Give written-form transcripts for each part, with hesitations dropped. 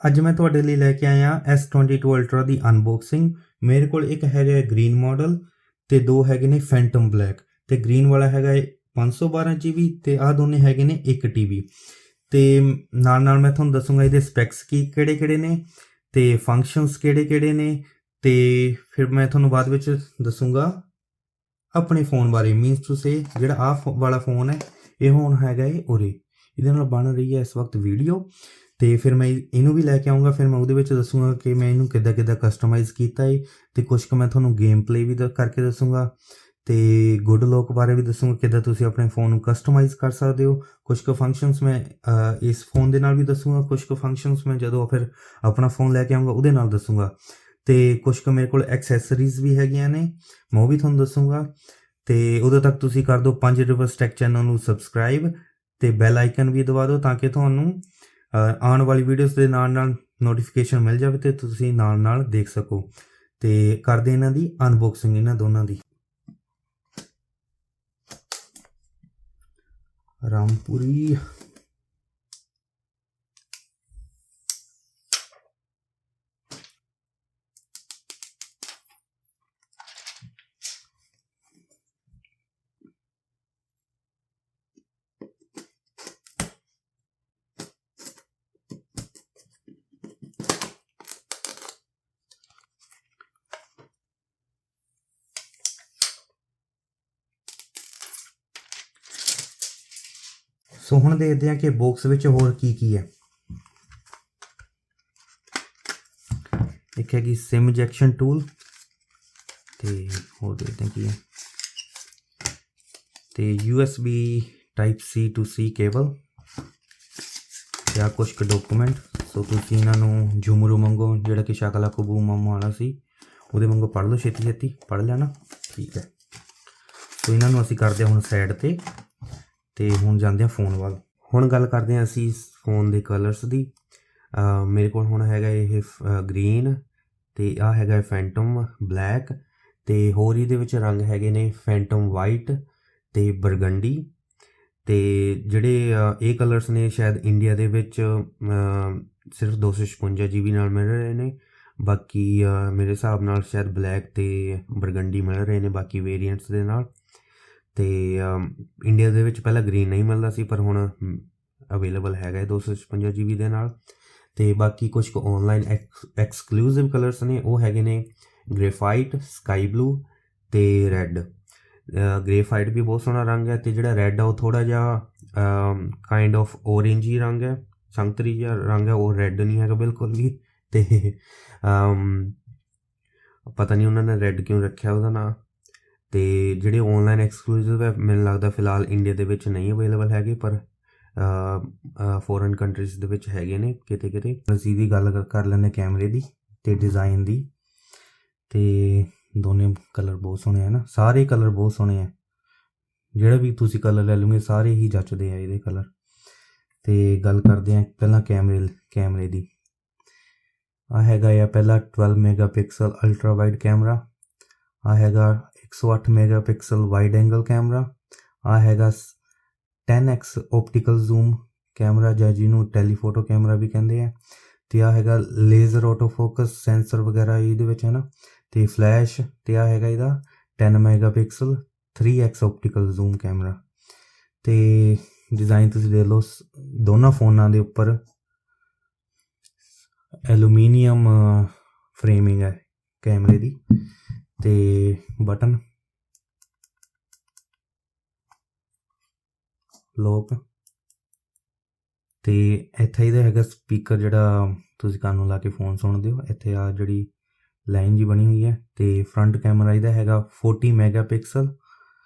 ਅੱਜ ਮੈਂ ਤੁਹਾਡੇ ਲਈ ਲੈ ਕੇ ਆਇਆ S22 ਅਲਟਰਾ ਦੀ ਅਨਬਾਕਸਿੰਗ। ਮੇਰੇ ਕੋਲ ਇੱਕ ਹੈਗਾ ਗ੍ਰੀਨ ਮਾਡਲ ਤੇ ਦੋ ਹੈਗੇ ਨੇ ਫੈਂਟਮ ਬਲੈਕ। ਤੇ ਗ੍ਰੀਨ ਵਾਲਾ ਹੈਗਾ 512 GB ਤੇ ਆਹ ਦੋਨੇ ਹੈਗੇ ਨੇ 1 TB। ਤੇ ਨਾਲ ਮੈਂ ਤੁਹਾਨੂੰ ਦੱਸੂਗਾ ਇਹਦੇ ਸਪੈਕਸ ਕਿਹੜੇ ਨੇ ਤੇ ਫੰਕਸ਼ਨਸ ਕਿਹੜੇ ਨੇ। ਤੇ ਫਿਰ ਮੈਂ ਤੁਹਾਨੂੰ ਬਾਅਦ ਵਿੱਚ ਦੱਸੂਗਾ ਆਪਣੇ फ़ोन ਬਾਰੇ। ਮੀਨਸ ਟੂ ਸੇ ਜਿਹੜਾ ਆਹ ਵਾਲਾ फ़ੋਨ ਹੈ ਇਹ ਹੁਣ ਹੈਗਾ ਉਰੇ, ਇਹਦੇ ਨਾਲ ਬਣ ਰਹੀ ਹੈ ਇਸ ਵਕਤ ਵੀਡੀਓ। ਤੇ ਫਿਰ ਮੈਂ ਇਹਨੂੰ ਵੀ ਲੈ ਕੇ ਆਊਂਗਾ, ਫਿਰ ਮੈਂ ਉਹਦੇ ਵਿੱਚ ਦੱਸੂਗਾ ਕਿ ਮੈਂ ਇਹਨੂੰ ਕਿੱਦਾਂ ਕਸਟਮਾਈਜ਼ ਕੀਤਾ ਹੈ। ਤੇ ਕੁਛ ਕੁ ਮੈਂ ਤੁਹਾਨੂੰ ਗੇਮ ਪਲੇ ਵੀ ਕਰਕੇ ਦੱਸੂਗਾ ਤੇ ਗੁੱਡ ਲੁੱਕ ਬਾਰੇ ਵੀ ਦੱਸੂਗਾ ਕਿੱਦਾਂ ਤੁਸੀਂ ਆਪਣੇ फ़ੋਨ ਨੂੰ ਕਸਟਮਾਈਜ਼ ਕਰ ਸਕਦੇ ਹੋ। ਕੁਛ ਕੁ ਫੰਕਸ਼ਨਸ ਮੈਂ ਇਸ फ़ੋਨ ਦੇ ਨਾਲ ਵੀ ਦੱਸੂਗਾ, ਕੁਛ ਕੁ ਫੰਕਸ਼ਨਸ ਮੈਂ ਜਦੋਂ ਫਿਰ ਆਪਣਾ फ़ੋਨ ਲੈ ਕੇ ਆਊਂਗਾ ਉਹਦੇ ਨਾਲ ਦੱਸੂਗਾ। ਤੇ ਕੁਛ ਕੁ ਮੇਰੇ ਕੋਲ ਐਕਸੈਸਰੀਜ਼ ਵੀ ਹੈਗੀਆਂ ਨੇ, ਮੈਂ ਉਹ ਵੀ ਤੁਹਾਨੂੰ ਦੱਸੂਗਾ। ਤੇ ਉਦੋਂ ਤੱਕ ਤੁਸੀਂ ਕਰ ਦਿਓ 5 ਰਿਵਰਸ ਟੈਕ ਚੈਨਲ ਨੂੰ ਸਬਸਕ੍ਰਾਈਬ ਤੇ ਬੈਲ ਆਈਕਨ ਵੀ ਦਬਾ ਦਿਓ ਤਾਂ ਕਿ ਤੁਹਾਨੂੰ ਆਉਣ ਵਾਲੀ ਵੀਡੀਓਜ਼ ਦੇ ਨਾਲ ਨੋਟੀਫਿਕੇਸ਼ਨ ਮਿਲ ਜਾਵੇ ਤੇ ਤੁਸੀਂ ਨਾਲ ਦੇਖ ਸਕੋ। ਤੇ ਕਰਦੇ ਇਹਨਾਂ ਦੀ ਅਨਬਾਕਸਿੰਗ, ਇਹਨਾਂ ਦੋਨਾਂ ਦੀ। ਰਾਮਪੁਰੀ ਸੋ ਹੁਣ ਦੇਖਦੇ ਹਾਂ ਕਿ ਬਾਕਸ ਵਿੱਚ ਹੋਰ ਕੀ ਹੈ। ਇੱਕ ਹੈਗੀ ਸਿਮ ਇੰਜੈਕਸ਼ਨ ਟੂਲ ਤੇ ਹੋਰ ਦੇਖਦੇ ਹਾਂ ਕੀ ਹੈ। ਤੇ USB type C to C cable ਤੇ ਆ ਕੁਛ ਕੁ ਡਾਕੂਮੈਂਟ। ਸੋ ਤੁਸੀਂ ਇਹਨਾਂ ਨੂੰ ਝੁਮਰੂ ਮੰਗੋ, ਜਿਹੜਾ ਕਿ ਸ਼ਕਲਾ ਕਬੂ ਮਾਮਾ ਵਾਲਾ ਸੀ, ਉਹਦੇ ਵਾਂਗੂ ਪੜ੍ਹ ਲਓ, ਛੇਤੀ ਪੜ੍ਹ ਲਿਆ ਨਾ, ਠੀਕ ਹੈ। ਸੋ ਇਹਨਾਂ ਨੂੰ ਅਸੀਂ ਕਰਦੇ ਹਾਂ ਹੁਣ ਸਾਈਡ ਤੇ ਹੁਣ ਜਾਂਦੇ ਹਾਂ ਫ਼ੋਨ ਵੱਲ। ਹੁਣ ਗੱਲ ਕਰਦੇ ਹਾਂ ਅਸੀਂ ਇਸ ਫ਼ੋਨ ਦੇ ਕਲਰਸ ਦੀ। ਮੇਰੇ ਕੋਲ ਹੁਣ ਹੈਗਾ ਇਹ ਗ੍ਰੀਨ ਤੇ ਆਹ ਹੈਗਾ ਫੈਂਟਮ ਬਲੈਕ ਤੇ ਹੋਰ ਇਹਦੇ ਵਿੱਚ ਰੰਗ ਹੈਗੇ ਨੇ ਫੈਂਟਮ ਵਾਈਟ ਤੇ ਬਰਗੰਡੀ। ਤੇ ਜਿਹੜੇ ਇਹ ਕਲਰਸ ਨੇ ਸ਼ਾਇਦ ਇੰਡੀਆ ਦੇ ਵਿੱਚ ਸਿਰਫ 256 GB ਨਾਲ ਮਿਲ ਰਹੇ ਨੇ। ਬਾਕੀ ਮੇਰੇ ਹਿਸਾਬ ਨਾਲ ਸ਼ਾਇਦ ਬਲੈਕ ਤੇ ਬਰਗੰਡੀ ਮਿਲ ਰਹੇ ਨੇ ਬਾਕੀ ਵੇਰੀਐਂਟਸ ਦੇ ਨਾਲ। ਤੇ ਇੰਡੀਆ ਦੇ ਵਿੱਚ ਪਹਿਲਾਂ ਗ੍ਰੀਨ ਨਹੀਂ ਮਿਲਦਾ ਸੀ ਪਰ ਹੁਣ ਅਵੇਲੇਬਲ ਹੈਗਾ 256 GB ਦੇ ਨਾਲ। ਤੇ ਬਾਕੀ ਕੁਛ ਕੁ ਔਨਲਾਈਨ ਐਕਸਕਲੂਸਿਵ ਕਲਰਸ ਨੇ, ਉਹ ਹੈਗੇ ਨੇ ਗ੍ਰੇਫਾਈਟ, ਸਕਾਈ ਬਲੂ ਤੇ ਰੈੱਡ। ਗ੍ਰੇਫਾਈਟ ਵੀ ਬਹੁਤ ਸੋਹਣਾ ਰੰਗ ਹੈ ਤੇ ਜਿਹੜਾ ਰੈੱਡ ਆ ਉਹ ਥੋੜ੍ਹਾ ਜਿਹਾ ਕਾਈਂਡ ਆਫ ਔਰੇਂਜ ਹੀ ਰੰਗ ਹੈ, ਸੰਤਰੀ ਜਿਹਾ ਰੰਗ ਹੈ, ਉਹ ਰੈੱਡ ਨਹੀਂ ਹੈਗਾ ਬਿਲਕੁਲ ਵੀ। ਤੇ ਪਤਾ ਨਹੀਂ ਉਹਨਾਂ ਨੇ ਰੈੱਡ ਕਿਉਂ ਰੱਖਿਆ ਉਹਦਾ ਨਾਂ। ਤੇ ਜਿਹੜੇ ਔਨਲਾਈਨ ਐਕਸਕਲੂਸਿਵ ਹੈ ਮੈਨੂੰ ਲੱਗਦਾ ਫਿਲਹਾਲ ਇੰਡੀਆ ਦੇ ਵਿੱਚ ਨਹੀਂ ਅਵੇਲੇਬਲ ਹੈਗੇ, ਪਰ ਫੋਰਨ ਕੰਟਰੀਜ਼ ਦੇ ਵਿੱਚ ਹੈਗੇ ਨੇ ਕਿਤੇ। ਅਸੀਂ ਦੀ ਗੱਲ ਕਰ ਲੈਂਦੇ ਕੈਮਰੇ ਦੀ ਤੇ ਡਿਜ਼ਾਈਨ ਦੀ। ਤੇ ਦੋਨੇ ਕਲਰ ਬਹੁਤ ਸੋਹਣੇ ਹੈ ਨਾ, ਸਾਰੇ ਕਲਰ ਬਹੁਤ ਸੋਹਣੇ ਹੈ। ਜਿਹੜਾ ਵੀ ਤੁਸੀਂ ਕਲਰ ਲੈ ਲਓਗੇ ਸਾਰੇ ਹੀ ਜੱਚਦੇ ਆ ਇਹਦੇ ਕਲਰ। ਤੇ ਗੱਲ ਕਰਦੇ ਹਾਂ ਪਹਿਲਾਂ ਕੈਮਰੇ ਦੀ। ਆ ਹੈਗਾ ਆ ਪਹਿਲਾ 12 ਮੈਗਾਪਿਕਸਲ ਅਲਟਰਾ ਵਾਈਡ ਕੈਮਰਾ। ਆ ਹੈਗਾ 108 ਮੈਗਾਪਿਕਸਲ ਵਾਈਡ ਐਂਗਲ ਕੈਮਰਾ। ਆ ਹੈਗਾ 10x ਓਪਟੀਕਲ ਜ਼ੂਮ ਕੈਮਰਾ ਜਾਂ ਜਿਹਨੂੰ ਟੈਲੀਫੋਟੋ ਕੈਮਰਾ ਵੀ ਕਹਿੰਦੇ ਆ। ਤੇ ਆ ਹੈਗਾ ਲੇਜ਼ਰ ਆਟੋ ਫੋਕਸ ਸੈਂਸਰ ਵਗੈਰਾ ਇਹਦੇ ਵਿੱਚ ਹੈ ਨਾ, ਤੇ ਫਲੈਸ਼। ਤੇ ਆ ਹੈਗਾ ਇਹਦਾ 10 megapixel 3x optical zoom camera. ਤੇ ਡਿਜ਼ਾਈਨ ਤੁਸੀਂ ਦੇਖ ਲਓ, ਦੋਨਾਂ ਫ਼ੋਨਾਂ ਦੇ ਉੱਪਰ ਐਲੂਮੀਨੀਅਮ ਫਰੇਮਿੰਗ ਹੈ ਕੈਮਰੇ ਦੀ। ਤੇ ਬਟਨ ਲੋਕ ਤੇ ਇੱਥੇ ਇਹਦਾ ਹੈਗਾ ਸਪੀਕਰ ਜਿਹੜਾ ਤੁਸੀਂ ਕੰਨ ਨੂੰ ਲਾ ਕੇ ਫ਼ੋਨ ਸੁਣਦੇ ਹੋ। ਇੱਥੇ ਆ ਜਿਹੜੀ ਲਾਈਨ ਜੀ ਬਣੀ ਹੋਈ ਹੈ। ਤੇ ਫਰੰਟ ਕੈਮਰਾ ਇਹਦਾ ਹੈਗਾ 40 ਮੈਗਾਪਿਕਸਲ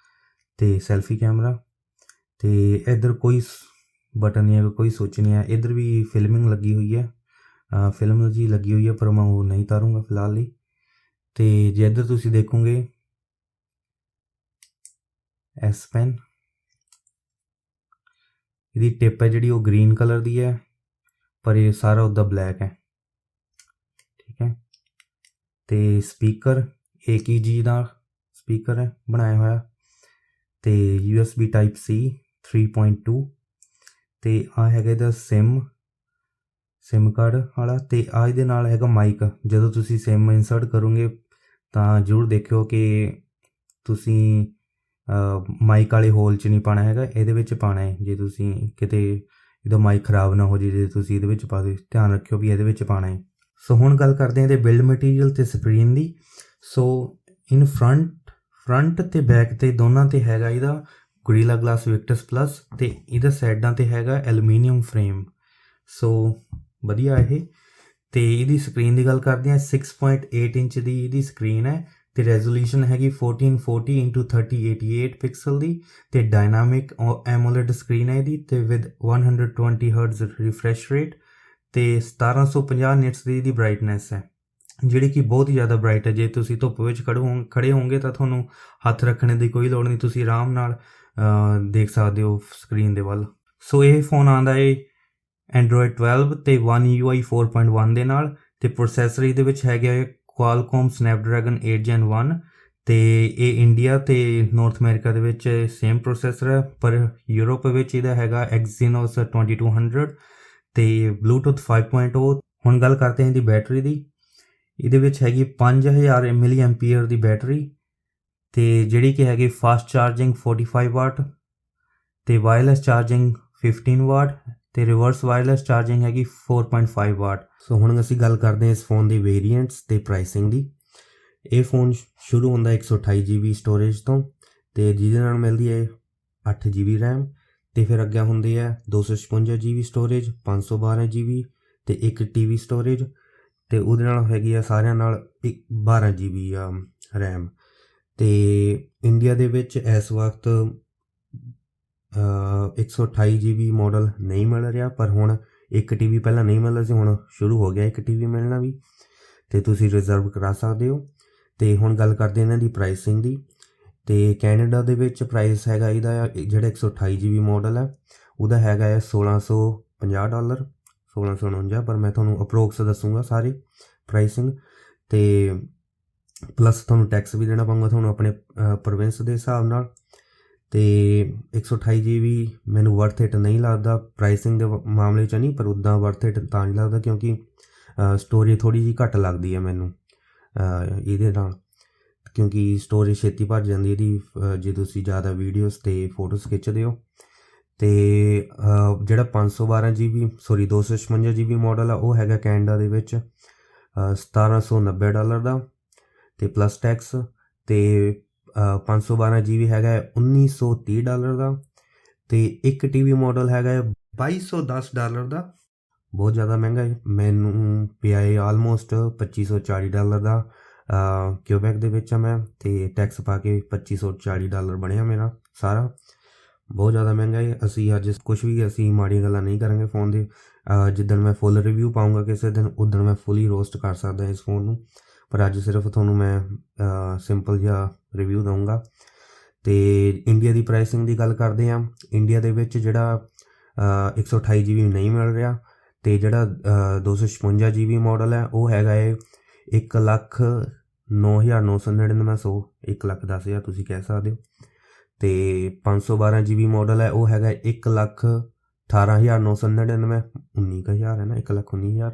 ਤੇ ਸੈਲਫੀ ਕੈਮਰਾ। ਤੇ ਇੱਧਰ ਕੋਈ ਬਟਨ ਨਹੀਂ ਹੈਗਾ, ਕੋਈ ਸੁੱਚ ਨਹੀਂ ਹੈ। ਇੱਧਰ ਵੀ ਫਿਲਮਿੰਗ ਲੱਗੀ ਹੋਈ ਹੈ, ਫਿਲਮ ਜੀ ਲੱਗੀ ਹੋਈ ਹੈ, ਪਰ ਮੈਂ ਉਹ ਨਹੀਂ ਤਾਰੂੰਗਾ ਫਿਲਹਾਲ ਲਈ। ਤੇ ਜੇ ਇੱਧਰ ਤੁਸੀਂ ਦੇਖੋਗੇ ਐਸ ਪੈਨ, ਇਹਦੀ ਟਿਪ ਹੈ ਜਿਹੜੀ ਉਹ ਗ੍ਰੀਨ ਕਲਰ ਦੀ ਹੈ, ਪਰ ਇਹ ਸਾਰਾ ਉੱਦਾਂ ਬਲੈਕ ਹੈ, ਠੀਕ ਹੈ। ਤੇ ਸਪੀਕਰ AKG ਦਾ ਸਪੀਕਰ ਹੈ ਬਣਾਇਆ ਹੋਇਆ। ਤੇ USB Type C 3.2। ਤੇ ਆ ਹੈਗਾ ਇਹਦਾ ਸਿਮ ਸਿਮ ਕਾਰਡ ਵਾਲਾ। ਅਤੇ ਆ ਇਹਦੇ ਨਾਲ ਹੈਗਾ ਮਾਈਕ। ਜਦੋਂ ਤੁਸੀਂ ਸਿਮ ਇੰਸਰਟ ਕਰੋਗੇ ਤਾਂ ਜ਼ਰੂਰ ਦੇਖਿਓ ਕਿ ਤੁਸੀਂ ਮਾਈਕ ਵਾਲੇ ਹੋਲ 'ਚ ਨਹੀਂ ਪਾਉਣਾ ਹੈਗਾ, ਇਹਦੇ ਵਿੱਚ ਪਾਉਣਾ ਹੈ। ਜੇ ਤੁਸੀਂ ਕਿਤੇ ਇਹਦਾ ਮਾਈਕ ਖ਼ਰਾਬ ਨਾ ਹੋ ਜੇ ਜੇ ਤੁਸੀਂ ਇਹਦੇ ਵਿੱਚ ਪਾ ਦਿਓ, ਧਿਆਨ ਰੱਖਿਓ ਵੀ ਇਹਦੇ ਵਿੱਚ ਪਾਉਣਾ ਹੈ। ਸੋ ਹੁਣ ਗੱਲ ਕਰਦੇ ਹਾਂ ਇਹਦੇ ਬਿਲਡ ਮਟੀਰੀਅਲ ਅਤੇ screen the. So in front ਅਤੇ ਬੈਕ 'ਤੇ ਦੋਨਾਂ 'ਤੇ ਹੈਗਾ ਇਹਦਾ ਗੋਰੀਲਾ ਗਲਾਸ ਵਿਕਟਸ ਪਲੱਸ, ਅਤੇ ਇਹਦਾ ਸਾਈਡਾਂ 'ਤੇ ਹੈਗਾ ਐਲੂਮੀਨੀਅਮ ਫਰੇਮ। ਸੋ ਵਧੀਆ ਇਹ। ਅਤੇ ਇਹਦੀ ਸਕਰੀਨ ਦੀ ਗੱਲ ਕਰਦੇ ਹਾਂ, 6.8 ਇੰਚ ਦੀ ਇਹਦੀ ਸਕਰੀਨ ਹੈ, ਅਤੇ ਰੈਜ਼ੋਲੂਸ਼ਨ ਹੈਗੀ 1440x3088 ਪਿਕਸਲ ਦੀ, ਅਤੇ ਡਾਇਨਾਮਿਕ ਐਮੋਲੇਡ ਸਕਰੀਨ ਹੈ ਇਹਦੀ, ਅਤੇ ਵਿਦ 120 ਹਰਟਜ਼ ਰਿਫਰੈਸ਼ ਰੇਟ, ਅਤੇ 1750 ਨਿਟਸ ਦੀ ਇਹਦੀ ਬਰਾਈਟਨੈਸ ਹੈ, ਜਿਹੜੀ ਕਿ ਬਹੁਤ ਹੀ ਜ਼ਿਆਦਾ ਬਰਾਈਟ ਹੈ। ਜੇ ਤੁਸੀਂ ਧੁੱਪ ਵਿੱਚ ਖੜੇ ਹੋਵੋਗੇ ਤਾਂ ਤੁਹਾਨੂੰ ਹੱਥ ਰੱਖਣ ਦੀ ਕੋਈ ਲੋੜ ਨਹੀਂ, ਤੁਸੀਂ ਆਰਾਮ ਨਾਲ ਦੇਖ ਸਕਦੇ ਹੋ ਸਕਰੀਨ ਦੇ ਵੱਲ। ਸੋ ਇਹ ਫੋਨ ਆਉਂਦਾ ਹੈ Android 12 ਅਤੇ One UI 4.1 ਦੇ ਨਾਲ, ਅਤੇ ਪ੍ਰੋਸੈਸਰ ਇਹਦੇ ਵਿੱਚ ਹੈਗਾ Qualcomm Snapdragon 8 Gen 1, ਅਤੇ ਇਹ ਇੰਡੀਆ ਅਤੇ ਨਾਰਥ ਅਮਰੀਕਾ ਦੇ ਵਿੱਚ ਸੇਮ ਪ੍ਰੋਸੈਸਰ ਹੈ, ਪਰ ਯੂਰਪ ਵਿੱਚ ਇਹਦਾ ਹੈਗਾ Exynos 2200, ਅਤੇ Bluetooth 5.0। ਹੁਣ ਗੱਲ ਕਰਦੇ ਹਾਂ ਇਹਦੀ ਬੈਟਰੀ ਦੀ। ਇਹਦੇ ਵਿੱਚ ਹੈਗੀ 5000 mAh ਦੀ ਬੈਟਰੀ, ਅਤੇ ਜਿਹੜੀ ਕਿ ਹੈਗੀ ਫਾਸਟ ਚਾਰਜਿੰਗ 45 ਵਾਟ, ਅਤੇ ਵਾਇਰਲੈਸ ਚਾਰਜਿੰਗ 15 ਵਾਟ, ਅਤੇ ਰਿਵਰਸ ਵਾਇਰਲੈਸ ਚਾਰਜਿੰਗ ਹੈਗੀ 4.5 ਵਾਟ। ਸੋ ਹੁਣ ਅਸੀਂ ਗੱਲ ਕਰਦੇ ਹਾਂ ਇਸ ਫੋਨ ਦੇ ਵੇਰੀਐਂਟਸ ਅਤੇ ਪ੍ਰਾਈਸਿੰਗ ਦੀ। ਇਹ ਫੋਨ ਸ਼ੁਰੂ ਹੁੰਦਾ 128 GB ਸਟੋਰੇਜ ਤੋਂ, ਅਤੇ ਜਿਹਦੇ ਨਾਲ ਮਿਲਦੀ ਹੈ 8 GB ਰੈਮ, ਅਤੇ ਫਿਰ ਅੱਗੇ ਹੁੰਦੀ ਹੈ 256 GB ਸਟੋਰੇਜ, 512 GB, ਅਤੇ 1 TB ਸਟੋਰੇਜ, ਅਤੇ ਉਹਦੇ ਨਾਲ ਹੈਗੀ ਆ ਸਾਰਿਆਂ ਨਾਲ 12 GB ਰੈਮ। ਅਤੇ ਇੰਡੀਆ ਦੇ ਵਿੱਚ ਇਸ ਵਕਤ 128 GB ਮਾਡਲ ਨਹੀਂ ਮਿਲ ਰਿਹਾ, ਪਰ ਹੁਣ 1 TB ਪਹਿਲਾਂ ਨਹੀਂ ਮਿਲਦਾ ਸੀ, ਹੁਣ ਸ਼ੁਰੂ ਹੋ ਗਿਆ 1 TB ਮਿਲਣਾ ਵੀ, ਅਤੇ ਤੁਸੀਂ ਰਿਜ਼ਰਵ ਕਰਾ ਸਕਦੇ ਹੋ। ਅਤੇ ਹੁਣ ਗੱਲ ਕਰਦੇ ਇਹਨਾਂ ਦੀ ਪ੍ਰਾਈਸਿੰਗ ਦੀ। ਅਤੇ ਕੈਨੇਡਾ ਦੇ ਵਿੱਚ ਪ੍ਰਾਈਸ ਹੈਗਾ ਇਹਦਾ, ਜਿਹੜਾ 128 GB ਮਾਡਲ ਹੈ ਉਹਦਾ ਹੈਗਾ ਹੈ $1650, 1649, ਪਰ ਮੈਂ ਤੁਹਾਨੂੰ ਅਪਰੋਕਸ ਦੱਸੂੰਗਾ ਸਾਰੇ ਪ੍ਰਾਈਸਿੰਗ, ਅਤੇ ਪਲੱਸ ਤੁਹਾਨੂੰ ਟੈਕਸ ਵੀ ਦੇਣਾ ਪਊਗਾ ਤੁਹਾਨੂੰ ਆਪਣੇ ਪ੍ਰੋਵਿੰਸ ਦੇ ਹਿਸਾਬ ਨਾਲ। ਅਤੇ 128 GB ਮੈਨੂੰ ਵਰਥ ਇਟ ਨਹੀਂ ਲੱਗਦਾ ਪ੍ਰਾਈਸਿੰਗ ਦੇ ਮਾਮਲੇ 'ਚ ਨਹੀਂ, ਪਰ ਉੱਦਾਂ ਵਰਥ ਇਟ ਤਾਂ ਨਹੀਂ ਲੱਗਦਾ ਕਿਉਂਕਿ ਸਟੋਰੇਜ ਥੋੜ੍ਹੀ ਜਿਹੀ ਘੱਟ ਲੱਗਦੀ ਹੈ ਮੈਨੂੰ ਇਹਦੇ ਨਾਲ, ਕਿਉਂਕਿ ਸਟੋਰੇਜ ਛੇਤੀ ਭਰ ਜਾਂਦੀ ਇਹਦੀ ਜੇ ਤੁਸੀਂ ਜ਼ਿਆਦਾ ਵੀਡੀਓਜ਼ ਅਤੇ ਫੋਟੋਜ਼ ਖਿੱਚਦੇ ਹੋ। ਅਤੇ ਜਿਹੜਾ 256 GB ਮਾਡਲ ਆ ਉਹ ਹੈਗਾ ਕੈਨੇਡਾ ਦੇ ਵਿੱਚ $1790 ਦਾ, ਅਤੇ ਪਲੱਸ ਟੈਕਸ, ਅਤੇ 512 GB ਹੈਗਾ $1930 ਦਾ, ਅਤੇ 1 TB ਮਾਡਲ ਹੈਗਾ $2210 ਦਾ। ਬਹੁਤ ਜ਼ਿਆਦਾ ਮਹਿੰਗਾ ਹੈ, ਮੈਨੂੰ ਪਿਆ ਹੈ ਆਲਮੋਸਟ $2540 ਦਾ। ਕਿਊਬੈਕ ਦੇ ਵਿੱਚ ਆ ਮੈਂ, ਅਤੇ ਟੈਕਸ ਪਾ ਕੇ $2540 ਬਣਿਆ ਮੇਰਾ ਸਾਰਾ। ਬਹੁਤ ਜ਼ਿਆਦਾ ਮਹਿੰਗਾ ਹੈ। ਅਸੀਂ ਅੱਜ ਕੁਛ ਵੀ ਅਸੀਂ ਮਾੜੀਆਂ ਗੱਲਾਂ ਨਹੀਂ ਕਰਾਂਗੇ ਫ਼ੋਨ ਦੇ। ਜਿੱਦਣ ਮੈਂ ਫੁੱਲ ਰਿਵਿਊ ਪਾਊਂਗਾ ਕਿਸੇ ਦਿਨ, ਉੱਦਣ ਮੈਂ ਫੁੱਲੀ ਰੋਸਟ ਕਰ ਸਕਦਾ ਇਸ ਫ਼ੋਨ ਨੂੰ, ਪਰ ਅੱਜ ਸਿਰਫ ਤੁਹਾਨੂੰ ਮੈਂ ਸਿੰਪਲ ਜਿਹਾ ਰਿਵਿਊ ਦਊਂਗਾ। ਅਤੇ ਇੰਡੀਆ ਦੀ ਪ੍ਰਾਈਸਿੰਗ ਦੀ ਗੱਲ ਕਰਦੇ ਹਾਂ। ਇੰਡੀਆ ਦੇ ਵਿੱਚ ਜਿਹੜਾ 128 GB ਨਹੀਂ ਮਿਲ ਰਿਹਾ, ਅਤੇ ਜਿਹੜਾ 256 GB ਮਾਡਲ ਹੈ ਉਹ ਹੈਗਾ ਹੈ 1,09,999, 1,10,000 ਤੁਸੀਂ ਕਹਿ ਸਕਦੇ ਹੋ। ਅਤੇ 512 GB ਮਾਡਲ ਹੈ ਉਹ ਹੈਗਾ 1,18,999, 19,000 ਹੈ ਨਾ, 1,19,000।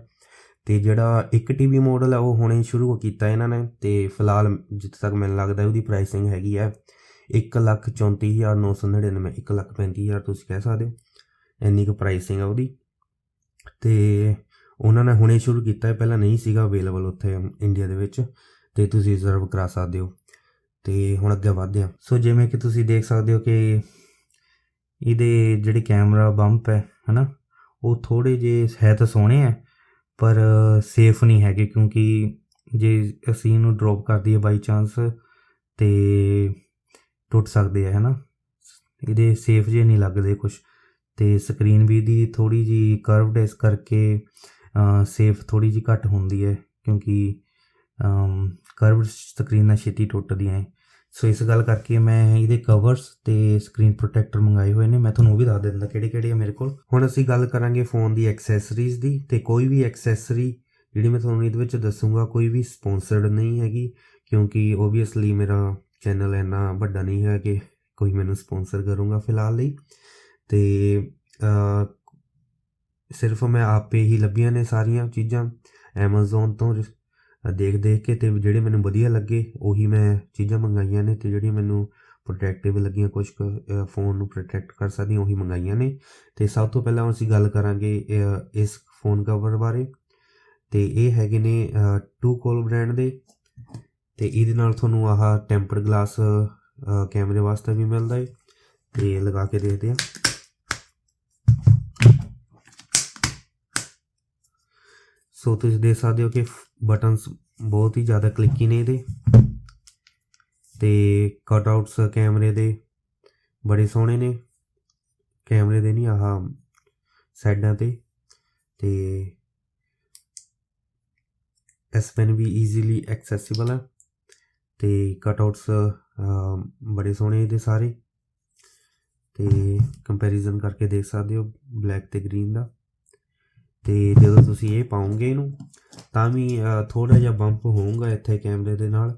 ਅਤੇ ਜਿਹੜਾ 1 TB ਮਾਡਲ ਹੈ ਉਹ ਹੁਣੇ ਸ਼ੁਰੂ ਕੀਤਾ ਇਹਨਾਂ ਨੇ, ਅਤੇ ਫਿਲਹਾਲ ਜਿੱਥੇ ਤੱਕ ਮੈਨੂੰ ਲੱਗਦਾ ਉਹਦੀ ਪ੍ਰਾਈਸਿੰਗ ਹੈਗੀ ਹੈ 1,34,999, 1,35,000 ਤੁਸੀਂ ਕਹਿ ਸਕਦੇ ਹੋ, ਇੰਨੀ ਕੁ ਪ੍ਰਾਈਸਿੰਗ ਆ ਉਹਦੀ। ਅਤੇ ਉਹਨਾਂ ਨੇ ਹੁਣੇ ਸ਼ੁਰੂ ਕੀਤਾ ਹੈ, ਪਹਿਲਾਂ ਨਹੀਂ ਸੀਗਾ ਅਵੇਲੇਬਲ ਉੱਥੇ ਇੰਡੀਆ ਦੇ ਵਿੱਚ, ਅਤੇ ਤੁਸੀਂ ਰਿਜ਼ਰਵ ਕਰਾ ਸਕਦੇ ਹੋ। ਅਤੇ ਹੁਣ ਅੱਗੇ ਵੱਧਦੇ ਹਾਂ। ਸੋ ਜਿਵੇਂ ਕਿ ਤੁਸੀਂ ਦੇਖ ਸਕਦੇ ਹੋ ਕਿ ਇਹਦੇ ਜਿਹੜੇ ਕੈਮਰਾ ਬੰਪ ਹੈ ਨਾ, ਉਹ ਥੋੜ੍ਹੇ ਜਿਹੇ ਹੈ ਤਾਂ ਸੋਹਣੇ ਹੈ, ਪਰ ਸੇਫ ਨਹੀਂ ਹੈਗੇ, ਕਿਉਂਕਿ ਜੇ ਅਸੀਂ ਇਹਨੂੰ ਡਰੋਪ ਕਰ ਦਈਏ ਬਾਈ ਚਾਂਸ ਅਤੇ ਟੁੱਟ ਸਕਦੇ ਹੈ ਨਾ, ਇਹਦੇ ਸੇਫ ਜਿਹੇ ਨਹੀਂ ਲੱਗਦੇ ਕੁਛ। ਅਤੇ ਸਕਰੀਨ ਵੀ ਇਹਦੀ ਥੋੜ੍ਹੀ ਜਿਹੀ ਕਰਵਡ, ਇਸ ਕਰਕੇ ਸੇਫ ਥੋੜ੍ਹੀ ਜਿਹੀ ਘੱਟ ਹੁੰਦੀ ਹੈ, ਕਿਉਂਕਿ ਕਰਵਡ ਸਕਰੀਨਾਂ ਛੇਤੀ ਟੁੱਟਦੀਆਂ ਹੈ। ਸੋ ਇਸ ਗੱਲ ਕਰਕੇ ਮੈਂ ਇਹਦੇ ਕਵਰਸ ਅਤੇ ਸਕਰੀਨ ਪ੍ਰੋਟੈਕਟਰ ਮੰਗਾਏ ਹੋਏ ਨੇ, ਮੈਂ ਤੁਹਾਨੂੰ ਉਹ ਵੀ ਦੱਸ ਦਿੰਦਾ ਕਿਹੜੇ ਕਿਹੜੇ ਆ ਮੇਰੇ ਕੋਲ। ਹੁਣ ਅਸੀਂ ਗੱਲ ਕਰਾਂਗੇ ਫ਼ੋਨ ਦੀ ਐਕਸੈਸਰੀਜ਼ ਦੀ, ਅਤੇ ਕੋਈ ਵੀ ਐਕਸੈਸਰੀ ਜਿਹੜੀ ਮੈਂ ਤੁਹਾਨੂੰ ਇਹਦੇ ਵਿੱਚ ਦੱਸੂੰਗਾ ਕੋਈ ਵੀ ਸਪੋਂਸਰਡ ਨਹੀਂ ਹੈਗੀ, ਕਿਉਂਕਿ ਓਬਵੀਅਸਲੀ ਮੇਰਾ ਚੈਨਲ ਇੰਨਾ ਵੱਡਾ ਨਹੀਂ ਹੈ ਕਿ ਕੋਈ ਮੈਨੂੰ ਸਪੋਂਸਰ ਕਰੂੰਗਾ ਫਿਲਹਾਲ ਲਈ। ਅਤੇ ਸਿਰਫ ਮੈਂ ਆਪੇ ਹੀ ਲੱਭੀਆਂ ਨੇ ਸਾਰੀਆਂ ਚੀਜ਼ਾਂ ਐਮਾਜ਼ੋਨ ਤੋਂ ਦੇਖ ਕੇ, ਤੇ ਜਿਹੜੇ ਮੈਨੂੰ ਵਧੀਆ ਲੱਗੇ ਉਹੀ ਮੈਂ ਚੀਜ਼ਾਂ ਮੰਗਾਈਆਂ ਨੇ, ਤੇ ਜਿਹੜੀਆਂ ਮੈਨੂੰ ਪ੍ਰੋਟੈਕਟਿਵ ਲੱਗੀਆਂ, ਕੁਝ ਫ਼ੋਨ ਨੂੰ ਪ੍ਰੋਟੈਕਟ ਕਰ ਸਕਦੀਆਂ, ਉਹੀ ਮੰਗਾਈਆਂ ਨੇ। ਤੇ ਸਭ ਤੋਂ ਪਹਿਲਾਂ ਅਸੀਂ ਗੱਲ ਕਰਾਂਗੇ ਇਸ ਫ਼ੋਨ ਕਵਰ ਬਾਰੇ। ਤੇ ਇਹ ਹੈਗੇ ਨੇ ਟੂਕੋਲ ਬ੍ਰਾਂਡ ਦੇ, ਤੇ ਇਹਦੇ ਨਾਲ ਤੁਹਾਨੂੰ ਆਹ ਟੈਂਪਰਡ ਗਲਾਸ ਕੈਮਰੇ ਵਾਸਤੇ ਵੀ ਮਿਲਦਾ ਹੈ। ਤੇ ਲਗਾ ਕੇ ਦੇਖਦੇ ਹਾਂ। ਸੋ ਤੁਸੀਂ ਦੇਖ ਸਕਦੇ ਹੋ ਕਿ ਬਟਨਸ ਬਹੁਤ ਹੀ ਜ਼ਿਆਦਾ ਕਲਿੱਕੀ ਨੇ ਇਹਦੇ, ਤੇ ਕਟਆਊਟਸ ਕੈਮਰੇ ਦੇ ਬੜੇ ਸੋਹਣੇ ਨੇ, ਕੈਮਰੇ ਦੇ ਨਹੀਂ, ਆਹ ਸਾਈਡਾਂ ਤੇ ਐਸ ਪੈਨ ਵੀ ਈਜ਼ੀਲੀ ਐਕਸੈਸਿਬਲ ਹੈ, ਤੇ ਕਟਆਊਟਸ ਬੜੇ ਸੋਹਣੇ ਇਹਦੇ ਸਾਰੇ। ਤੇ ਕੰਪੈਰੀਜ਼ਨ ਕਰਕੇ ਦੇਖ ਸਕਦੇ ਹੋ ਬਲੈਕ ਤੇ ਗ੍ਰੀਨ ਦਾ। ਤੇ ਜਦੋਂ ਤੁਸੀਂ ਇਹ ਪਾਓਗੇ ਇਹਨੂੰ ਤਾਂ ਵੀ ਥੋੜ੍ਹਾ ਜਿਹਾ ਬੰਪ ਹੋਊਗਾ ਇੱਥੇ ਕੈਮਰੇ ਦੇ ਨਾਲ,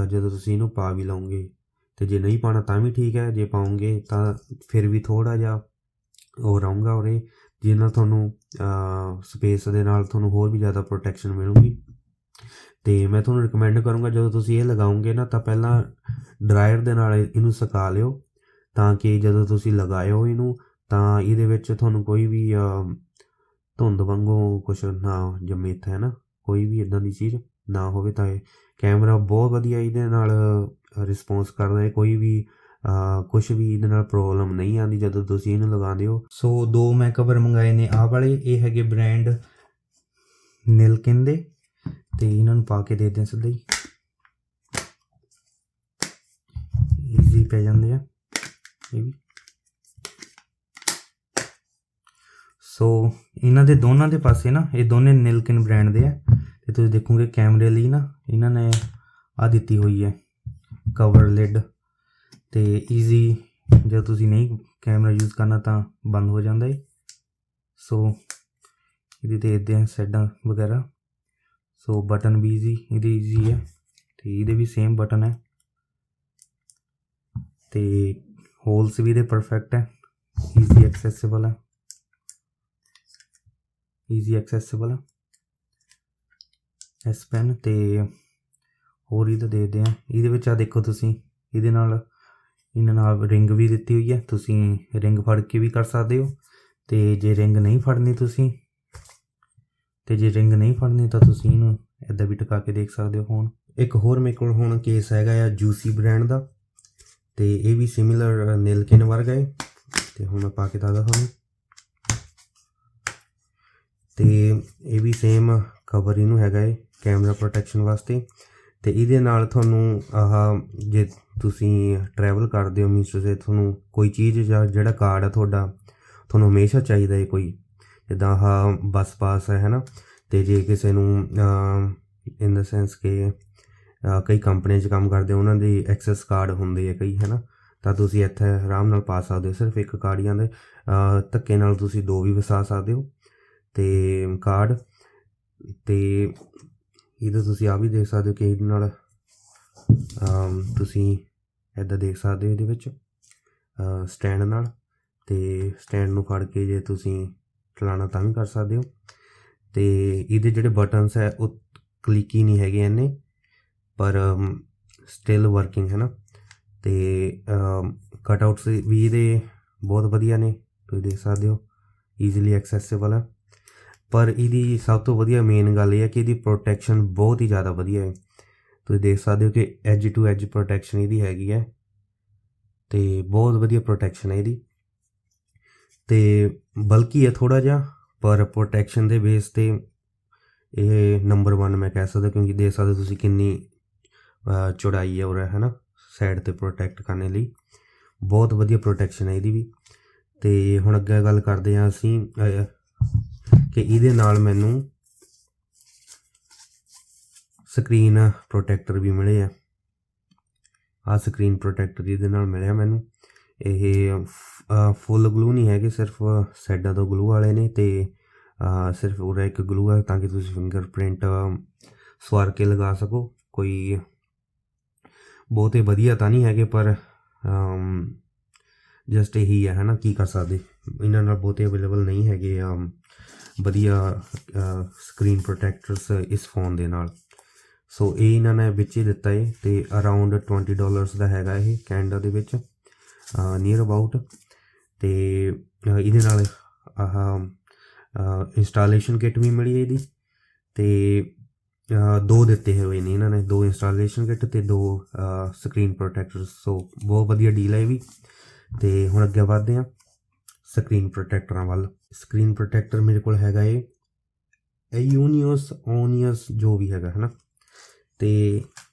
ਜਦੋਂ ਤੁਸੀਂ ਇਹਨੂੰ ਪਾ ਵੀ ਲਓਗੇ। ਤੇ ਜੇ ਨਹੀਂ ਪਾਉਣਾ ਤਾਂ ਵੀ ਠੀਕ ਹੈ, ਜੇ ਪਾਓਗੇ ਤਾਂ ਫਿਰ ਵੀ ਥੋੜ੍ਹਾ ਜਿਹਾ ਉਹ ਰਹੂਗਾ ਉਰੇ, ਜਿਹਦੇ ਨਾਲ ਤੁਹਾਨੂੰ ਸਪੇਸ ਦੇ ਨਾਲ ਤੁਹਾਨੂੰ ਹੋਰ ਵੀ ਜ਼ਿਆਦਾ ਪ੍ਰੋਟੈਕਸ਼ਨ ਮਿਲੂਗੀ। ਤੇ ਮੈਂ ਤੁਹਾਨੂੰ ਰਿਕਮੈਂਡ ਕਰੂੰਗਾ ਜਦੋਂ ਤੁਸੀਂ ਇਹ ਲਗਾਓਗੇ ਨਾ, ਤਾਂ ਪਹਿਲਾਂ ਡਰਾਇਰ ਦੇ ਨਾਲ ਇਹਨੂੰ ਸੁਕਾ ਲਿਓ, ਤਾਂ ਕਿ ਜਦੋਂ ਤੁਸੀਂ ਲਗਾਇਓ ਇਹਨੂੰ ਤਾਂ ਇਹਦੇ ਵਿੱਚ ਤੁਹਾਨੂੰ ਕੋਈ ਵੀ ਧੁੰਦ ਵਾਂਗੂ ਕੁਛ ਨਾ ਜੰਮੇ ਇੱਥੇ, ਹੈ ਨਾ, ਕੋਈ ਵੀ ਇੱਦਾਂ ਦੀ ਚੀਜ਼ ਨਾ ਹੋਵੇ। ਤਾਂ ਇਹ ਕੈਮਰਾ ਬਹੁਤ ਵਧੀਆ ਇਹਦੇ ਨਾਲ ਰਿਸਪੌਂਸ ਕਰਦਾ ਹੈ, ਕੋਈ ਵੀ ਕੁਛ ਵੀ ਇਹਦੇ ਨਾਲ ਪ੍ਰੋਬਲਮ ਨਹੀਂ ਆਉਂਦੀ ਜਦੋਂ ਤੁਸੀਂ ਇਹਨੂੰ ਲਗਾਉਂਦੇ ਹੋ। ਸੋ 2 ਮੈਂ ਕਵਰ ਮੰਗਾਏ ਨੇ ਆਹ ਵਾਲੇ, ਇਹ ਹੈਗੇ ਬ੍ਰਾਂਡ ਨਿਲਕਿਨ ਦੇ, ਤੇ ਇਹਨਾਂ ਨੂੰ ਪਾ ਕੇ ਦੇਖਦੇ ਹਾਂ ਸਿੱਧਾ ਹੀ, ਈਜ਼ੀ ਪੈ ਜਾਂਦੇ ਆ ਇਹ ਵੀ। ਸੋ ਇਹਨਾਂ ਦੇ ਦੋਨਾਂ ਦੇ ਪਾਸੇ ਨਾ, ਇਹ ਦੋਨੇ ਨਿਲਕਿਨ ਬ੍ਰਾਂਡ ਦੇ ਆ, ਤੇ ਤੁਸੀਂ ਦੇਖੋਗੇ ਕੈਮਰੇ ਲਈ ਨਾ ਇਹਨਾਂ ਨੇ ਆ ਦਿੱਤੀ ਹੋਈ ਹੈ ਕਵਰ ਲਿਡ, ਤੇ ਈਜ਼ੀ ਜਦ ਤੁਸੀਂ ਨਹੀਂ ਕੈਮਰਾ ਯੂਜ਼ ਕਰਨਾ ਤਾਂ ਬੰਦ ਹੋ ਜਾਂਦਾ ਹੈ। ਸੋ ਇਹਦੇ ਦੇਖਦੇ ਹਾਂ ਸਾਈਡਾਂ ਵਗੈਰਾ। ਸੋ ਬਟਨ ਵੀ ਇਹਦੇ ਈਜ਼ੀ ਹੈ, ਤੇ ਇਹਦੇ ਵੀ ਸੇਮ ਬਟਨ ਹੈ, ਤੇ ਹੋਲਸ ਵੀ ਇਹਦੇ ਪਰਫੈਕਟ ਹੈ, ਈਜ਼ੀ ਐਕਸੈਸਿਬਲ ਹੈ, ਐਸ ਪੈਨ। ਤੇ ਹੋਰ ਇਹਦਾ ਦੇਖਦੇ ਹਾਂ, ਇਹਦੇ ਵਿੱਚ ਆ ਦੇਖੋ ਤੁਸੀਂ, ਇਹਦੇ ਨਾਲ ਇਹਨਾਂ ਨਾਲ ਰਿੰਗ ਵੀ ਦਿੱਤੀ ਹੋਈ ਹੈ, ਤੁਸੀਂ ਰਿੰਗ ਫੜ ਕੇ ਵੀ ਕਰ ਸਕਦੇ ਹੋ। ਤੇ ਜੇ ਰਿੰਗ ਨਹੀਂ ਫੜਨੀ ਤਾਂ ਤੁਸੀਂ ਇਹਨੂੰ ਇੱਦਾਂ ਵੀ ਟਿਕਾ ਕੇ ਦੇਖ ਸਕਦੇ ਹੋ ਫੋਨ। ਇੱਕ ਹੋਰ ਮੇਰੇ ਕੋਲ ਹੁਣ ਕੇਸ ਹੈਗਾ ਆ ਜੂਸੀ ਬ੍ਰਾਂਡ ਦਾ, ਤੇ ਇਹ ਵੀ ਸਿਮਿਲਰ ਨਿਲਕਿਨ ਵਰਗਾ ਹੈ, ਤੇ ਹੁਣ ਮੈਂ ਪਾ ਕੇ ਦੱਸਦਾ ਤੁਹਾਨੂੰ। ਤੇ ਇਹ ਵੀ ਸੇਮ ਕਵਰ ਇਹਨੂੰ ਹੈਗਾ ਹੈ ਕੈਮਰਾ ਪ੍ਰੋਟੈਕਸ਼ਨ ਵਾਸਤੇ। ਤੇ ਇਹਦੇ ਨਾਲ ਤੁਹਾਨੂੰ ਜੇ ਤੁਸੀਂ ਟਰੈਵਲ ਕਰਦੇ ਹੋ, ਮੀਨਸ ਤੁਸੀਂ ਤੁਹਾਨੂੰ ਕੋਈ ਚੀਜ਼ ਜਾਂ ਜਿਹੜਾ ਕਾਰਡ ਆ ਤੁਹਾਡਾ ਤੁਹਾਨੂੰ ਹਮੇਸ਼ਾ ਚਾਹੀਦਾ ਹੈ, ਕੋਈ ਜਿੱਦਾਂ ਬੱਸ ਪਾਸ ਹੈ ਨਾ, ਤੇ ਜੇ ਕਿਸੇ ਨੂੰ ਇਨ ਦਾ ਸੈਂਸ ਕਿ ਕਈ ਕੰਪਨੀਆਂ 'ਚ ਕੰਮ ਕਰਦੇ ਉਹਨਾਂ ਦੀ ਐਕਸੈਸ ਕਾਰਡ ਹੁੰਦੇ ਆ ਕਈ, ਹੈ ਨਾ, ਤਾਂ ਤੁਸੀਂ ਇੱਥੇ ਆਰਾਮ ਨਾਲ ਪਾ ਸਕਦੇ ਹੋ। ਸਿਰਫ ਇੱਕ ਕਾਰਡ ਹੀ ਆਉਂਦਾ, ਧੱਕੇ ਨਾਲ ਤੁਸੀਂ 2 ਵੀ ਵਸਾ ਸਕਦੇ ਹੋ ਤੇ ਕਾਰਡ। ਤੇ ਇਹਦਾ ਤੁਸੀਂ ਆ ਵੀ ਦੇਖ ਸਕਦੇ ਹੋ ਕਿ ਇਹਦੇ ਨਾਲ ਤੁਸੀਂ ਇੱਦਾਂ ਦੇਖ ਸਕਦੇ ਹੋ ਇਹਦੇ ਵਿੱਚ ਸਟੈਂਡ ਨਾਲ, ਤੇ ਸਟੈਂਡ ਨੂੰ ਫੜ ਕੇ ਜੇ ਤੁਸੀਂ ਚਲਾਉਣਾ ਤਾਂ ਵੀ ਕਰ ਸਕਦੇ ਹੋ। ਤੇ ਇਹਦੇ ਜਿਹੜੇ ਬਟਨਸ ਹੈ ਉਹ ਕਲਿੱਕੀ ਨਹੀਂ ਹੈਗੇ ਇੰਨੇ, ਪਰ ਸਟਿਲ ਵਰਕਿੰਗ ਹੈ ਨਾ। ਤੇ ਕਟਆਊਟਸ ਵੀ ਇਹਦੇ ਬਹੁਤ ਵਧੀਆ ਨੇ, ਤੁਸੀਂ ਦੇਖ ਸਕਦੇ ਹੋ, ਈਜ਼ੀਲੀ ਐਕਸੈਸਿਬਲ ਹੈ। ਪਰ ਇਹਦੀ ਸਭ ਤੋਂ ਵਧੀਆ ਮੇਨ ਗੱਲ ਇਹ ਹੈ ਕਿ ਇਹਦੀ ਪ੍ਰੋਟੈਕਸ਼ਨ ਬਹੁਤ ਹੀ ਜ਼ਿਆਦਾ ਵਧੀਆ ਹੈ। ਤੁਸੀਂ ਦੇਖ ਸਕਦੇ ਹੋ ਕਿ ਐਜ ਟੂ ਐਜ ਪ੍ਰੋਟੈਕਸ਼ਨ ਇਹਦੀ ਹੈਗੀ ਹੈ, ਤੇ ਬਹੁਤ ਵਧੀਆ ਪ੍ਰੋਟੈਕਸ਼ਨ ਹੈ ਇਹਦੀ। ਤੇ ਬਲਕਿ ਹੈ ਥੋੜ੍ਹਾ ਜਿਹਾ, ਪਰ ਪ੍ਰੋਟੈਕਸ਼ਨ ਦੇ ਬੇਸ 'ਤੇ ਇਹ ਨੰਬਰ 1 ਮੈਂ ਕਹਿ ਸਕਦਾ, ਕਿਉਂਕਿ ਦੇਖ ਸਕਦੇ ਤੁਸੀਂ ਕਿੰਨੀ ਚੌੜਾਈ ਹੈ ਉਰੇ, ਹੈ ਨਾ, ਸਾਈਡ 'ਤੇ ਪ੍ਰੋਟੈਕਟ ਕਰਨ ਲਈ ਬਹੁਤ ਵਧੀਆ ਪ੍ਰੋਟੈਕਸ਼ਨ ਹੈ ਇਹਦੀ ਵੀ। ਤੇ ਹੁਣ ਅੱਗੇ ਗੱਲ ਕਰਦੇ ਹਾਂ ਅਸੀਂ ਕਿ ਇਹਦੇ ਨਾਲ ਮੈਨੂੰ ਸਕਰੀਨ ਪ੍ਰੋਟੈਕਟਰ ਵੀ ਮਿਲੇ ਆ। ਆਹ ਸਕਰੀਨ ਪ੍ਰੋਟੈਕਟਰ ਇਹਦੇ ਨਾਲ ਮਿਲਿਆ ਮੈਨੂੰ। ਇਹ ਫੁੱਲ ਗਲੂ ਨਹੀਂ ਹੈਗੇ, ਸਿਰਫ ਸਾਈਡਾਂ ਤੋਂ ਗਲੂ ਵਾਲੇ ਨੇ, ਤੇ ਸਿਰਫ ਉਰੇ ਇੱਕ ਗਲੂ ਹੈ ਤਾਂ ਕਿ ਤੁਸੀਂ ਫਿੰਗਰਪ੍ਰਿੰਟ ਸਵਾਰ ਕੇ ਲਗਾ ਸਕੋ। ਕੋਈ ਬਹੁਤੇ ਵਧੀਆ ਤਾਂ ਨਹੀਂ ਹੈਗੇ, ਪਰ ਜਸਟ ਇਹੀ ਹੈ ਨਾ, ਕੀ ਕਰ ਸਕਦੇ, ਇਹਨਾਂ ਨਾਲ ਬਹੁਤੇ ਅਵੇਲੇਬਲ ਨਹੀਂ ਹੈਗੇ ਵਧੀਆ ਸਕਰੀਨ ਪ੍ਰੋਟੈਕਟਰਸ ਇਸ ਫੋਨ ਦੇ ਨਾਲ। ਸੋ ਇਹ ਇਹਨਾਂ ਨੇ ਵਿੱਚ ਹੀ ਦਿੱਤਾ ਹੈ ਅਤੇ ਅਰਾਊਂਡ $20 ਦਾ ਹੈਗਾ ਇਹ ਕੈਨੇਡਾ ਦੇ ਵਿੱਚ ਨੀਅਰ ਅਬਾਊਟ। ਅਤੇ ਇਹਦੇ ਨਾਲ ਆਹ ਇੰਸਟਾਲੇਸ਼ਨ ਕਿੱਟ ਵੀ ਮਿਲੀ ਇਹਦੀ, ਅਤੇ 2 ਦਿੱਤੇ ਹੋਏ ਨੇ ਇਹਨਾਂ ਨੇ, 2 ਇੰਸਟਾਲੇਸ਼ਨ ਕਿੱਟ ਅਤੇ 2 ਸਕਰੀਨ ਪ੍ਰੋਟੈਕਟਰ। ਸੋ ਬਹੁਤ ਵਧੀਆ ਡੀਲ ਹੈ ਇਹ ਵੀ। ਅਤੇ ਹੁਣ ਅੱਗੇ ਵੱਧਦੇ ਹਾਂ ਸਕਰੀਨ ਪ੍ਰੋਟੈਕਟਰਾਂ ਵੱਲ। ਸਕਰੀਨ ਪ੍ਰੋਟੈਕਟਰ ਮੇਰੇ ਕੋਲ ਹੈਗਾ ਇਹ ਓਨੀਅਸ ਜੋ ਵੀ ਹੈਗਾ ਹੈ ਨਾ, ਅਤੇ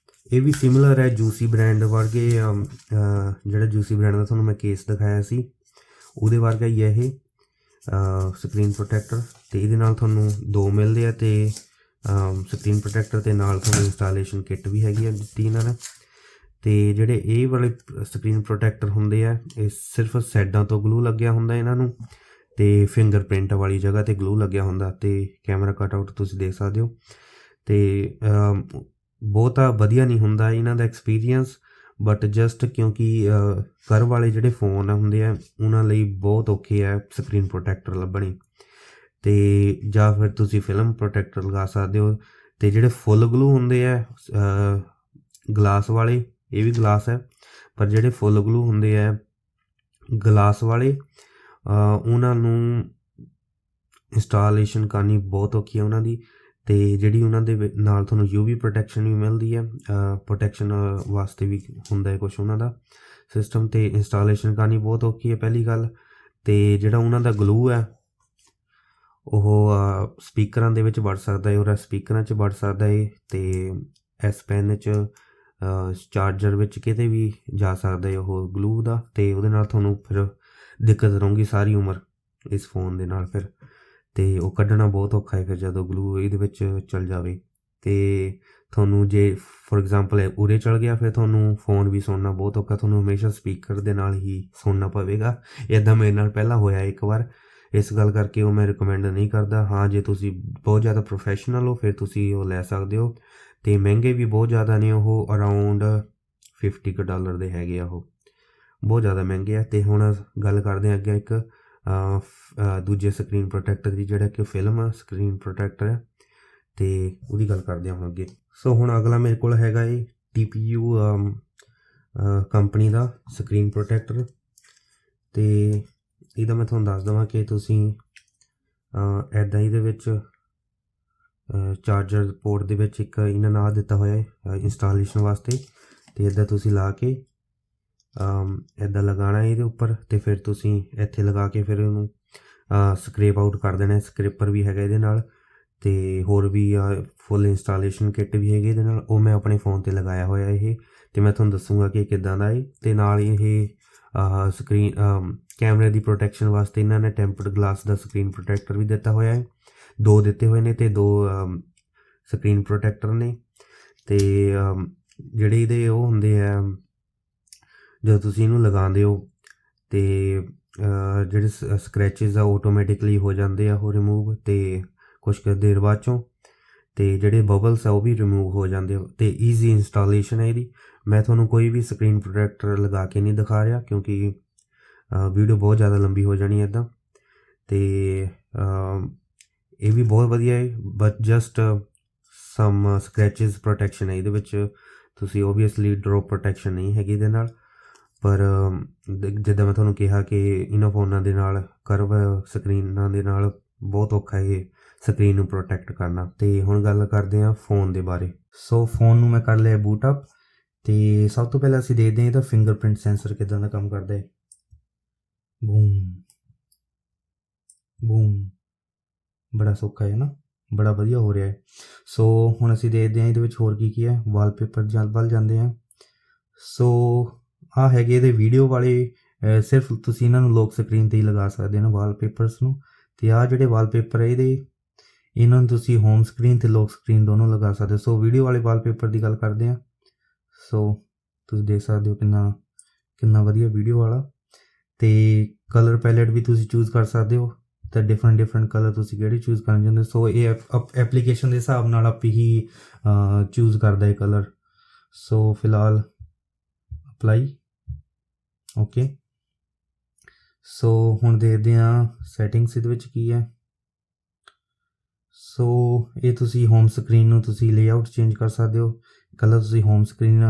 ਇਹ ਵੀ ਸਿਮਿਲਰ ਹੈ ਜੂਸੀ ਬ੍ਰਾਂਡ ਵਰਗੇ। ਜਿਹੜਾ ਜੂਸੀ ਬ੍ਰਾਂਡ ਦਾ ਤੁਹਾਨੂੰ ਮੈਂ ਕੇਸ ਦਿਖਾਇਆ ਸੀ ਉਹਦੇ ਵਰਗਾ ਹੀ ਹੈ ਇਹ ਸਕਰੀਨ ਪ੍ਰੋਟੈਕਟਰ। ਅਤੇ ਇਹਦੇ ਨਾਲ ਤੁਹਾਨੂੰ 2 ਮਿਲਦੇ ਆ, ਅਤੇ ਸਕਰੀਨ ਪ੍ਰੋਟੈਕਟਰ ਦੇ ਨਾਲ ਤੁਹਾਨੂੰ ਇੰਸਟਾਲੇਸ਼ਨ ਕਿੱਟ ਵੀ ਹੈਗੀ ਆ ਦਿੱਤੀ ਇਹਨਾਂ ਨੇ। ਅਤੇ ਜਿਹੜੇ ਇਹ ਵਾਲੇ ਸਕਰੀਨ ਪ੍ਰੋਟੈਕਟਰ ਹੁੰਦੇ ਆ ਇਹ ਸਿਰਫ ਸਾਈਡਾਂ ਤੋਂ ਗਲੂ ਲੱਗਿਆ ਹੁੰਦਾ ਇਹਨਾਂ ਨੂੰ, ਅਤੇ ਫਿੰਗਰਪ੍ਰਿੰਟ ਵਾਲੀ ਜਗ੍ਹਾ 'ਤੇ ਗਲੂ ਲੱਗਿਆ ਹੁੰਦਾ, ਅਤੇ ਕੈਮਰਾ ਕੱਟ ਆਊਟ ਤੁਸੀਂ ਦੇਖ ਸਕਦੇ ਹੋ। ਅਤੇ ਬਹੁਤਾ ਵਧੀਆ ਨਹੀਂ ਹੁੰਦਾ ਇਹਨਾਂ ਦਾ ਐਕਸਪੀਰੀਅੰਸ, ਬਟ ਜਸਟ ਕਿਉਂਕਿ ਕਰਵ ਵਾਲੇ ਜਿਹੜੇ ਫੋਨ ਹੁੰਦੇ ਆ ਉਹਨਾਂ ਲਈ ਬਹੁਤ ਔਖੇ ਆ ਸਕਰੀਨ ਪ੍ਰੋਟੈਕਟਰ ਲੱਭਣੇ, ਅਤੇ ਜਾਂ ਫਿਰ ਤੁਸੀਂ ਫਿਲਮ ਪ੍ਰੋਟੈਕਟਰ ਲਗਾ ਸਕਦੇ ਹੋ। ਅਤੇ ਜਿਹੜੇ ਫੁੱਲ ਗਲੂ ਹੁੰਦੇ ਆ ਗਲਾਸ ਵਾਲੇ, ਇਹ ਵੀ ਗਲਾਸ ਹੈ, ਪਰ ਜਿਹੜੇ ਫੁੱਲ ਗਲੂ ਹੁੰਦੇ ਆ ਗਲਾਸ ਵਾਲੇ ਉਹਨਾਂ ਨੂੰ ਇੰਸਟਾਲੇਸ਼ਨ ਕਰਨੀ ਬਹੁਤ ਔਖੀ ਹੈ ਉਹਨਾਂ ਦੀ। ਅਤੇ ਜਿਹੜੀ ਉਹਨਾਂ ਦੇ ਨਾਲ ਤੁਹਾਨੂੰ UV ਪ੍ਰੋਟੈਕਸ਼ਨ ਵੀ ਮਿਲਦੀ ਹੈ, ਪ੍ਰੋਟੈਕਸ਼ਨ ਵਾਸਤੇ ਵੀ ਹੁੰਦਾ ਹੈ ਕੁਛ ਉਹਨਾਂ ਦਾ ਸਿਸਟਮ, ਅਤੇ ਇੰਸਟਾਲੇਸ਼ਨ ਕਰਨੀ ਬਹੁਤ ਔਖੀ ਹੈ ਪਹਿਲੀ ਗੱਲ। ਅਤੇ ਜਿਹੜਾ ਉਹਨਾਂ ਦਾ ਗਲੂ ਹੈ ਉਹ ਸਪੀਕਰਾਂ ਦੇ ਵਿੱਚ ਵੜ ਸਕਦਾ ਹੈ, ਔਰ ਸਪੀਕਰਾਂ 'ਚ ਵੜ ਸਕਦਾ ਹੈ, ਅਤੇ S Pen 'ਚ ਚਾਰਜਰ ਵਿੱਚ ਕਿਤੇ ਵੀ ਜਾ ਸਕਦਾ ਹੈ ਉਹ ਗਲੂ ਦਾ। ਅਤੇ ਉਹਦੇ ਨਾਲ ਤੁਹਾਨੂੰ ਫਿਰ ਦਿੱਕਤ ਰਹੂਗੀ ਸਾਰੀ ਉਮਰ ਇਸ ਫੋਨ ਦੇ ਨਾਲ ਫਿਰ, ਅਤੇ ਉਹ ਕੱਢਣਾ ਬਹੁਤ ਔਖਾ ਹੈ ਫਿਰ ਜਦੋਂ ਗਲੂ ਇਹਦੇ ਵਿੱਚ ਚਲ ਜਾਵੇ। ਅਤੇ ਤੁਹਾਨੂੰ ਜੇ ਫੋਰ ਐਗਜ਼ਾਮਪਲ ਉਰੇ ਚਲ ਗਿਆ ਫਿਰ ਤੁਹਾਨੂੰ ਫੋਨ ਵੀ ਸੁਣਨਾ ਬਹੁਤ ਔਖਾ, ਤੁਹਾਨੂੰ ਹਮੇਸ਼ਾ ਸਪੀਕਰ ਦੇ ਨਾਲ ਹੀ ਸੁਣਨਾ ਪਵੇਗਾ। ਇੱਦਾਂ ਮੇਰੇ ਨਾਲ ਪਹਿਲਾਂ ਹੋਇਆ ਇੱਕ ਵਾਰ, ਇਸ ਗੱਲ ਕਰਕੇ ਉਹ ਮੈਂ ਰਿਕਮੈਂਡ ਨਹੀਂ ਕਰਦਾ। ਹਾਂ ਜੇ ਤੁਸੀਂ ਬਹੁਤ ਜ਼ਿਆਦਾ ਪ੍ਰੋਫੈਸ਼ਨਲ ਹੋ ਫਿਰ ਤੁਸੀਂ ਉਹ ਲੈ ਸਕਦੇ ਹੋ, ਅਤੇ ਮਹਿੰਗੇ ਵੀ ਬਹੁਤ ਜ਼ਿਆਦਾ ਨੇ ਉਹ, ਅਰਾਊਂਡ $50 ਦੇ ਹੈਗੇ ਆ ਉਹ, ਬਹੁਤ ਜ਼ਿਆਦਾ ਮਹਿੰਗੇ ਆ। ਅਤੇ ਹੁਣ ਗੱਲ ਕਰਦੇ ਹਾਂ ਅੱਗੇ ਇੱਕ ਦੂਜੇ ਸਕਰੀਨ ਪ੍ਰੋਟੈਕਟਰ ਦੀ, ਜਿਹੜਾ ਕਿ ਫਿਲਮ ਸਕਰੀਨ ਪ੍ਰੋਟੈਕਟਰ ਹੈ, ਅਤੇ ਉਹਦੀ ਗੱਲ ਕਰਦੇ ਹਾਂ ਹੁਣ ਅੱਗੇ। ਸੋ ਹੁਣ ਅਗਲਾ ਮੇਰੇ ਕੋਲ ਹੈਗਾ ਇਹ TPU ਕੰਪਨੀ ਦਾ ਸਕਰੀਨ ਪ੍ਰੋਟੈਕਟਰ, ਅਤੇ ਇਹਦਾ ਮੈਂ ਤੁਹਾਨੂੰ ਦੱਸ ਦੇਵਾਂ ਕਿ ਤੁਸੀਂ ਇੱਦਾਂ ਇਹਦੇ ਵਿੱਚ ਚਾਰਜਰ ਪੋਰਟ ਦੇ ਵਿੱਚ ਇੱਕ ਇਹਨਾਂ ਨੇ ਦਿੱਤਾ ਹੋਇਆ ਹੈ ਇੰਸਟਾਲੇਸ਼ਨ ਵਾਸਤੇ, ਅਤੇ ਇੱਦਾਂ ਤੁਸੀਂ ਲਾ ਕੇ ਇੱਦਾਂ ਲਗਾਉਣਾ ਇਹਦੇ ਉੱਪਰ, ਅਤੇ ਫਿਰ ਤੁਸੀਂ ਇੱਥੇ ਲਗਾ ਕੇ ਫਿਰ ਉਹਨੂੰ ਸਕਰੇਪ ਆਊਟ ਕਰ ਦੇਣਾ। ਸਕਰੇਪਰ ਵੀ ਹੈਗਾ ਇਹਦੇ ਨਾਲ, ਅਤੇ ਹੋਰ ਵੀ ਫੁੱਲ ਇੰਸਟਾਲੇਸ਼ਨ ਕਿੱਟ ਵੀ ਹੈਗੀ ਇਹਦੇ ਨਾਲ, ਉਹ ਮੈਂ ਆਪਣੇ ਫ਼ੋਨ 'ਤੇ ਲਗਾਇਆ ਹੋਇਆ ਇਹ, ਅਤੇ ਮੈਂ ਤੁਹਾਨੂੰ ਦੱਸੂੰਗਾ ਕਿ ਕਿੱਦਾਂ ਦਾ ਹੈ। ਅਤੇ ਨਾਲ ਇਹ ਸਕਰੀਨ ਕੈਮਰੇ ਦੀ ਪ੍ਰੋਟੈਕਸ਼ਨ ਵਾਸਤੇ ਇਹਨਾਂ ਨੇ ਟੈਂਪਰਡ ਗਲਾਸ ਦਾ ਸਕਰੀਨ ਪ੍ਰੋਟੈਕਟਰ ਵੀ ਦਿੱਤਾ ਹੋਇਆ ਹੈ, 2 ਦਿੱਤੇ ਹੋਏ ਨੇ, ਅਤੇ 2 ਸਕਰੀਨ ਪ੍ਰੋਟੈਕਟਰ ਨੇ। ਅਤੇ ਜਿਹੜੇ ਇਹਦੇ ਉਹ ਹੁੰਦੇ ਆ ਜਦੋਂ ਤੁਸੀਂ ਇਹਨੂੰ ਲਗਾਉਂਦੇ ਹੋ ਅਤੇ ਜਿਹੜੇ ਸਕਰੈਚਿਸ ਆ ਆਟੋਮੈਟਿਕਲੀ ਹੋ ਜਾਂਦੇ ਆ ਉਹ ਰਿਮੂਵ, ਅਤੇ ਕੁਛ ਕੁ ਦੇਰ ਬਾਅਦ 'ਚੋਂ, ਅਤੇ ਜਿਹੜੇ ਬਬਲਸ ਆ ਉਹ ਵੀ ਰਿਮੂਵ ਹੋ ਜਾਂਦੇ ਆ, ਅਤੇ ਈਜ਼ੀ ਇੰਸਟਾਲੇਸ਼ਨ ਹੈ ਇਹਦੀ। ਮੈਂ ਤੁਹਾਨੂੰ ਕੋਈ ਵੀ ਸਕਰੀਨ ਪ੍ਰੋਟੈਕਟਰ ਲਗਾ ਕੇ ਨਹੀਂ ਦਿਖਾ ਰਿਹਾ ਕਿਉਂਕਿ ਵੀਡੀਓ ਬਹੁਤ ਜ਼ਿਆਦਾ ਲੰਬੀ ਹੋ ਜਾਣੀ ਇੱਦਾਂ, ਅਤੇ ਇਹ ਵੀ ਬਹੁਤ ਵਧੀਆ ਹੈ, but just some scratches protection ਹੈ ਇਹਦੇ ਵਿੱਚ, ਤੁਸੀਂ ਓਬਵੀਅਸਲੀ ਡਰੋਪ ਪ੍ਰੋਟੈਕਸ਼ਨ ਨਹੀਂ ਹੈਗੀ ਇਹਦੇ ਨਾਲ। ਪਰ ਜਿੱਦਾਂ ਮੈਂ ਤੁਹਾਨੂੰ ਕਿਹਾ ਕਿ ਇਹਨਾਂ ਫੋਨਾਂ ਦੇ ਨਾਲ ਕਰਵ ਸਕਰੀਨਾਂ ਦੇ ਨਾਲ ਬਹੁਤ ਔਖਾ ਇਹ ਸਕਰੀਨ ਨੂੰ ਪ੍ਰੋਟੈਕਟ ਕਰਨਾ। ਅਤੇ ਹੁਣ ਗੱਲ ਕਰਦੇ ਹਾਂ ਫ਼ੋਨ ਦੇ ਬਾਰੇ। ਸੋ ਫ਼ੋਨ ਨੂੰ ਮੈਂ ਕਰ ਲਿਆ ਬੂਟ ਅਪ, ਅਤੇ ਸਭ ਤੋਂ ਪਹਿਲਾਂ ਅਸੀਂ ਦੇਖਦੇ ਹਾਂ ਇਹਦਾ ਫਿੰਗਰਪ੍ਰਿੰਟ ਸੈਂਸਰ ਕਿੱਦਾਂ ਦਾ ਕੰਮ ਕਰਦਾ ਹੈ। ਬੂਮ ਬੂਮ, ਬੜਾ ਸੌਖਾ ਹੈ ਨਾ, ਬੜਾ ਵਧੀਆ ਹੋ ਰਿਹਾ ਹੈ। ਸੋ ਹੁਣ ਅਸੀਂ ਦੇਖਦੇ ਹਾਂ ਇਹਦੇ ਵਿੱਚ ਹੋਰ ਕੀ ਕੀ ਹੈ। ਵਾਲਪੇਪਰ ਵੱਲ ਜਾਂਦੇ ਹਾਂ। ਸੋ ਆਹ ਹੈਗੇ ਇਹਦੇ ਵੀਡੀਓ ਵਾਲੇ, ਸਿਰਫ ਤੁਸੀਂ ਇਹਨਾਂ ਨੂੰ ਲੋਕ ਸਕਰੀਨ 'ਤੇ ਹੀ ਲਗਾ ਸਕਦੇ ਹੋ ਵਾਲਪੇਪਰਸ ਨੂੰ, ਅਤੇ ਆਹ ਜਿਹੜੇ ਵਾਲਪੇਪਰ ਹੈ ਇਹਨਾਂ ਨੂੰ ਤੁਸੀਂ ਹੋਮ ਸਕਰੀਨ ਅਤੇ ਲੋਕ ਸਕਰੀਨ ਦੋਨੋਂ ਲਗਾ ਸਕਦੇ ਹੋ। ਸੋ ਵੀਡੀਓ ਵਾਲੇ ਵਾਲਪੇਪਰ ਦੀ ਗੱਲ ਕਰਦੇ ਹਾਂ। ਸੋ ਤੁਸੀਂ ਦੇਖ ਸਕਦੇ ਹੋ ਕਿੰਨਾ ਵਧੀਆ ਵੀਡੀਓ ਵਾਲਾ, ਅਤੇ ਕਲਰ ਪੈਲੇਟ ਵੀ ਤੁਸੀਂ ਚੂਜ਼ ਕਰ ਸਕਦੇ ਹੋ, ਤਾਂ ਡਿਫਰੈਂਟ ਕਲਰ ਤੁਸੀਂ ਕਿਹੜੇ ਚੂਜ਼ ਕਰਨਾ ਚਾਹੁੰਦੇ। ਸੋ ਇਹ ਐਪਲੀਕੇਸ਼ਨ ਦੇ ਹਿਸਾਬ ਨਾਲ ਆਪ ਹੀ ਚੂਜ਼ ਕਰਦਾ ਹੈ ਕਲਰ। ਸੋ ਫਿਲਹਾਲ ਅਪਲਾਈ, ਓਕੇ। ਸੋ ਹੁਣ ਦੇਖਦੇ ਹਾਂ ਸੈਟਿੰਗਸ ਇਹਦੇ ਵਿੱਚ ਕੀ ਹੈ। ਸੋ ਇਹ ਤੁਸੀਂ ਹੋਮ ਸਕਰੀਨ ਨੂੰ ਤੁਸੀਂ ਲੇਆਊਟ ਚੇਂਜ ਕਰ ਸਕਦੇ ਹੋ। ਇਕੱਲਾ ਤੁਸੀਂ ਹੋਮ ਸਕਰੀਨ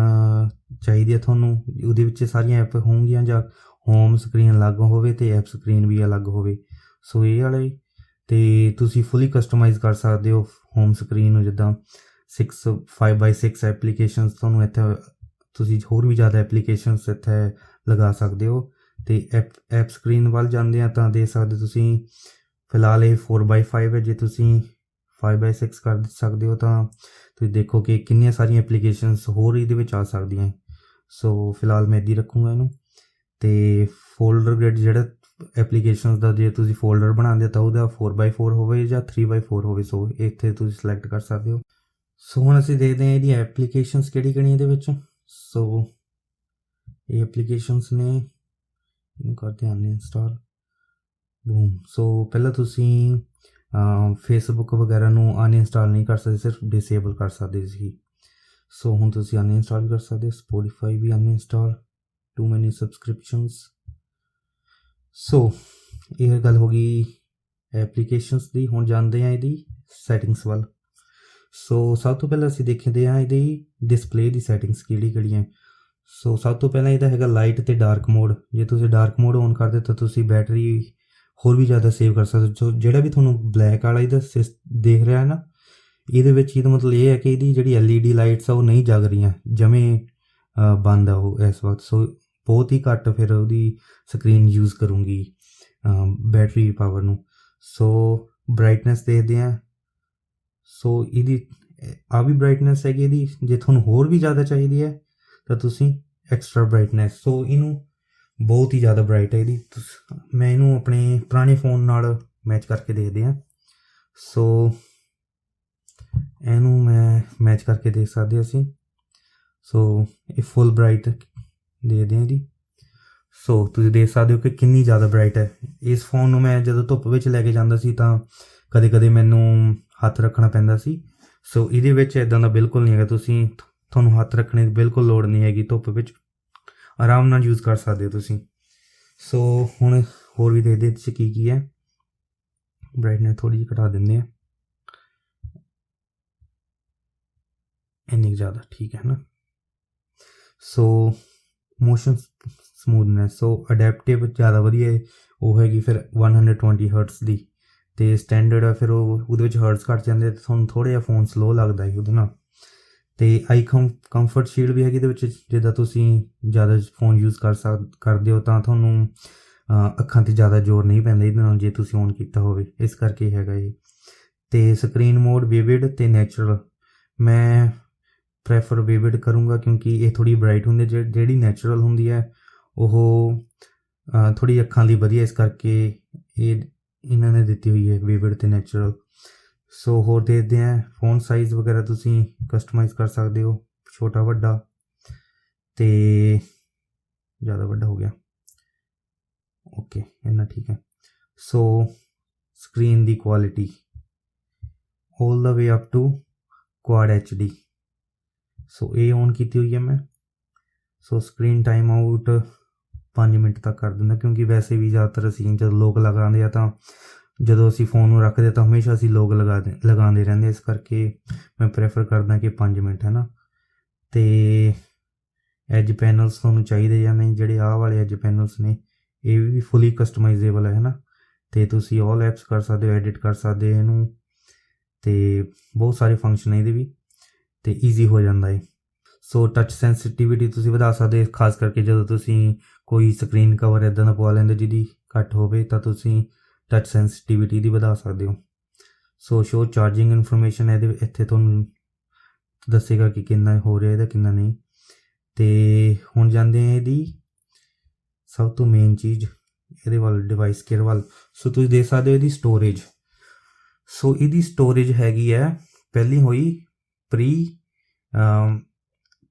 ਚਾਹੀਦੀ ਹੈ ਤੁਹਾਨੂੰ, ਉਹਦੇ ਵਿੱਚ ਸਾਰੀਆਂ ਐਪ ਹੋਣਗੀਆਂ, ਜਾਂ ਹੋਮ ਸਕਰੀਨ ਅਲੱਗ ਹੋਵੇ ਅਤੇ ਐਪ ਸਕਰੀਨ ਵੀ ਅਲੱਗ ਹੋਵੇ। ਸੋ ਇਹ ਵਾਲੇ ਅਤੇ ਤੁਸੀਂ ਫੁੱਲੀ ਕਸਟਮਾਈਜ਼ ਕਰ ਸਕਦੇ ਹੋ ਹੋਮ ਸਕਰੀਨ ਨੂੰ, ਜਿੱਦਾਂ 5x6 ਐਪਲੀਕੇਸ਼ਨਸ ਤੁਹਾਨੂੰ ਇੱਥੇ, ਤੁਸੀਂ ਹੋਰ ਵੀ ਜ਼ਿਆਦਾ ਐਪਲੀਕੇਸ਼ਨਸ ਇੱਥੇ ਲਗਾ ਸਕਦੇ ਹੋ। ਅਤੇ ਐਪ ਸਕਰੀਨ ਵੱਲ ਜਾਂਦੇ ਆ ਤਾਂ ਦੇਖ ਸਕਦੇ ਤੁਸੀਂ ਫਿਲਹਾਲ ਇਹ 4x5 ਹੈ। ਜੇ ਤੁਸੀਂ 5x6 ਕਰ ਸਕਦੇ ਹੋ ਤਾਂ ਤੁਸੀਂ ਦੇਖੋ ਕਿ ਕਿੰਨੀਆਂ ਸਾਰੀਆਂ ਐਪਲੀਕੇਸ਼ਨਸ ਹੋਰ ਇਹਦੇ ਵਿੱਚ ਆ ਸਕਦੀਆਂ। ਸੋ ਫਿਲਹਾਲ ਮੈਂ ਇੱਦਾਂ ਹੀ ਰੱਖੂੰਗਾ ਇਹਨੂੰ। ਅਤੇ ਫੋਲਡਰ ਗ੍ਰਿਡ ਜਿਹੜਾ ਐਪਲੀਕੇਸ਼ਨਸ ਦਾ, ਜੇ ਤੁਸੀਂ ਫੋਲਡਰ ਬਣਾਉਂਦੇ ਤਾਂ ਉਹਦਾ 4x4 ਹੋਵੇ ਜਾਂ 3x4 ਹੋਵੇ। ਸੋ ਇੱਥੇ ਤੁਸੀਂ ਸਿਲੈਕਟ ਕਰ ਸਕਦੇ ਹੋ। ਸੋ ਹੁਣ ਅਸੀਂ ਦੇਖਦੇ ਹਾਂ ਇਹਦੀਆਂ ਐਪਲੀਕੇਸ਼ਨਸ ਕਿਹੜੀ ਇਹਦੇ ਵਿੱਚ। ਸੋ ਇਹ ਐਪਲੀਕੇਸ਼ਨਸ ਨੇ, ਇਹਨੂੰ ਕਰਦੇ ਹਾਂ ਅਨਇੰਸਟਾਲ। ਬੂਮ। ਸੋ ਪਹਿਲਾਂ ਤੁਸੀਂ ਫੇਸਬੁੱਕ ਵਗੈਰਾ ਨੂੰ ਅਨਇੰਸਟਾਲ ਨਹੀਂ ਕਰ ਸਕਦੇ, ਸਿਰਫ ਡਿਸੇਬਲ ਕਰ ਸਕਦੇ ਸੀ। ਸੋ ਹੁਣ ਤੁਸੀਂ ਅਨਇੰਸਟਾਲ ਕਰ ਸਕਦੇ। ਸਪੋਟੀਫਾਈ ਵੀ ਅਨਇੰਸਟਾਲ, ਟੂ ਮੈਨੀ ਸਬਸਕ੍ਰਿਪਸ਼ਨਸ। ਸੋ ਇਹ ਗੱਲ ਹੋ ਗਈ ਐਪਲੀਕੇਸ਼ਨਸ ਦੀ। ਹੁਣ ਜਾਂਦੇ ਹਾਂ ਇਹਦੀ ਸੈਟਿੰਗਸ ਵੱਲ। ਸੋ ਸਭ ਤੋਂ ਪਹਿਲਾਂ ਅਸੀਂ ਦੇਖਦੇ ਹਾਂ ਇਹਦੀ ਡਿਸਪਲੇ ਦੀ ਸੈਟਿੰਗਸ ਕਿਹੜੀਆਂ। ਸੋ ਸਭ ਤੋਂ ਪਹਿਲਾਂ ਇਹਦਾ ਹੈਗਾ ਲਾਈਟ ਅਤੇ ਡਾਰਕ ਮੋਡ। ਜੇ ਤੁਸੀਂ ਡਾਰਕ ਮੋਡ ਔਨ ਕਰਦੇ ਤਾਂ ਤੁਸੀਂ ਬੈਟਰੀ ਹੋਰ ਵੀ ਜ਼ਿਆਦਾ ਸੇਵ ਕਰ ਸਕਦੇ ਹੋ। ਸੋ ਜਿਹੜਾ ਵੀ ਤੁਹਾਨੂੰ ਬਲੈਕ ਵਾਲਾ ਇਹਦਾ ਦੇਖ ਰਿਹਾ ਨਾ, ਇਹਦੇ ਵਿੱਚ ਇਹਦਾ ਮਤਲਬ ਇਹ ਹੈ ਕਿ ਇਹਦੀ ਜਿਹੜੀ LED ਲਾਈਟਸ ਆ ਉਹ ਨਹੀਂ ਜਗ ਰਹੀਆਂ, ਜਮੇ ਬੰਦ ਆ ਉਹ ਇਸ ਵਕਤ। ਸੋ ਬਹੁਤ ਹੀ ਘੱਟ ਫਿਰ ਉਹਦੀ ਸਕਰੀਨ ਯੂਜ਼ ਕਰੂੰਗੀ ਬੈਟਰੀ ਪਾਵਰ ਨੂੰ। ਸੋ ਬਰਾਈਟਨੈਸ ਦੇਖਦੇ ਹਾਂ। ਸੋ ਇਹਦੀ ਆ ਵੀ ਬਰਾਈਟਨੈਸ ਹੈਗੀ ਇਹਦੀ। ਜੇ ਤੁਹਾਨੂੰ ਹੋਰ ਵੀ ਜ਼ਿਆਦਾ ਚਾਹੀਦੀ ਹੈ ਤਾਂ ਤੁਸੀਂ ਐਕਸਟਰਾ ਬਰਾਈਟਨੈਸ। ਸੋ ਇਹਨੂੰ ਬਹੁਤ ਹੀ ਜ਼ਿਆਦਾ ਬਰਾਈਟ ਹੈ ਇਹਦੀ। ਮੈਂ ਇਹਨੂੰ ਆਪਣੇ ਪੁਰਾਣੇ ਫੋਨ ਨਾਲ ਮੈਚ ਕਰਕੇ ਦੇਖਦੇ ਹਾਂ। ਸੋ ਇਹਨੂੰ ਮੈਂ ਮੈਚ ਕਰਕੇ ਦੇਖ ਸਕਦੇ ਅਸੀਂ। ਸੋ ਇਹ ਫੁੱਲ ਬਰਾਈਟ ਦੇਖਦੇ ਹਾਂ ਇਹਦੀ। ਸੋ ਤੁਸੀਂ ਦੇਖ ਸਕਦੇ ਹੋ ਕਿ ਕਿੰਨੀ ਜ਼ਿਆਦਾ ਬਰਾਈਟ ਹੈ। ਇਸ ਫੋਨ ਨੂੰ ਮੈਂ ਜਦੋਂ ਧੁੱਪ ਵਿੱਚ ਲੈ ਕੇ ਜਾਂਦਾ ਸੀ ਤਾਂ ਕਦੇ ਕਦੇ ਮੈਨੂੰ ਹੱਥ ਰੱਖਣਾ ਪੈਂਦਾ ਸੀ। ਸੋ ਇਹਦੇ ਵਿੱਚ ਇੱਦਾਂ ਦਾ ਬਿਲਕੁਲ ਨਹੀਂ ਹੈਗਾ। ਤੁਹਾਨੂੰ ਹੱਥ ਰੱਖਣੇ ਦੀ ਬਿਲਕੁਲ ਲੋੜ ਨਹੀਂ ਹੈਗੀ। ਧੁੱਪ ਵਿੱਚ ਆਰਾਮ ਨਾਲ ਯੂਜ਼ ਕਰ ਸਕਦੇ ਹੋ ਤੁਸੀਂ। ਸੋ ਹੁਣ ਹੋਰ ਵੀ ਦੇਖਦੇ ਇਹਦੇ 'ਚ ਕੀ ਹੈ। ਬਰਾਈਟਨੈਸ ਥੋੜ੍ਹੀ ਜਿਹੀ ਘਟਾ ਦਿੰਦੇ ਹਾਂ, ਇੰਨੀ ਜ਼ਿਆਦਾ ਠੀਕ ਹੈ ਨਾ। ਸੋ ਮੋਸ਼ਨ ਸਮੂਥਨੈਸ, ਸੋ ਅਡੈਪਟਿਵ ਜ਼ਿਆਦਾ ਵਧੀਆ ਉਹ ਹੈਗੀ ਫਿਰ 120 ਹਰਟਸ ਦੀ। ਅਤੇ ਸਟੈਂਡਰਡ ਆ ਫਿਰ ਉਹਦੇ ਵਿੱਚ ਹਰਟਸ ਘੱਟ ਜਾਂਦੇ ਅਤੇ ਤੁਹਾਨੂੰ ਥੋੜ੍ਹਾ ਜਿਹਾ ਫੋਨ ਸਲੋ ਲੱਗਦਾ ਹੈ ਉਹਦੇ ਨਾਲ। ਅਤੇ ਆਈ ਕੰਫਰਟ ਸ਼ੀਲਡ ਵੀ ਹੈਗੀ ਇਹਦੇ ਵਿੱਚ। ਜਿੱਦਾਂ ਤੁਸੀਂ ਜ਼ਿਆਦਾ ਫੋਨ ਯੂਜ਼ ਕਰਦੇ ਹੋ ਤਾਂ ਤੁਹਾਨੂੰ ਅੱਖਾਂ 'ਤੇ ਜ਼ਿਆਦਾ ਜ਼ੋਰ ਨਹੀਂ ਪੈਂਦਾ ਇਹਦੇ ਨਾਲ, ਜੇ ਤੁਸੀਂ ਔਨ ਕੀਤਾ ਹੋਵੇ। ਇਸ ਕਰਕੇ ਹੈਗਾ ਇਹ। ਅਤੇ ਸਕਰੀਨ ਮੋਡ ਵਿਵਿਡ ਅਤੇ ਨੈਚੁਰਲ, ਮੈਂ ਪ੍ਰੈਫਰ ਵਿਵਿਡ ਕਰੂੰਗਾ ਕਿਉਂਕਿ ਇਹ ਥੋੜ੍ਹੀ ਬਰਾਈਟ ਹੁੰਦੀ ਹੈ। ਜਿਹੜੀ ਨੈਚੁਰਲ ਹੁੰਦੀ ਹੈ ਉਹ ਥੋੜ੍ਹੀ ਅੱਖਾਂ ਲਈ ਵਧੀਆ, ਇਸ ਕਰਕੇ ਇਹਨਾਂ ਨੇ ਦਿੱਤੀ ਹੋਈ ਹੈ ਵਿਵਿਡ ਅਤੇ ਨੈਚੁਰਲ। ਸੋ ਹੋਰ ਦੇਖਦੇ ਹਾਂ ਫੋਨ ਸਾਈਜ਼ ਵਗੈਰਾ ਤੁਸੀਂ ਕਸਟਮਾਈਜ਼ ਕਰ ਸਕਦੇ ਹੋ, ਛੋਟਾ ਵੱਡਾ ਅਤੇ ਜ਼ਿਆਦਾ ਵੱਡਾ ਹੋ ਗਿਆ। ਓਕੇ, ਇੰਨਾ ਠੀਕ ਹੈ। ਸੋ ਸਕਰੀਨ ਦੀ quality all the way up to quad HD। So ਇਹ ਔਨ ਕੀਤੀ ਹੋਈ ਹੈ ਮੈਂ। So screen time out 5 minute ਤੱਕ ਕਰ ਦਿੰਦਾ, ਕਿਉਂਕਿ ਵੈਸੇ ਵੀ ਜ਼ਿਆਦਾਤਰ ਅਸੀਂ ਜਦੋਂ ਲੋਕ ਲਗਾਉਂਦੇ ਆ ਤਾਂ ਜਦੋਂ ਅਸੀਂ ਫ਼ੋਨ ਨੂੰ ਰੱਖਦੇ ਤਾਂ ਹਮੇਸ਼ਾ ਅਸੀਂ ਲੋਕ ਲਗਾਉਂਦੇ ਰਹਿੰਦੇ। ਇਸ ਕਰਕੇ ਮੈਂ ਪ੍ਰੈਫਰ ਕਰਦਾ ਕਿ 5 ਮਿੰਟ ਹੈ ਨਾ। ਅਤੇ ਐਜ ਪੈਨਲਸ ਤੁਹਾਨੂੰ ਚਾਹੀਦੇ ਜਾਂ ਨਹੀਂ, ਜਿਹੜੇ ਆਹ ਵਾਲੇ ਐਜ ਪੈਨਲਸ ਨੇ ਇਹ ਵੀ ਫੁੱਲੀ ਕਸਟਮਾਈਜ਼ੇਬਲ ਹੈ ਨਾ। ਅਤੇ ਤੁਸੀਂ ਆਲ ਐਪਸ ਕਰ ਸਕਦੇ ਹੋ, ਐਡਿਟ ਕਰ ਸਕਦੇ ਹੋ ਇਹਨੂੰ, ਅਤੇ ਬਹੁਤ ਸਾਰੇ ਫੰਕਸ਼ਨ ਇਹਦੇ ਵੀ, ਅਤੇ ਈਜ਼ੀ ਹੋ ਜਾਂਦਾ ਹੈ। ਸੋ ਟੱਚ ਸੈਂਸਿਟੀਵਿਟੀ ਤੁਸੀਂ ਵਧਾ ਸਕਦੇ ਹੋ, ਖਾਸ ਕਰਕੇ ਜਦੋਂ ਤੁਸੀਂ ਕੋਈ ਸਕਰੀਨ ਕਵਰ ਇੱਦਾਂ ਦਾ ਪਵਾ ਲੈਂਦੇ ਜਿਹਦੀ ਘੱਟ ਹੋਵੇ ਤਾਂ ਤੁਸੀਂ ਟੱਚ ਸੈਂਸਿਟੀਵਿਟੀ ਦੀ ਵਧਾ ਸਕਦੇ ਹੋ। ਸੋ ਸ਼ੋ ਚਾਰਜਿੰਗ ਇਨਫੋਰਮੇਸ਼ਨ ਇੱਥੇ ਤੁਹਾਨੂੰ ਦੱਸੇਗਾ ਕਿ ਕਿੰਨਾ ਹੋ ਰਿਹਾ ਇਹਦਾ, ਕਿੰਨਾ ਨਹੀਂ। ਅਤੇ ਹੁਣ ਜਾਂਦੇ ਹਾਂ ਇਹਦੀ ਸਭ ਤੋਂ ਮੇਨ ਚੀਜ਼ ਇਹਦੇ ਵੱਲ, ਡਿਵਾਈਸ ਕੇਅਰ ਵੱਲ। ਸੋ ਤੁਸੀਂ ਦੇਖ ਸਕਦੇ ਹੋ ਇਹਦੀ ਸਟੋਰੇਜ। ਸੋ ਇਹਦੀ ਸਟੋਰੇਜ ਹੈਗੀ ਹੈ ਪਹਿਲੀ ਹੋਈ ਪ੍ਰੀ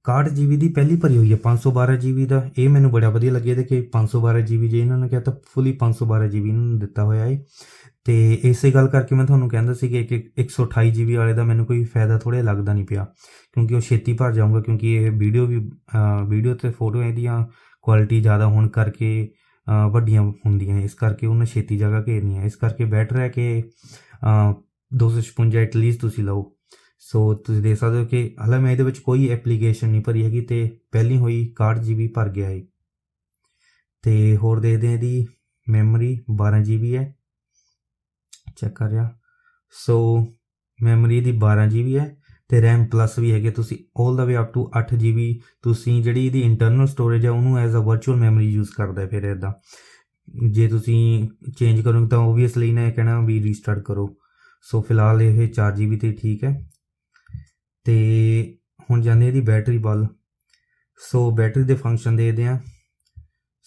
61 GB ਦੀ ਪਹਿਲੀ ਭਰੀ ਹੋਈ ਹੈ 512 GB ਦਾ। ਇਹ ਮੈਨੂੰ ਬੜਾ ਵਧੀਆ ਲੱਗਿਆ ਇਹਦੇ ਕਿ 512 GB, ਜੇ ਇਹਨਾਂ ਨੇ ਕਿਹਾ ਤਾਂ ਫੁੱਲੀ 512 GB ਇਹਨਾਂ ਨੂੰ ਦਿੱਤਾ ਹੋਇਆ ਹੈ। ਅਤੇ ਇਸੇ ਗੱਲ ਕਰਕੇ ਮੈਂ ਤੁਹਾਨੂੰ ਕਹਿੰਦਾ ਸੀ ਕਿ 128 GB ਵਾਲੇ ਦਾ ਮੈਨੂੰ ਕੋਈ ਫਾਇਦਾ ਥੋੜ੍ਹਾ ਲੱਗਦਾ ਨਹੀਂ ਪਿਆ, ਕਿਉਂਕਿ ਉਹ ਛੇਤੀ ਭਰ ਜਾਊਗਾ। ਕਿਉਂਕਿ ਇਹ ਵੀਡੀਓ ਅਤੇ ਫੋਟੋ ਇਹਦੀਆਂ ਕੁਆਲਿਟੀ ਜ਼ਿਆਦਾ ਹੋਣ ਕਰਕੇ ਵੱਡੀਆਂ ਹੁੰਦੀਆਂ, ਇਸ ਕਰਕੇ ਉਹਨਾਂ ਛੇਤੀ ਜਗ੍ਹਾ ਘੇਰਨੀ ਹੈ। ਇਸ ਕਰਕੇ ਬੈਟਰ ਹੈ ਕਿ 256 ਐਟਲੀਸਟ ਤੁਸੀਂ ਲਓ। ਸੋ ਤੁਸੀਂ ਦੇਖ ਸਕਦੇ ਹੋ ਕਿ ਹਾਲੇ ਮੈਂ ਇਹਦੇ ਵਿੱਚ ਕੋਈ ਐਪਲੀਕੇਸ਼ਨ ਨਹੀਂ ਭਰੀ ਹੈਗੀ ਅਤੇ ਪਹਿਲੀ ਹੋਈ 61 GB ਭਰ ਗਿਆ ਹੈ। ਅਤੇ ਹੋਰ ਦੇਖਦੇ ਹਾਂ ਇਹਦੀ ਮੈਮਰੀ 12 GB ਹੈ, ਚੈੱਕ ਕਰ ਰਿਹਾ। ਸੋ ਮੈਮਰੀ ਇਹਦੀ 12 GB ਹੈ ਅਤੇ ਰੈਮ ਪਲੱਸ ਵੀ ਹੈਗੇ, ਤੁਸੀਂ all the way up to 8 GB ਤੁਸੀਂ ਜਿਹੜੀ ਇਹਦੀ ਇੰਟਰਨਲ ਸਟੋਰੇਜ ਹੈ ਉਹਨੂੰ as a virtual memory use ਕਰਦਾ। ਫਿਰ ਇੱਦਾਂ ਜੇ ਤੁਸੀਂ ਚੇਂਜ ਕਰੋਗੇ ਤਾਂ ਓਬਵੀਅਸਲੀ ਇਹਨੇ ਕਹਿਣਾ ਵੀ ਰੀਸਟਾਰਟ ਕਰੋ। ਸੋ ਫਿਲਹਾਲ ਇਹ 4 GB 'ਤੇ ਠੀਕ ਹੈ। ਅਤੇ ਹੁਣ ਜਾਂਦੇ ਇਹਦੀ ਬੈਟਰੀ ਵੱਲ। ਸੋ ਬੈਟਰੀ ਦੇ ਫੰਕਸ਼ਨ ਦੇਖਦੇ ਹਾਂ।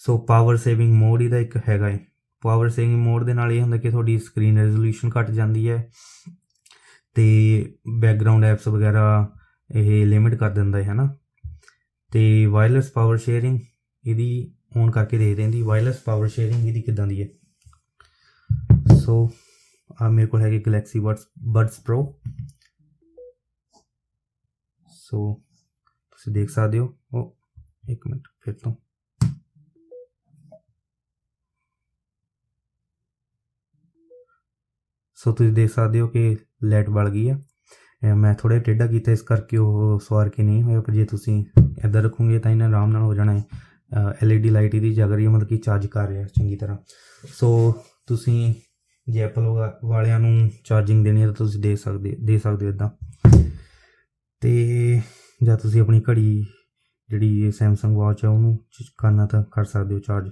ਸੋ ਪਾਵਰ ਸੇਵਿੰਗ ਮੋਡ ਇਹਦਾ ਇੱਕ ਹੈਗਾ ਹੈ। ਪਾਵਰ ਸੇਵਿੰਗ ਮੋਡ ਦੇ ਨਾਲ ਇਹ ਹੁੰਦਾ ਕਿ ਤੁਹਾਡੀ ਸਕਰੀਨ ਰੈਜ਼ੋਲੂਸ਼ਨ ਘੱਟ ਜਾਂਦੀ ਹੈ ਅਤੇ ਬੈਕਗਰਾਊਂਡ ਐਪਸ ਵਗੈਰਾ ਇਹ ਲਿਮਿਟ ਕਰ ਦਿੰਦਾ ਹੈ ਨਾ। ਅਤੇ ਵਾਇਰਲੈਸ ਪਾਵਰ ਸ਼ੇਅਰਿੰਗ ਇਹਦੀ ਔਨ ਕਰਕੇ ਦੇਖਦੇ ਹਾਂ ਇਹਦੀ ਵਾਇਰਲੈਸ ਪਾਵਰ ਸ਼ੇਅਰਿੰਗ ਇਹਦੀ ਕਿੱਦਾਂ ਦੀ ਹੈ। ਸੋ ਆ ਮੇਰੇ ਕੋਲ ਹੈਗੇ ਗਲੈਕਸੀ ਬਡਸ ਪ੍ਰੋ। ਸੋ ਤੁਸੀਂ ਦੇਖ ਸਕਦੇ ਹੋ। ਉਹ ਇੱਕ ਮਿੰਟ ਫਿਰ ਤੋਂ ਸੋ ਤੁਸੀਂ ਦੇਖ ਸਕਦੇ ਹੋ ਕਿ ਲਾਈਟ ਬਲ ਗਈ ਹੈ। ਮੈਂ ਥੋੜ੍ਹਾ ਟੇਢਾ ਕੀਤਾ ਇਸ ਕਰਕੇ ਉਹ ਸਵਾਰ ਕੇ ਨਹੀਂ ਹੋਇਆ, ਪਰ ਜੇ ਤੁਸੀਂ ਇੱਦਾਂ ਰੱਖੋਗੇ ਤਾਂ ਇਹਨਾਂ ਆਰਾਮ ਨਾਲ ਹੋ ਜਾਣਾ ਹੈ। LED ਲਾਈਟ ਇਹਦੀ ਜਗ ਰਹੀ ਹੈ, ਮਤਲਬ ਕਿ ਚਾਰਜ ਕਰ ਰਿਹਾ ਚੰਗੀ ਤਰ੍ਹਾਂ। ਸੋ ਤੁਸੀਂ ਜੇ ਐਪਲ ਵਾਲਿਆਂ ਨੂੰ ਚਾਰਜਿੰਗ ਦੇਣੀ ਹੈ ਤਾਂ ਤੁਸੀਂ ਦੇ ਸਕਦੇ ਹੋ ਇੱਦਾਂ। ਅਤੇ ਜਾਂ ਤੁਸੀਂ ਆਪਣੀ ਘੜੀ ਜਿਹੜੀ ਸੈਮਸੰਗ ਵਾਚ ਹੈ ਉਹਨੂੰ ਕਰਨਾ ਤਾਂ ਕਰ ਸਕਦੇ ਹੋ ਚਾਰਜ।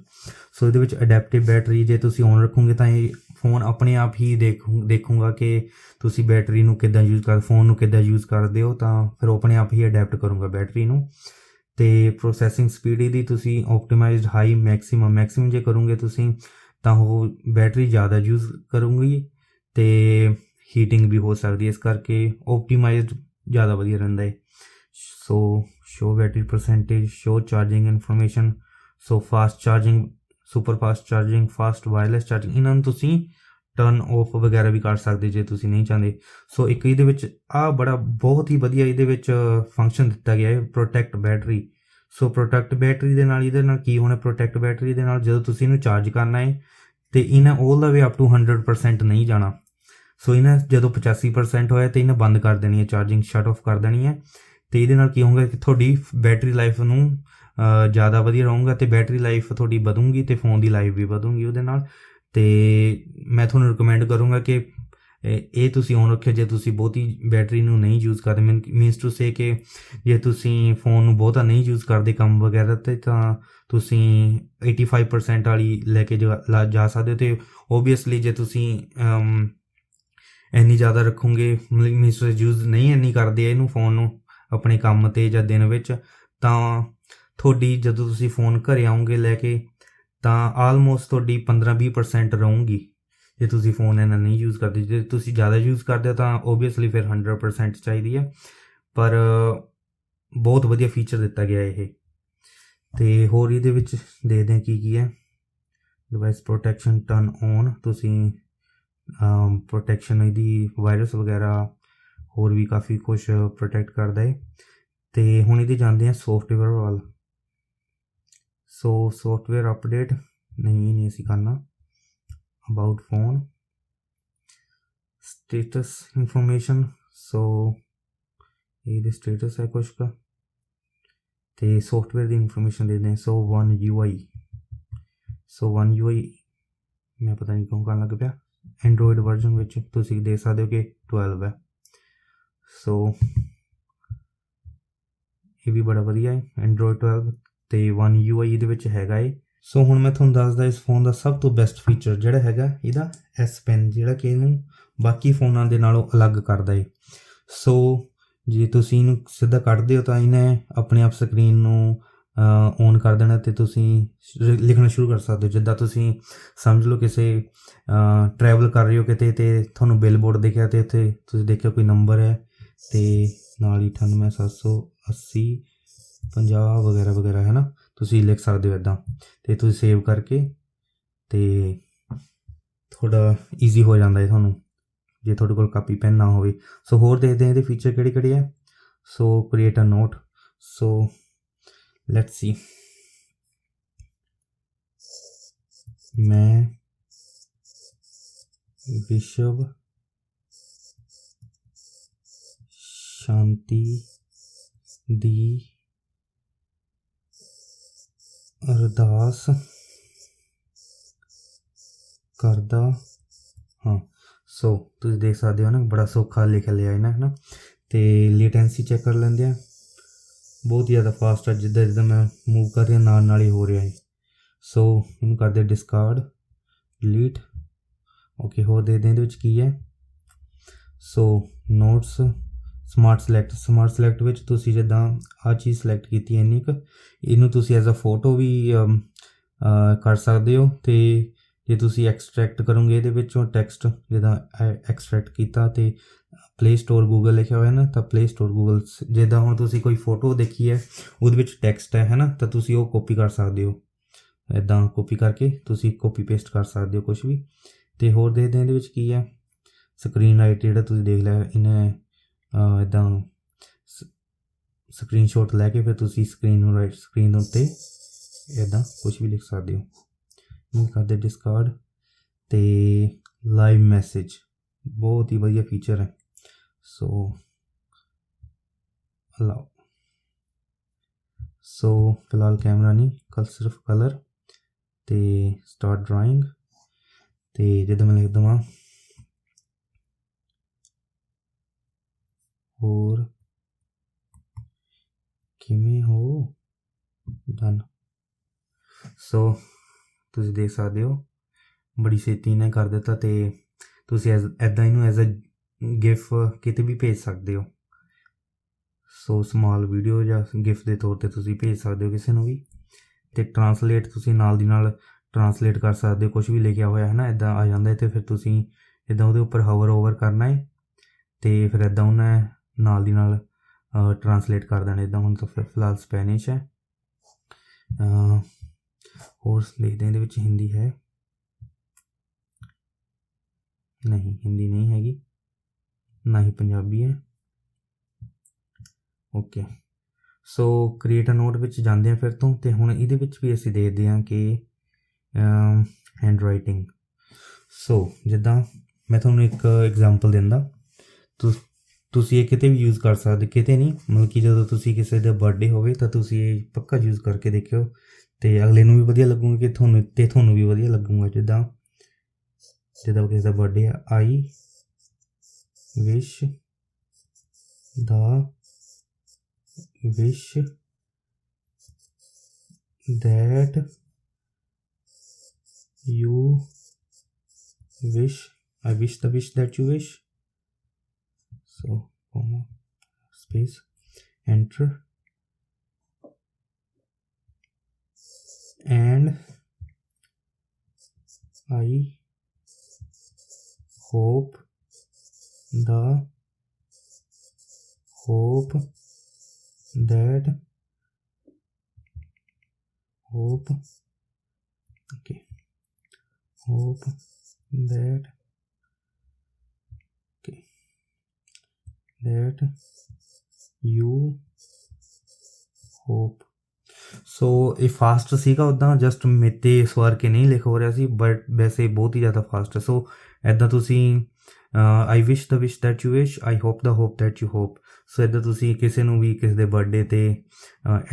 ਸੋ ਇਹਦੇ ਵਿੱਚ ਅਡੈਪਟਿਵ ਬੈਟਰੀ ਜੇ ਤੁਸੀਂ ਔਨ ਰੱਖੋਗੇ ਤਾਂ ਇਹ ਫ਼ੋਨ ਆਪਣੇ ਆਪ ਹੀ ਦੇਖੂਗਾ ਕਿ ਤੁਸੀਂ ਬੈਟਰੀ ਨੂੰ ਕਿੱਦਾਂ ਫ਼ੋਨ ਨੂੰ ਕਿੱਦਾਂ ਯੂਜ਼ ਕਰਦੇ ਹੋ, ਤਾਂ ਫਿਰ ਉਹ ਆਪਣੇ ਆਪ ਹੀ ਅਡੈਪਟ ਕਰੂੰਗਾ ਬੈਟਰੀ ਨੂੰ। ਅਤੇ ਪ੍ਰੋਸੈਸਿੰਗ ਸਪੀਡ ਇਹਦੀ ਤੁਸੀਂ ਓਪਟੀਮਾਈਜ਼ਡ ਹਾਈ ਮੈਕਸਿਮਮ ਜੇ ਕਰੋਗੇ ਤੁਸੀਂ ਤਾਂ ਉਹ ਬੈਟਰੀ ਜ਼ਿਆਦਾ ਯੂਜ਼ ਕਰੂੰਗੀ ਅਤੇ ਹੀਟਿੰਗ ਵੀ ਹੋ ਸਕਦੀ ਹੈ, ਇਸ ਕਰਕੇ ਓਪਟੀਮਾਈਜ਼ਡ ਜ਼ਿਆਦਾ ਵਧੀਆ ਰਹਿੰਦਾ ਹੈ। So show battery percentage, show charging information, so fast charging, super fast charging, fast wireless charging, ਇਹਨਾਂ ਨੂੰ ਤੁਸੀਂ ਟਰਨ ਆਫ ਵਗੈਰਾ ਵੀ ਕਰ ਸਕਦੇ ਜੇ ਤੁਸੀਂ ਨਹੀਂ ਚਾਹੁੰਦੇ। ਸੋ ਇੱਕ ਇਹਦੇ ਵਿੱਚ ਬਹੁਤ ਹੀ ਵਧੀਆ ਇਹਦੇ ਵਿੱਚ ਫੰਕਸ਼ਨ ਦਿੱਤਾ ਗਿਆ ਹੈ, ਪ੍ਰੋਟੈਕਟ ਬੈਟਰੀ। ਸੋ ਪ੍ਰੋਟੈਕਟ ਬੈਟਰੀ ਦੇ ਨਾਲ ਇਹਦੇ ਨਾਲ ਕੀ ਹੋਣਾ, ਪ੍ਰੋਟੈਕਟ ਬੈਟਰੀ ਦੇ ਨਾਲ ਜਦੋਂ ਤੁਸੀਂ ਇਹਨੂੰ ਚਾਰਜ ਕਰਨਾ ਹੈ ਅਤੇ ਇਹਨਾਂ ਆਲ ਦਾ ਵੇ ਅਪ ਟੂ 100% ਨਹੀਂ ਜਾਣਾ। ਸੋ ਇਹਨਾਂ ਜਦੋਂ 85% ਹੋਇਆ ਤਾਂ ਇਹਨੇ ਬੰਦ ਕਰ ਦੇਣੀ ਹੈ, ਚਾਰਜਿੰਗ ਸ਼ਟ ਆਫ ਕਰ ਦੇਣੀ ਹੈ। ਅਤੇ ਇਹਦੇ ਨਾਲ ਕੀ ਹੋਊਗਾ ਕਿ ਤੁਹਾਡੀ ਬੈਟਰੀ ਲਾਈਫ ਨੂੰ ਜ਼ਿਆਦਾ ਵਧੀਆ ਰਹੂਗਾ ਅਤੇ ਬੈਟਰੀ ਲਾਈਫ ਤੁਹਾਡੀ ਵਧੂਗੀ ਅਤੇ ਫ਼ੋਨ ਦੀ ਲਾਈਫ ਵੀ ਵਧੂਗੀ ਉਹਦੇ ਨਾਲ। ਅਤੇ ਮੈਂ ਤੁਹਾਨੂੰ ਰਿਕਮੈਂਡ ਕਰੂੰਗਾ ਕਿ ਇਹ ਤੁਸੀਂ ਔਨ ਰੱਖਿਓ ਜੇ ਤੁਸੀਂ ਬਹੁਤੀ ਬੈਟਰੀ ਨੂੰ ਨਹੀਂ ਯੂਜ਼ ਕਰਦੇ। ਮੀਨਸ ਟੂ ਸੇ ਕਿ ਜੇ ਤੁਸੀਂ ਫ਼ੋਨ ਨੂੰ ਬਹੁਤਾ ਨਹੀਂ ਯੂਜ਼ ਕਰਦੇ ਕੰਮ ਵਗੈਰਾ 'ਤੇ ਤਾਂ ਤੁਸੀਂ 85% ਵਾਲੀ ਲੈ ਕੇ ਜਾ ਸਕਦੇ ਹੋ। ਅਤੇ ਓਬਵੀਅਸਲੀ ਜੇ ਤੁਸੀਂ ਇੰਨੀ ਜ਼ਿਆਦਾ ਰੱਖੋਗੇ, ਮੀਨਸ ਯੂਜ਼ ਨਹੀਂ ਇੰਨੀ ਕਰਦੇ ਇਹਨੂੰ ਫ਼ੋਨ ਨੂੰ ਆਪਣੇ ਕੰਮ 'ਤੇ ਜਾਂ ਦਿਨ ਵਿੱਚ, ਤਾਂ ਤੁਹਾਡੀ ਜਦੋਂ ਤੁਸੀਂ ਫ਼ੋਨ ਘਰ ਆਉਂਗੇ ਲੈ ਕੇ ਤਾਂ ਆਲਮੋਸਟ ਤੁਹਾਡੀ 15-20% ਰਹੂਗੀ ਜੇ ਤੁਸੀਂ ਫ਼ੋਨ ਇੰਨਾ ਨਹੀਂ ਯੂਜ਼ ਕਰਦੇ। ਜੇ ਤੁਸੀਂ ਜ਼ਿਆਦਾ ਯੂਜ਼ ਕਰਦੇ ਹੋ ਤਾਂ ਓਬਵੀਅਸਲੀ ਫਿਰ 100% ਚਾਹੀਦੀ ਹੈ, ਪਰ ਬਹੁਤ ਵਧੀਆ ਫੀਚਰ ਦਿੱਤਾ ਗਿਆ ਇਹ। ਅਤੇ ਹੋਰ ਇਹਦੇ ਵਿੱਚ ਦੇਖਦੇ ਹਾਂ ਕੀ ਹੈ। ਡਿਵਾਈਸ ਪ੍ਰੋਟੈਕਸ਼ਨ ਟਰਨ ਔਨ, ਤੁਸੀਂ ਪ੍ਰੋਟੈਕਸ਼ਨ ਇਹਦੀ ਵਾਇਰਸ ਵਗੈਰਾ ਹੋਰ ਵੀ ਕਾਫੀ ਕੁਛ ਪ੍ਰੋਟੈਕਟ ਕਰਦਾ ਹੈ। ਅਤੇ ਹੁਣ ਇਹਦੀ ਜਾਂਦੇ ਹਾਂ ਸੋਫਟਵੇਅਰ ਵੱਲ। ਸੋ ਸੋਫਟਵੇਅਰ ਅਪਡੇਟ ਨਹੀਂ ਅਸੀਂ ਕਰਨਾ। ਅਬਾਊਟ ਫੋਨ, ਸਟੇਟਸ ਇਨਫੋਰਮੇਸ਼ਨ, ਸੋ ਇਹਦੇ ਸਟੇਟਸ ਹੈ ਕੁਛ ਕੁ, ਅਤੇ ਸੋਫਟਵੇਅਰ ਦੀ ਇਨਫੋਰਮੇਸ਼ਨ ਦੇ ਦਿੰਦੇ। ਸੋ One UI ਮੈਂ ਪਤਾ ਨਹੀਂ ਕਿਉਂ ਕਰਨ ਲੱਗ ਪਿਆ। ਐਂਡਰੋਇਡ ਵਰਜ਼ਨ ਵਿੱਚ ਤੁਸੀਂ ਦੇਖ ਸਕਦੇ ਹੋ ਕਿ 12 ਹੈ। ਸੋ ਇਹ ਵੀ ਬੜਾ ਵਧੀਆ ਹੈ ਐਂਡਰੋਇਡ 12 ਅਤੇ One UI ਇਹਦੇ ਵਿੱਚ ਹੈਗਾ ਹੈ। ਸੋ ਹੁਣ ਮੈਂ ਤੁਹਾਨੂੰ ਦੱਸਦਾ ਇਸ ਫ਼ੋਨ ਦਾ ਸਭ ਤੋਂ ਬੈਸਟ ਫੀਚਰ ਜਿਹੜਾ ਹੈਗਾ ਇਹਦਾ S Pen, ਜਿਹੜਾ ਕਿ ਇਹਨੂੰ ਬਾਕੀ ਫ਼ੋਨਾਂ ਦੇ ਨਾਲੋਂ ਅਲੱਗ ਕਰਦਾ ਹੈ। ਸੋ ਜੇ ਤੁਸੀਂ ਇਹਨੂੰ ਸਿੱਧਾ ਕੱਢਦੇ ਹੋ ਤਾਂ ਇਹਨੇ ਆਪਣੇ ਆਪ ਸਕਰੀਨ ਨੂੰ ਔਨ ਕਰ ਦੇਣਾ ਅਤੇ ਤੁਸੀਂ ਲਿਖਣਾ ਸ਼ੁਰੂ ਕਰ ਸਕਦੇ ਹੋ। ਜਿੱਦਾਂ ਤੁਸੀਂ ਸਮਝ ਲਓ ਕਿਸੇ ਟਰੈਵਲ ਕਰ ਰਹੇ ਹੋ ਕਿਤੇ ਅਤੇ ਤੁਹਾਨੂੰ ਬਿੱਲ ਬੋਰਡ ਦਿਖਿਆ ਅਤੇ ਉੱਥੇ ਤੁਸੀਂ ਦੇਖਿਆ ਕੋਈ ਨੰਬਰ ਹੈ ਅਤੇ ਨਾਲ ਹੀ 98-780 50 ਵਗੈਰਾ ਹੈ ਨਾ, ਤੁਸੀਂ ਲਿਖ ਸਕਦੇ ਹੋ ਇੱਦਾਂ, ਅਤੇ ਤੁਸੀਂ ਸੇਵ ਕਰਕੇ ਅਤੇ ਥੋੜ੍ਹਾ ਈਜ਼ੀ ਹੋ ਜਾਂਦਾ ਹੈ ਤੁਹਾਨੂੰ ਜੇ ਤੁਹਾਡੇ ਕੋਲ ਕਾਪੀ ਪੈਨ ਨਾ ਹੋਵੇ। ਸੋ ਹੋਰ ਦੇਖਦੇ ਹਾਂ ਇਹਦੇ ਫੀਚਰ ਕਿਹੜੇ ਹੈ। So create a note, so let's see, ਮੈਂ ਵਿਸ਼ਵ शांति दी अरदास करदा हाँ। सो तुसीं देख सकते हो ना, बड़ा सौखा लिख लिया है ना। तो लेटेंसी चेक कर लेंगे हैं, बहुत ही ज़्यादा फास्ट है, जिद्दां जिद्दां मैं मूव कर रहा नाल ही हो रहा है। सो इनू कर दे डिस्कार्ड डिलीट। ओके होर दे दें की है। सो नोट्स स्मार्ट सिलेक्ट विच तुसीं जिद्दां आ चीज़ सिलेक्ट की इन्नी क इनू तुसीं एज अ फोटो भी कर सकते हो। तो जे तुसीं एक्सट्रैक्ट करोगे ये टैक्सट जिद्दां एक्सट्रैक्ट किया तो प्ले स्टोर गूगल लिखा हुआ है ना, तो प्ले स्टोर गूगल जिद्दां हुण तुसीं कोई फोटो देखी है उहदे विच टैक्सट है ना, तो तुसीं वो कॉपी कर सकते हो। इदां कॉपी करके तुसीं कॉपी पेस्ट कर सकते हो कुछ भी। तो होर देखते हैं ये की है। स्क्रीन राइट जिहड़ा तुसीं देख लिया इन्हें इदां स्क्रीन शॉट लैके फिर तुसीं स्क्रीन उत्ते इदां कुछ भी लिख सकते हो। करदे डिस्कार्ड। तो लाइव मैसेज बहुत ही वधिया फीचर है। सो अलाउ। सो फिलहाल कैमरा नहीं, कल सिर्फ कलर। तो स्टार्ट ड्राइंग। तो जिद्दां मैं लिख देवां और किमें हो डन। सो तुसीं देख सकते हो बड़ी छेती ने कर दिता। तो तुसीं ऐदां इनू एज अ गिफ किते भी भेज सकते हो। सो स्मॉल वीडियो या गिफ्ट के तौर पर तुसीं भेज सकते हो किसी को भी। तो ट्रांसलेट तुसीं नाल दी नाल ट्रांसलेट कर सकते हो, कुछ भी लिखा हुआ है ना इदां आ जाता है। तो फिर तुसीं इदां उहदे उपर हावर ओवर करना है तो फिर इदां उन्हें नाल दी नाल ट्रांसलेट कर देना। इदां हुण तो फिलहाल स्पैनिश है। होर देखते हैं ये हिंदी है नहीं, हिंदी नहीं हैगी, ना ही पंजाबी है। Okay so create a note विच जाते हैं फिर तो हुण इहदे विच भी असीं देखते हैं कि हैंड राइटिंग। सो जिद्दां मैं तुहानूं एक एग्जाम्पल दिंदा, तुसीं ये किते भी यूज़ कर सकते, किते नहीं मतलब कि जदों तुसीं किसी दा बर्थडे होवे तां तुसीं ये पक्का यूज़ करके देखियो तो अगले नूं भी वधिया लगूगा कि तुहानूं भी वधिया लगूगा। जिद्दां किसी दा बर्थडे है, I wish that you wish, I wish the wish that you wish, so comma space enter and I hope that okay hope that okay that you hope। सो ये फास्ट सीगा उदा जस्ट मेते सवार के नहीं लिख हो रहा सी, बट वैसे बहुत ही ज़्यादा फास्ट है। सो इदां तुसीं I wish the wish that you wish, I hope the hope that you hope. So इदां तुसीं किसी नूं भी किसी दे बर्थडे ते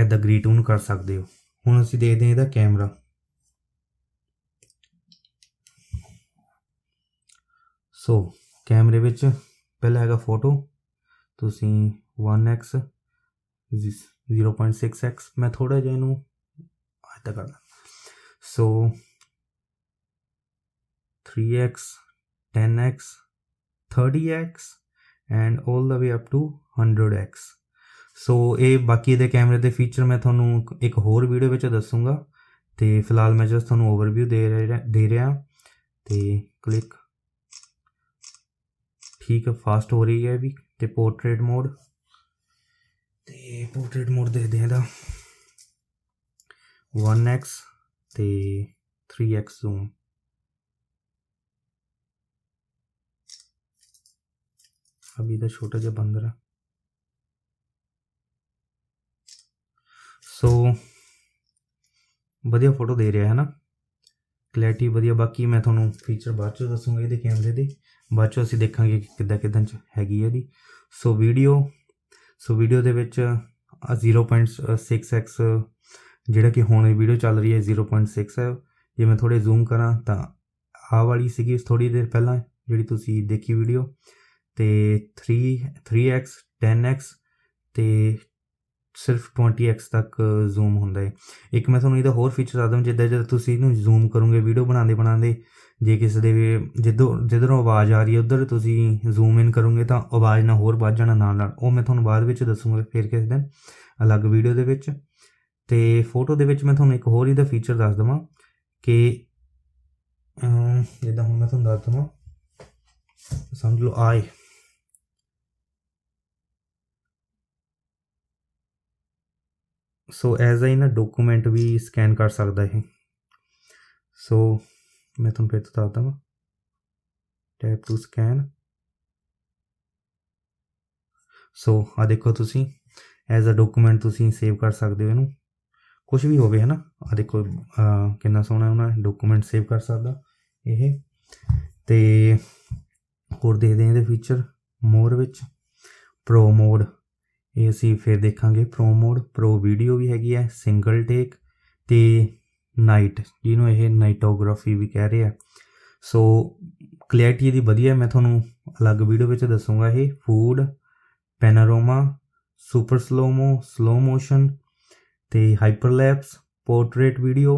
इदां ग्रीट उन कर सकते हो। हुण असीं देखते हैं इहदा कैमरा। सो कैमरे विच पहला हैगा फोटो, तुसीं 1x 0.6x मैं थोड़ा जिहा इनू इदां करदा। So 3x 10x 30x and all the way up to 100x। So ये बाकी दे कैमरे दे फीचर मैं थोनू एक होर वीडियो विच दसूँगा। तो फिलहाल मैं जस्ट थोनू ओवरव्यू दे रहा। तो क्लिक ठीक है, फास्ट हो रही है भी। तो पोर्ट्रेट मोड, तो पोर्ट्रेट मोड देखते हैं 1x तो 3x जूम। अभी तो छोटा जिहा बंदर है। सो वधिया फोटो दे रहा है ना, क्लैरिटी वधिया। बाकी मैं थोनू फीचर बाद चो दसूँगा ये कैमरे दे, बाद चो असीं देखांगे कि किद्दां किद्दां हैगी है। सो वीडियो ਸੋ ਵੀਡੀਓ ਦੇ ਵਿੱਚ 0.6x ਜਿਹੜਾ ਕਿ ਹੁਣ ਵੀਡੀਓ ਚੱਲ ਰਹੀ ਹੈ 0.6 ਹੈ। ਜੇ ਮੈਂ ਥੋੜ੍ਹੇ ਜ਼ੂਮ ਕਰਾਂ ਤਾਂ ਆਹ ਵਾਲੀ ਸੀਗੀ ਥੋੜ੍ਹੀ ਦੇਰ ਪਹਿਲਾਂ ਜਿਹੜੀ ਤੁਸੀਂ ਦੇਖੀ ਵੀਡੀਓ, ਅਤੇ 3x 10x ਅਤੇ ਸਿਰਫ 20x ਤੱਕ ਜ਼ੂਮ ਹੁੰਦਾ ਹੈ। ਇੱਕ ਮੈਂ ਤੁਹਾਨੂੰ ਇਹਦਾ ਹੋਰ ਫੀਚਰ ਦੱਸਦਾ, ਜਿੱਦਾਂ ਜਦੋਂ ਤੁਸੀਂ ਇਹਨੂੰ ਜ਼ੂਮ ਕਰੋਗੇ ਵੀਡੀਓ ਬਣਾਉਂਦੇ ਜੇ ਕਿਸੇ ਦੇ ਜਿੱਧਰੋਂ ਆਵਾਜ਼ ਆ ਰਹੀ ਹੈ ਉੱਧਰ ਤੁਸੀਂ ਜ਼ੂਮ ਇਨ ਕਰੋਗੇ ਤਾਂ ਆਵਾਜ਼ ਨਾਲ ਹੋਰ ਵੱਧ ਜਾਣਾ ਨਾਲ। ਉਹ ਮੈਂ ਤੁਹਾਨੂੰ ਬਾਅਦ ਵਿੱਚ ਦੱਸੂਗਾ ਫਿਰ ਕਿਸੇ ਦਿਨ ਅਲੱਗ ਵੀਡੀਓ ਦੇ ਵਿੱਚ। ਅਤੇ ਫੋਟੋ ਦੇ ਵਿੱਚ ਮੈਂ ਤੁਹਾਨੂੰ ਇੱਕ ਹੋਰ ਇਹਦਾ ਫੀਚਰ ਦੱਸ ਦੇਵਾਂ ਕਿ ਜਿੱਦਾਂ ਹੁਣ ਮੈਂ ਤੁਹਾਨੂੰ ਦੱਸ ਦੇਵਾਂ, ਸਮਝ ਲਓ ਆਏ ਸੋ ਐਜ਼ ਆ ਨਾ ਡਾਕੂਮੈਂਟ ਵੀ ਸਕੈਨ ਕਰ ਸਕਦਾ ਇਹ। ਸੋ ਮੈਂ ਤੁਹਾਨੂੰ ਫਿਰ ਤੋਂ ਦੱਸ ਦੇਵਾਂ, ਟੈਪ ਟੂ ਸਕੈਨ। ਸੋ ਆ ਦੇਖੋ ਤੁਸੀਂ ਐਜ਼ ਆ ਡਾਕੂਮੈਂਟ ਤੁਸੀਂ ਸੇਵ ਕਰ ਸਕਦੇ ਹੋ ਇਹਨੂੰ, ਕੁਛ ਵੀ ਹੋਵੇ ਹੈ ਨਾ। ਆ ਦੇਖੋ ਕਿੰਨਾ ਸੋਹਣਾ ਉਹਨਾਂ ਡਾਕੂਮੈਂਟ ਸੇਵ ਕਰ ਸਕਦਾ ਇਹ। ਅਤੇ ਹੋਰ ਦੇਖਦੇ ਹਾਂ ਇਹਦੇ ਫੀਚਰ ਮੋਰ ਵਿੱਚ। ਪ੍ਰੋ ਮੋਡ ਇਹ ਅਸੀਂ ਫਿਰ ਦੇਖਾਂਗੇ। ਪ੍ਰੋ ਵੀਡੀਓ ਵੀ ਹੈਗੀ ਹੈ, ਸਿੰਗਲ ਟੇਕ ਅਤੇ ਨਾਈਟ, ਜਿਹਨੂੰ ਇਹ ਨਾਈਟੋਗ੍ਰਾਫੀ ਵੀ ਕਹਿ ਰਹੇ ਆ। ਸੋ ਕਲੈਰਿਟੀ ਇਹਦੀ ਵਧੀਆ, ਮੈਂ ਤੁਹਾਨੂੰ ਅਲੱਗ ਵੀਡੀਓ ਵਿੱਚ ਦੱਸੂੰਗਾ ਇਹ। ਫੂਡ, ਪੈਨਾਰੋਮਾ, ਸੁਪਰ ਸਲੋ ਮੋਸ਼ਨ ਅਤੇ ਹਾਈਪਰਲੈਪਸ, ਪੋਰਟਰੇਟ ਵੀਡੀਓ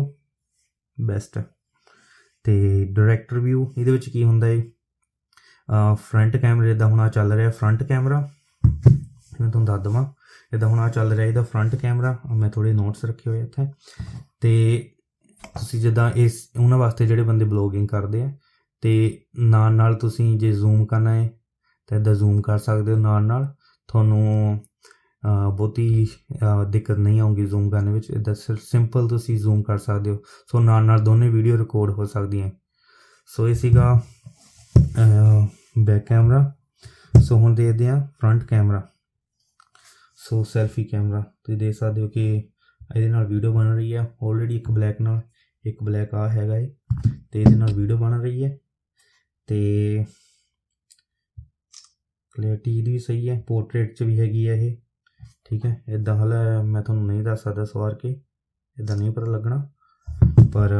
ਬੈਸਟ। ਅਤੇ ਡਾਇਰੈਕਟਰ ਵਿਊ ਇਹਦੇ ਵਿੱਚ ਕੀ ਹੁੰਦਾ ਹੈ, ਫਰੰਟ ਕੈਮਰੇ ਦਾ ਹੁਣ ਆ ਚੱਲ ਰਿਹਾ ਫਰੰਟ ਕੈਮਰਾ, ਮੈਂ ਤੁਹਾਨੂੰ ਦੱਸ ਦੇਵਾਂ। ਇੱਦਾਂ ਹੁਣ ਆ ਚੱਲ ਰਿਹਾ ਇਹਦਾ ਫਰੰਟ ਕੈਮਰਾ, ਮੈਂ ਥੋੜ੍ਹੇ ਨੋਟਸ ਰੱਖੇ ਹੋਏ ਇੱਥੇ। ਅਤੇ ਤੁਸੀਂ ਜਿੱਦਾਂ ਉਹਨਾਂ ਵਾਸਤੇ ਜਿਹੜੇ ਬੰਦੇ ਬਲੌਗਿੰਗ ਕਰਦੇ ਆ, ਅਤੇ ਨਾਲ ਤੁਸੀਂ ਜੇ ਜ਼ੂਮ ਕਰਨਾ ਹੈ ਤਾਂ ਇੱਦਾਂ ਜ਼ੂਮ ਕਰ ਸਕਦੇ ਹੋ ਨਾਲ ਤੁਹਾਨੂੰ ਬਹੁਤੀ ਦਿੱਕਤ ਨਹੀਂ ਆਊਗੀ ਜ਼ੂਮ ਕਰਨ ਵਿੱਚ। ਇੱਦਾਂ ਸਿੰਪਲ ਤੁਸੀਂ ਜ਼ੂਮ ਕਰ ਸਕਦੇ ਹੋ। ਸੋ ਨਾਲ ਦੋਨੇ ਵੀਡੀਓ ਰਿਕਾਰਡ ਹੋ ਸਕਦੀਆਂ। ਸੋ ਇਹ ਸੀਗਾ ਬੈਕ ਕੈਮਰਾ। ਸੋ ਹੁਣ ਦੇਖਦੇ ਹਾਂ ਫਰੰਟ ਕੈਮਰਾ। ਸੋ ਸੈਲਫੀ ਕੈਮਰਾ ਤੁਸੀਂ ਦੇਖ ਸਕਦੇ ਹੋ ਕਿ ਇਹਦੇ ਨਾਲ ਵੀਡੀਓ ਬਣ ਰਹੀ ਹੈ ਆਲਰੇਡੀ, ਇੱਕ ਬਲੈਕ ਆ ਹੈਗਾ ਏ, ਅਤੇ ਇਹਦੇ ਨਾਲ ਵੀਡੀਓ ਬਣ ਰਹੀ ਹੈ। ਅਤੇ ਕਲੈਰਿਟੀ ਇਹਦੀ ਵੀ ਸਹੀ ਹੈ, ਪੋਰਟਰੇਟ 'ਚ ਵੀ ਹੈਗੀ ਹੈ ਇਹ, ਠੀਕ ਹੈ। ਇੱਦਾਂ ਹਾਲੇ ਮੈਂ ਤੁਹਾਨੂੰ ਨਹੀਂ ਦੱਸ ਸਕਦਾ ਸਵਾਰ ਕੇ, ਇੱਦਾਂ ਨਹੀਂ ਪਤਾ ਲੱਗਣਾ, ਪਰ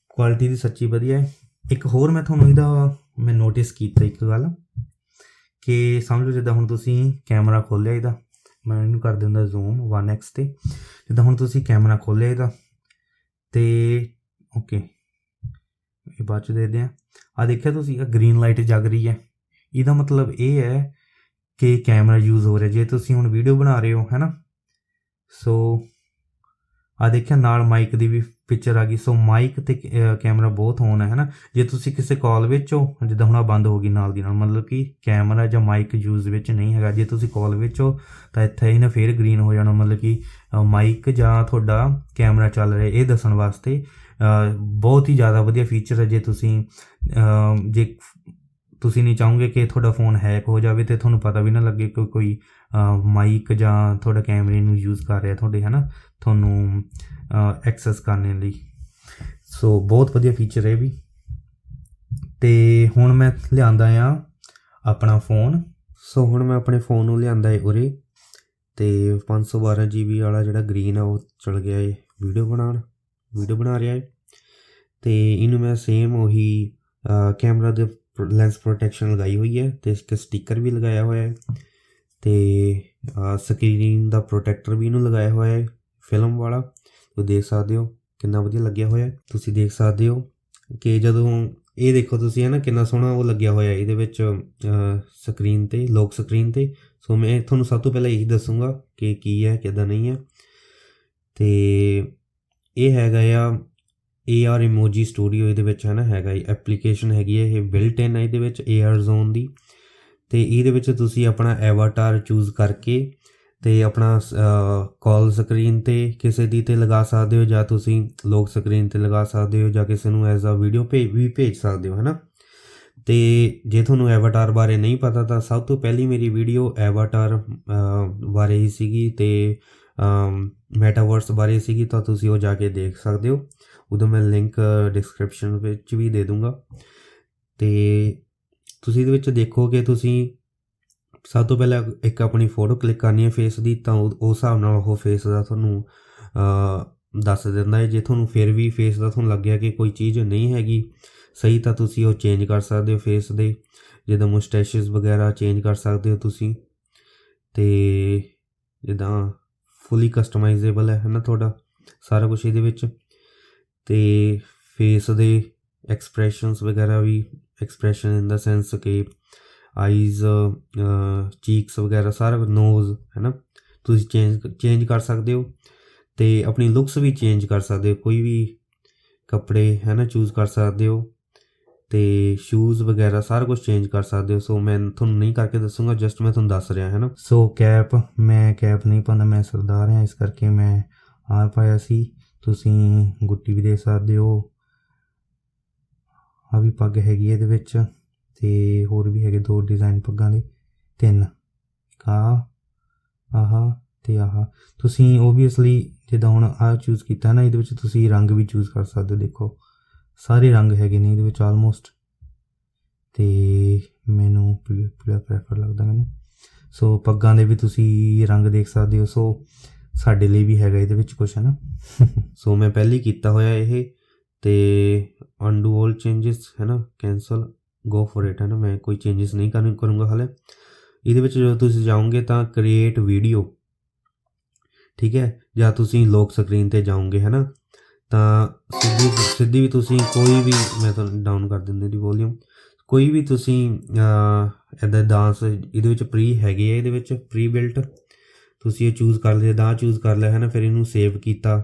ਕੁਆਲਿਟੀ ਦੀ ਸੱਚੀ ਵਧੀਆ ਹੈ। ਇੱਕ ਹੋਰ ਮੈਂ ਤੁਹਾਨੂੰ ਮੈਂ ਨੋਟਿਸ ਕੀਤਾ ਇੱਕ ਗੱਲ, ਕਿ ਸਮਝ ਲਓ ਜਿੱਦਾਂ ਹੁਣ ਤੁਸੀਂ ਕੈਮਰਾ ਖੋਲ੍ਹਿਆ ਇਹਦਾ, ਮੈਂ ਇਹਨੂੰ ਕਰ ਦਿੰਦਾ ਜ਼ੂਮ 1x 'ਤੇ। ਜਿੱਦਾਂ ਹੁਣ ਤੁਸੀਂ ਕੈਮਰਾ ਖੋਲ੍ਹਿਆ ਇਹਦਾ, ਅਤੇ ਓਕੇ ਇਹ ਬਾਅਦ 'ਚ ਦੇਖਦੇ ਹਾਂ। ਆਹ ਦੇਖਿਆ ਤੁਸੀਂ ਗ੍ਰੀਨ ਲਾਈਟ ਜਗ ਰਹੀ ਹੈ, ਇਹਦਾ ਮਤਲਬ ਇਹ ਹੈ ਕਿ ਕੈਮਰਾ ਯੂਜ਼ ਹੋ ਰਿਹਾ। ਜੇ ਤੁਸੀਂ ਹੁਣ ਵੀਡੀਓ ਬਣਾ ਰਹੇ ਹੋ ਹੈ ਨਾ, ਸੋ ਆਹ ਦੇਖਿਆ ਨਾਲ ਮਾਈਕ ਦੀ ਵੀ ਪਿਕਚਰ ਆ ਗਈ। ਸੋ ਮਾਈਕ ਅਤੇ ਕੈਮਰਾ ਬਹੁਤ ਔਨ ਹੈ ਨਾ। ਜੇ ਤੁਸੀਂ ਕਿਸੇ ਕਾਲ ਵਿੱਚ ਹੋ, ਜਿੱਦਾਂ ਹੁਣ ਬੰਦ ਹੋ ਗਈ ਨਾਲ ਦੀ ਨਾਲ, ਮਤਲਬ ਕਿ ਕੈਮਰਾ ਜਾਂ ਮਾਈਕ ਯੂਜ਼ ਵਿੱਚ ਨਹੀਂ ਹੈਗਾ। ਜੇ ਤੁਸੀਂ ਕਾਲ ਵਿੱਚ ਹੋ ਤਾਂ ਇੱਥੇ ਇਹਨੇ ਫਿਰ ਗ੍ਰੀਨ ਹੋ ਜਾਣਾ, ਮਤਲਬ ਕਿ ਮਾਈਕ ਜਾਂ ਤੁਹਾਡਾ ਕੈਮਰਾ ਚੱਲ ਰਿਹਾ, ਇਹ ਦੱਸਣ ਵਾਸਤੇ ਬਹੁਤ ਹੀ ਜ਼ਿਆਦਾ ਵਧੀਆ ਫੀਚਰ ਹੈ। ਜੇ ਤੁਸੀਂ ਨਹੀਂ ਚਾਹੋਗੇ ਕਿ ਤੁਹਾਡਾ ਫ਼ੋਨ ਹੈਕ ਹੋ ਜਾਵੇ ਅਤੇ ਤੁਹਾਨੂੰ ਪਤਾ ਵੀ ਨਾ ਲੱਗੇ ਕਿ ਕੋਈ ਮਾਈਕ ਜਾਂ ਤੁਹਾਡਾ ਕੈਮਰੇ ਨੂੰ ਯੂਜ਼ ਕਰ ਰਿਹਾ ਤੁਹਾਡੇ, ਹੈ ਨਾ, ਤੁਹਾਨੂੰ ਐਕਸੈਸ ਕਰਨ ਲਈ। ਸੋ ਬਹੁਤ ਵਧੀਆ ਫੀਚਰ ਹੈ ਵੀ। ਅਤੇ ਹੁਣ ਮੈਂ ਲਿਆਂਦਾ ਆ ਆਪਣਾ ਫ਼ੋਨ। ਸੋ ਹੁਣ ਮੈਂ ਆਪਣੇ ਫ਼ੋਨ ਨੂੰ ਲਿਆਂਦਾ ਹੈ ਉਰੇ, ਅਤੇ 512 GB ਵਾਲਾ ਜਿਹੜਾ ਗ੍ਰੀਨ ਆ ਉਹ ਚਲ ਗਿਆ ਹੈ ਵੀਡੀਓ ਬਣਾ ਰਿਹਾ ਹੈ। ਅਤੇ ਇਹਨੂੰ ਮੈਂ ਸੇਮ ਉਹੀ ਕੈਮਰਾ ਦੇ ਲੈਂਸ ਪ੍ਰੋਟੈਕਸ਼ਨ ਲਗਾਈ ਹੋਈ ਹੈ, ਅਤੇ ਇੱਕ ਸਟਿੱਕਰ ਵੀ ਲਗਾਇਆ ਹੋਇਆ ਹੈ, ਅਤੇ ਸਕਰੀਨ ਦਾ ਪ੍ਰੋਟੈਕਟਰ ਵੀ ਇਹਨੂੰ ਲਗਾਇਆ ਹੋਇਆ ਹੈ ਫਿਲਮ ਵਾਲਾ। ਤੁਸੀਂ ਦੇਖ ਸਕਦੇ ਹੋ ਕਿੰਨਾ ਵਧੀਆ ਲੱਗਿਆ ਹੋਇਆ। ਤੁਸੀਂ ਦੇਖ ਸਕਦੇ ਹੋ ਕਿ ਜਦੋਂ ਇਹ ਦੇਖੋ ਤੁਸੀਂ ਹੈ ਨਾ, ਕਿੰਨਾ ਸੋਹਣਾ ਉਹ ਲੱਗਿਆ ਹੋਇਆ ਇਹਦੇ ਵਿੱਚ ਸਕਰੀਨ 'ਤੇ, ਲੋਕ ਸਕਰੀਨ 'ਤੇ। ਸੋ ਮੈਂ ਤੁਹਾਨੂੰ ਸਭ ਤੋਂ ਪਹਿਲਾਂ ਇਹੀ ਦੱਸੂੰਗਾ ਕਿ ਕੀ ਹੈ ਕਿੱਦਾਂ ਨਹੀਂ ਹੈ। ਅਤੇ ਇਹ ਹੈਗਾ ਆ AR ਇਮੋਜੀ ਸਟੂਡੀਓ, ਇਹਦੇ ਵਿੱਚ ਹੈ ਨਾ ਹੈਗਾ ਐਪਲੀਕੇਸ਼ਨ ਹੈਗੀ ਹੈ, ਇਹ ਬਿਲਟ ਇਨ ਹੈ ਇਹਦੇ ਵਿੱਚ AR ਜ਼ੋਨ ਦੀ। ਅਤੇ ਇਹਦੇ ਵਿੱਚ ਤੁਸੀਂ ਆਪਣਾ ਐਵਾਟਾਰ ਚੂਜ਼ ਕਰਕੇ ਅਤੇ ਆਪਣਾ ਕਾਲ ਸਕਰੀਨ 'ਤੇ ਕਿਸੇ ਦੀ 'ਤੇ ਲਗਾ ਸਕਦੇ ਹੋ, ਜਾਂ ਤੁਸੀਂ ਲੋਕ ਸਕਰੀਨ 'ਤੇ ਲਗਾ ਸਕਦੇ ਹੋ, ਜਾਂ ਕਿਸੇ ਨੂੰ ਐਜ਼ ਆ ਵੀਡੀਓ ਭੇਜ ਸਕਦੇ ਹੋ, ਹੈ ਨਾ। ਅਤੇ ਜੇ ਤੁਹਾਨੂੰ ਐਵਾਟਾਰ ਬਾਰੇ ਨਹੀਂ ਪਤਾ ਤਾਂ ਸਭ ਤੋਂ ਪਹਿਲੀ ਮੇਰੀ ਵੀਡੀਓ ਐਵਾਟਾਰ ਬਾਰੇ ਹੀ ਸੀਗੀ, ਅਤੇ ਮੈਟਾਵਰਸ ਬਾਰੇ ਸੀਗੀ, ਤਾਂ ਤੁਸੀਂ ਉਹ ਜਾ ਕੇ ਦੇਖ ਸਕਦੇ ਹੋ। ਉਦੋਂ ਮੈਂ ਲਿੰਕ ਡਿਸਕ੍ਰਿਪਸ਼ਨ ਵਿੱਚ ਵੀ ਦੇ ਦੂੰਗਾ। ਅਤੇ ਤੁਸੀਂ ਇਹਦੇ ਵਿੱਚ ਦੇਖੋ ਕਿ ਤੁਸੀਂ ਸਭ ਤੋਂ ਪਹਿਲਾਂ ਇੱਕ ਆਪਣੀ ਫੋਟੋ ਕਲਿੱਕ ਕਰਨੀ ਹੈ ਫੇਸ ਦੀ, ਤਾਂ ਉਸ ਹਿਸਾਬ ਨਾਲ ਉਹ ਫੇਸ ਦਾ ਤੁਹਾਨੂੰ ਦੱਸ ਦਿੰਦਾ ਹੈ। ਜੇ ਤੁਹਾਨੂੰ ਫਿਰ ਵੀ ਫੇਸ ਦਾ ਤੁਹਾਨੂੰ ਲੱਗਿਆ ਕਿ ਕੋਈ ਚੀਜ਼ ਨਹੀਂ ਹੈਗੀ ਸਹੀ, ਤਾਂ ਤੁਸੀਂ ਉਹ ਚੇਂਜ ਕਰ ਸਕਦੇ ਹੋ ਫੇਸ ਦੇ, ਜਿੱਦਾਂ ਮੁਸਟੈਸ਼ਿਸ ਵਗੈਰਾ ਚੇਂਜ ਕਰ ਸਕਦੇ ਹੋ ਤੁਸੀਂ। ਅਤੇ ਜਿੱਦਾਂ ਫੁੱਲੀ ਕਸਟਮਾਈਜ਼ੇਬਲ ਹੈ ਨਾ ਤੁਹਾਡਾ ਸਾਰਾ ਕੁਛ ਇਹਦੇ ਵਿੱਚ। ਅਤੇ ਫੇਸ ਦੇ ਐਕਸਪ੍ਰੈਸ਼ਨਸ ਵਗੈਰਾ ਵੀ, ਐਕਸਪ੍ਰੈਸ਼ਨ ਇਨ ਦਾ ਸੈਂਸ ਕਿ ਆਈਜ਼, ਚੀਕਸ ਵਗੈਰਾ ਸਾਰਾ ਨੋਜ਼ ਹੈ ਨਾ, ਤੁਸੀਂ ਚੇਂਜ ਕਰ ਸਕਦੇ ਹੋ। ਅਤੇ ਆਪਣੀ ਲੁੱਕਸ ਵੀ ਚੇਂਜ ਕਰ ਸਕਦੇ ਹੋ, ਕੋਈ ਵੀ ਕੱਪੜੇ ਹੈ ਨਾ ਚੂਜ਼ ਕਰ ਸਕਦੇ ਹੋ। ਅਤੇ ਸ਼ੂਜ਼ ਵਗੈਰਾ ਸਾਰਾ ਕੁਛ ਚੇਂਜ ਕਰ ਸਕਦੇ ਹੋ। ਸੋ ਮੈਂ ਤੁਹਾਨੂੰ ਨਹੀਂ ਕਰਕੇ ਦੱਸੂੰਗਾ, ਜਸਟ ਮੈਂ ਤੁਹਾਨੂੰ ਦੱਸ ਰਿਹਾ ਹੈ ਨਾ। ਸੋ ਕੈਪ, ਮੈਂ ਕੈਪ ਨਹੀਂ ਪਾਉਂਦਾ, ਮੈਂ ਸਰਦਾਰ ਹਾਂ, ਇਸ ਕਰਕੇ ਮੈਂ ਆ ਪਾਇਆ ਸੀ। ਤੁਸੀਂ ਗੁੱਟੀ ਵੀ ਦੇ ਸਕਦੇ ਹੋ, ਆ ਵੀ ਪੱਗ ਹੈਗੀ ਇਹਦੇ ਵਿੱਚ, ਅਤੇ ਹੋਰ ਵੀ ਹੈਗੇ 2 ਡਿਜ਼ਾਈਨ ਪੱਗਾਂ ਦੇ, 3 ਆਹ ਅਤੇ ਆਹ। ਤੁਸੀਂ ਓਬਵੀਅਸਲੀ ਜਿੱਦਾਂ ਹੁਣ ਆਹ ਚੂਜ਼ ਕੀਤਾ ਨਾ, ਇਹਦੇ ਵਿੱਚ ਤੁਸੀਂ ਰੰਗ ਵੀ ਚੂਜ਼ ਕਰ ਸਕਦੇ ਹੋ। ਦੇਖੋ ਸਾਰੇ ਰੰਗ ਹੈਗੇ ਨੇ ਇਹਦੇ ਵਿੱਚ ਆਲਮੋਸਟ, ਅਤੇ ਮੈਨੂੰ ਪੀਲਾ ਪ੍ਰੈਫਰ ਲੱਗਦਾ ਮੈਨੂੰ। ਸੋ ਪੱਗਾਂ ਦੇ ਵੀ ਤੁਸੀਂ ਰੰਗ ਦੇਖ ਸਕਦੇ ਹੋ। ਸੋ ਸਾਡੇ ਲਈ ਵੀ ਹੈਗਾ ਇਹਦੇ ਵਿੱਚ ਕੁਛ ਹੈ ਨਾ। ਸੋ ਮੈਂ ਪਹਿਲਾਂ ਹੀ ਕੀਤਾ ਹੋਇਆ ਇਹ, ਅਤੇ ਅਨਡੂ ਆਲ ਚੇਂਜਿਸ ਹੈ ਨਾ, ਕੈਂਸਲ, ਗੋ ਫੋਰ ਇਟ ਹੈ ਨਾ। ਮੈਂ ਕੋਈ ਚੇਂਜਿਸ ਨਹੀਂ ਕਰੂੰਗਾ ਹਾਲੇ ਇਹਦੇ ਵਿੱਚ। ਜਦੋਂ ਤੁਸੀਂ ਜਾਓਗੇ ਤਾਂ ਕ੍ਰੀਏਟ ਵੀਡੀਓ, ਠੀਕ ਹੈ, ਜਾਂ ਤੁਸੀਂ ਲੋਕ ਸਕਰੀਨ 'ਤੇ ਜਾਓਗੇ ਹੈ ਨਾ, ਤਾਂ ਸਿੱਧੀ ਵੀ ਤੁਸੀਂ ਕੋਈ ਵੀ, ਮੈਂ ਤੁਹਾਨੂੰ ਡਾਊਨ ਕਰ ਦਿੰਦੀ ਦੀ ਵੋਲੀਅਮ, ਕੋਈ ਵੀ ਤੁਸੀਂ ਇੱਦਾਂ ਡਾਂਸ ਇਹਦੇ ਵਿੱਚ ਪ੍ਰੀ ਹੈਗੇ ਆ, ਇਹਦੇ ਵਿੱਚ ਪ੍ਰੀ ਬਿਲਟ ਤੁਸੀਂ ਇਹ ਚੂਜ਼ ਕਰ ਲਿਆ, ਦਾ ਚੂਜ਼ ਕਰ ਲਿਆ ਹੈ ਨਾ। ਫਿਰ ਇਹਨੂੰ ਸੇਵ ਕੀਤਾ,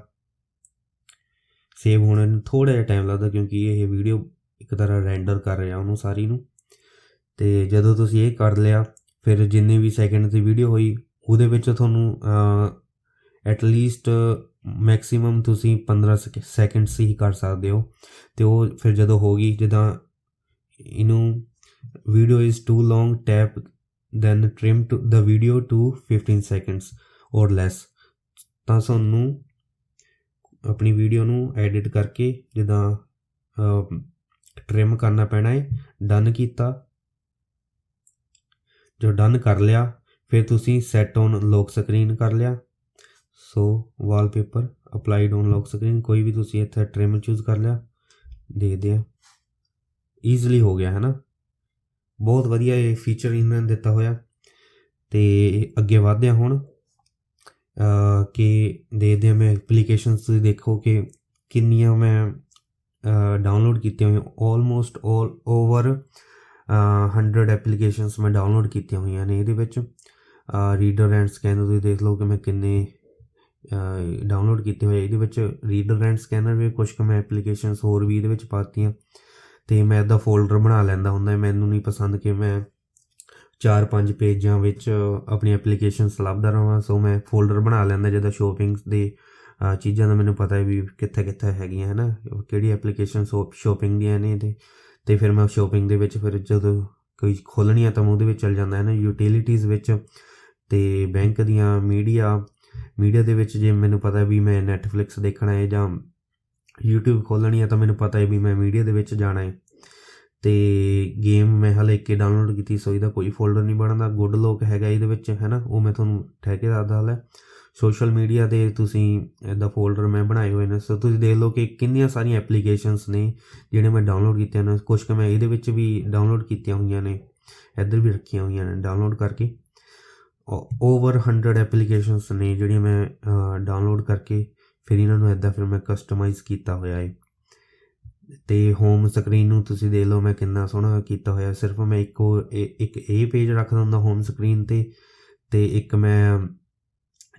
ਸੇਵ ਹੋਣ ਨੂੰ ਥੋੜ੍ਹਾ ਜਿਹਾ ਟਾਈਮ ਲੱਗਦਾ ਕਿਉਂਕਿ ਇਹ ਵੀਡੀਓ ਇੱਕ ਤਰ੍ਹਾਂ ਰੈਂਡਰ ਕਰ ਰਿਹਾ ਉਹਨੂੰ ਸਾਰੀ ਨੂੰ। ਅਤੇ ਜਦੋਂ ਤੁਸੀਂ ਇਹ ਕਰ ਲਿਆ, ਫਿਰ ਜਿੰਨੇ ਵੀ ਸੈਕਿੰਡ ਦੀ ਵੀਡੀਓ ਹੋਈ ਉਹਦੇ ਵਿੱਚ ਤੁਹਾਨੂੰ ਐਟਲੀਸਟ ਮੈਕਸੀਮਮ ਤੁਸੀਂ 15 ਸੈਕਿੰਡਸ ਹੀ ਕਰ ਸਕਦੇ ਹੋ। ਅਤੇ ਉਹ ਫਿਰ ਜਦੋਂ ਹੋ ਗਈ, ਜਿੱਦਾਂ ਇਹਨੂੰ video is too long, tap then trim to the video to 15 seconds or less, ਤਾਂ ਤੁਹਾਨੂੰ ਆਪਣੀ ਵੀਡੀਓ ਨੂੰ ਐਡਿਟ ਕਰਕੇ ਜਿੱਦਾਂ ਟ੍ਰਿਮ ਕਰਨਾ ਪੈਣਾ ਹੈ। ਡਨ ਕੀਤਾ, ਜੋ ਡਨ ਕਰ ਲਿਆ, ਫਿਰ ਤੁਸੀਂ ਸੈਟ ਔਨ ਲੋਕ ਸਕਰੀਨ ਕਰ ਲਿਆ। ਸੋ ਵਾਲਪੇਪਰ ਅਪਲਾਈਡ ਔਨ ਲੋਕ ਸਕਰੀਨ, ਕੋਈ ਵੀ ਤੁਸੀਂ ਇੱਥੇ ਟ੍ਰਿਮ ਚੂਜ਼ ਕਰ ਲਿਆ, ਦੇਖਦੇ ਆ ਈਜ਼ਲੀ ਹੋ ਗਿਆ ਹੈ ਨਾ। ਬਹੁਤ ਵਧੀਆ ਇਹ ਫੀਚਰ ਇਹਨਾਂ ਨੇ ਦਿੱਤਾ ਹੋਇਆ। ਅਤੇ ਅੱਗੇ ਵਧਦੇ ਹਾਂ ਹੁਣ, ਕਿ ਦੇਖਦੇ ਹਾਂ ਮੈਂ ਐਪਲੀਕੇਸ਼ਨਸ, ਤੁਸੀਂ ਦੇਖੋ ਕਿ ਕਿੰਨੀਆਂ ਮੈਂ ਡਾਊਨਲੋਡ ਕੀਤੀਆਂ ਹੋਈਆਂ। ਆਲਮੋਸਟ ਓਵਰ 100 ਐਪਲੀਕੇਸ਼ਨਸ ਮੈਂ ਡਾਊਨਲੋਡ ਕੀਤੀਆਂ ਹੋਈਆਂ ਨੇ ਇਹਦੇ ਵਿੱਚ। ਰੀਡਰ ਐਂਡ ਸਕੈਨਰ ਤੁਸੀਂ ਦੇਖ ਲਓ ਕਿ ਮੈਂ ਕਿੰਨੇ ਡਾਊਨਲੋਡ ਕੀਤੇ ਹੋਏ ਇਹਦੇ ਵਿੱਚ। ਰੀਡਰ ਐਂਡ ਸਕੈਨਰ ਵੀ ਕੁਛ ਕੁ ਮੈਂ ਐਪਲੀਕੇਸ਼ਨਸ ਹੋਰ ਵੀ ਇਹਦੇ ਵਿੱਚ ਪਾਤੀਆਂ, ਅਤੇ ਮੈਂ ਇੱਦਾਂ ਫੋਲਡਰ ਬਣਾ ਲੈਂਦਾ ਹੁੰਦਾ। ਮੈਨੂੰ ਨਹੀਂ ਪਸੰਦ ਕਿ ਮੈਂ 4-5 ਪੇਜਾਂ ਵਿੱਚ ਆਪਣੀ ਐਪਲੀਕੇਸ਼ਨਸ ਲੱਭਦਾ ਰਹਾਂ। ਸੋ ਮੈਂ ਫੋਲਡਰ ਬਣਾ ਲੈਂਦਾ, ਜਿੱਦਾਂ ਸ਼ੋਪਿੰਗ ਦੇ ਚੀਜ਼ਾਂ ਦਾ ਮੈਨੂੰ ਪਤਾ ਵੀ ਕਿੱਥੇ ਕਿੱਥੇ ਹੈਗੀਆਂ ਹੈ ਨਾ, ਕਿਹੜੀ ਐਪਲੀਕੇਸ਼ਨ ਸ਼ੋਪਿੰਗ ਦੀਆਂ ਨੇ। ਅਤੇ ਫਿਰ ਮੈਂ ਸ਼ੋਪਿੰਗ ਦੇ ਵਿੱਚ ਫਿਰ ਜਦੋਂ ਕੋਈ ਖੋਲ੍ਹਣੀ ਆ ਤਾਂ ਮੈਂ ਉਹਦੇ ਵਿੱਚ ਚਲ ਜਾਂਦਾ ਹੈ ਨਾ, ਯੂਟੀਲਿਟੀਜ਼ ਵਿੱਚ। ਅਤੇ ਬੈਂਕ ਦੀਆਂ, ਮੀਡੀਆ ਦੇ ਵਿੱਚ ਜੇ ਮੈਨੂੰ ਪਤਾ ਵੀ ਮੈਂ ਨੈਟਫਲਿਕਸ ਦੇਖਣਾ ਹੈ ਜਾਂ ਯੂਟਿਊਬ ਖੋਲ੍ਹਣੀ ਆ ਤਾਂ ਮੈਨੂੰ ਪਤਾ ਹੈ ਵੀ ਮੈਂ ਮੀਡੀਆ ਦੇ ਵਿੱਚ ਜਾਣਾ ਹੈ। ਅਤੇ ਗੇਮ ਮੈਂ ਹਾਲੇ ਇੱਕ ਡਾਊਨਲੋਡ ਕੀਤੀ, ਸੋ ਇਹਦਾ ਕੋਈ ਫੋਲਡਰ ਨਹੀਂ ਬਣਦਾ। ਗੁੱਡ ਲੋਕ ਹੈਗਾ ਇਹਦੇ ਵਿੱਚ ਹੈ ਨਾ, ਉਹ ਮੈਂ ਤੁਹਾਨੂੰ ਠਹਿ ਕੇ ਦੱਸਦਾ ਹਾਲੇ। ਸੋਸ਼ਲ ਮੀਡੀਆ ਦੇ ਤੁਸੀਂ ਇੱਦਾਂ ਫੋਲਡਰ ਮੈਂ ਬਣਾਏ ਹੋਏ ਨੇ। ਸੋ ਤੁਸੀਂ ਦੇਖ ਲਓ ਕਿ ਕਿੰਨੀਆਂ ਸਾਰੀਆਂ ਐਪਲੀਕੇਸ਼ਨਸ ਨੇ ਜਿਹੜੀਆਂ ਮੈਂ ਡਾਊਨਲੋਡ ਕੀਤੀਆਂ ਨੇ। ਕੁਛ ਕੁ ਮੈਂ ਇਹਦੇ ਵਿੱਚ ਵੀ ਡਾਊਨਲੋਡ ਕੀਤੀਆਂ ਹੋਈਆਂ ਨੇ, ਇੱਧਰ ਵੀ ਰੱਖੀਆਂ ਹੋਈਆਂ ਨੇ ਡਾਊਨਲੋਡ ਕਰਕੇ। ਓਵਰ 100 ਐਪਲੀਕੇਸ਼ਨਸ ਨੇ ਜਿਹੜੀਆਂ ਮੈਂ ਡਾਊਨਲੋਡ ਕਰਕੇ ਫਿਰ ਇਹਨਾਂ ਨੂੰ ਇੱਦਾਂ ਫਿਰ ਮੈਂ ਕਸਟਮਾਈਜ਼ ਕੀਤਾ ਹੋਇਆ ਹੈ। ਅਤੇ ਹੋਮ ਸਕਰੀਨ ਨੂੰ ਤੁਸੀਂ ਦੇਖ ਲਓ ਮੈਂ ਕਿੰਨਾ ਸੋਹਣਾ ਕੀਤਾ ਹੋਇਆ। ਸਿਰਫ ਮੈਂ ਇੱਕ ਇਹ ਪੇਜ ਰੱਖਦਾ ਹੁੰਦਾ ਹੋਮ ਸਕਰੀਨ 'ਤੇ, ਅਤੇ ਇੱਕ ਮੈਂ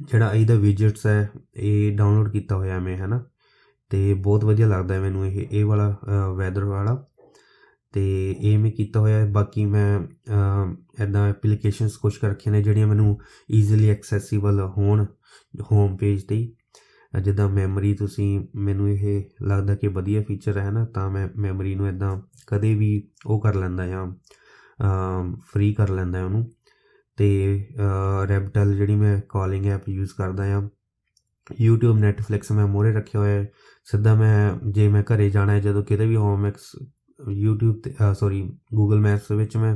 ਜਿਹੜਾ ਇਹਦਾ ਵਿਜਿਟਸ ਹੈ ਇਹ ਡਾਊਨਲੋਡ ਕੀਤਾ ਹੋਇਆ ਮੈਂ ਹੈ ਨਾ। ਅਤੇ ਬਹੁਤ ਵਧੀਆ ਲੱਗਦਾ ਮੈਨੂੰ ਇਹ ਵਾਲਾ ਵੈਦਰ ਵਾਲਾ, ਅਤੇ ਇਹ ਮੈਂ ਕੀਤਾ ਹੋਇਆ। ਬਾਕੀ ਮੈਂ ਇੱਦਾਂ ਐਪਲੀਕੇਸ਼ਨਸ ਕੁਛ ਕੁ ਰੱਖੀਆਂ ਨੇ ਜਿਹੜੀਆਂ ਮੈਨੂੰ ਈਜ਼ੀਲੀ ਐਕਸੈਸੀਬਲ ਹੋਣ ਹੋਮ ਪੇਜ 'ਤੇ ਹੀ। ਜਿੱਦਾਂ ਮੈਮਰੀ, ਤੁਸੀਂ ਮੈਨੂੰ ਇਹ ਲੱਗਦਾ ਕਿ ਵਧੀਆ ਫੀਚਰ ਹੈ ਨਾ, ਤਾਂ ਮੈਂ ਮੈਮਰੀ ਨੂੰ ਇੱਦਾਂ ਕਦੇ ਵੀ ਉਹ ਕਰ ਲੈਂਦਾ ਜਾਂ ਫਰੀ ਕਰ ਲੈਂਦਾ ਉਹਨੂੰ। ਅਤੇ ਰੈਪਟਲ ਜਿਹੜੀ ਮੈਂ ਕਾਲਿੰਗ ਐਪ ਯੂਜ਼ ਕਰਦਾ ਹਾਂ। ਯੂਟਿਊਬ, ਨੈਟਫਲਿਕਸ ਮੈਂ ਮੂਹਰੇ ਰੱਖਿਆ ਹੋਇਆ। ਸਿੱਧਾ ਮੈਂ ਜੇ ਮੈਂ ਘਰ ਜਾਣਾ ਹੈ ਜਦੋਂ ਕਿਤੇ ਵੀ ਹੋਮੈਕਸ ਯੂਟਿਊਬ 'ਤੇ ਗੂਗਲ ਮੈਪਸ ਵਿੱਚ ਮੈਂ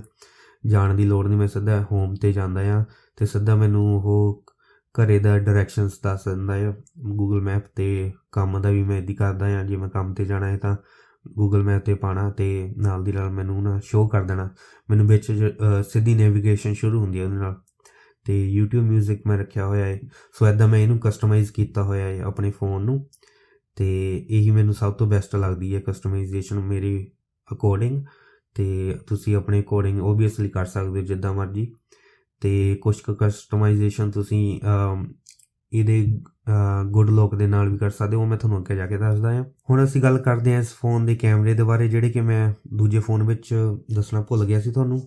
ਜਾਣ ਦੀ ਲੋੜ ਨਹੀਂ, ਮੈਂ ਸਿੱਧਾ ਹੋਮ 'ਤੇ ਜਾਂਦਾ ਹਾਂ ਅਤੇ ਸਿੱਧਾ ਮੈਨੂੰ ਉਹ ਘਰ ਦਾ ਡਾਇਰੈਕਸ਼ਨਸ ਦੱਸ ਦਿੰਦਾ ਆ ਗੂਗਲ ਮੈਪ 'ਤੇ। ਕੰਮ ਦਾ ਵੀ ਮੈਂ ਇੱਦਾਂ ਕਰਦਾ ਹਾਂ, ਜੇ ਮੈਂ ਕੰਮ 'ਤੇ ਜਾਣਾ ਹੈ ਤਾਂ ਗੂਗਲ ਮੈਪ 'ਤੇ ਪਾਉਣਾ ਅਤੇ ਨਾਲ ਦੀ ਨਾਲ ਮੈਨੂੰ ਨਾ ਸ਼ੋਅ ਕਰ ਦੇਣਾ, ਮੈਨੂੰ ਵਿੱਚ ਸਿੱਧੀ ਨੈਵੀਗੇਸ਼ਨ ਸ਼ੁਰੂ ਹੁੰਦੀ ਹੈ ਉਹਦੇ ਨਾਲ। ਅਤੇ YouTube ਮਿਊਜ਼ਿਕ ਮੈਂ ਰੱਖਿਆ ਹੋਇਆ ਹੈ। ਸੋ ਇੱਦਾਂ ਮੈਂ ਇਹਨੂੰ ਕਸਟਮਾਈਜ਼ ਕੀਤਾ ਹੋਇਆ ਹੈ ਆਪਣੇ ਫ਼ੋਨ ਨੂੰ, ਅਤੇ ਇਹੀ ਮੈਨੂੰ ਸਭ ਤੋਂ ਬੈਸਟ ਲੱਗਦੀ ਹੈ ਕਸਟਮਾਈਜ਼ੇਸ਼ਨ ਮੇਰੇ ਅਕੋਰਡਿੰਗ। ਅਤੇ ਤੁਸੀਂ ਆਪਣੇ ਅਕੋਰਡਿੰਗ ਓਬੀਅਸਲੀ ਕਰ ਸਕਦੇ ਹੋ ਜਿੱਦਾਂ ਮਰਜ਼ੀ। ਅਤੇ ਕੁਛ ਕੁ ਕਸਟਮਾਈਜ਼ੇਸ਼ਨ ਤੁਸੀਂ ਇਹਦੇ ਗੁੱਡ ਲੁੱਕ ਦੇ ਨਾਲ ਵੀ ਕਰ ਸਕਦੇ ਹੋ, ਉਹ ਮੈਂ ਤੁਹਾਨੂੰ ਅੱਗੇ ਜਾ ਕੇ ਦੱਸਦਾ ਹਾਂ। ਹੁਣ ਅਸੀਂ ਗੱਲ ਕਰਦੇ ਹਾਂ ਇਸ ਫ਼ੋਨ ਦੇ ਕੈਮਰੇ ਦੇ ਬਾਰੇ, ਜਿਹੜੇ ਕਿ ਮੈਂ ਦੂਜੇ ਫ਼ੋਨ ਵਿੱਚ ਦੱਸਣਾ ਭੁੱਲ ਗਿਆ ਸੀ ਤੁਹਾਨੂੰ।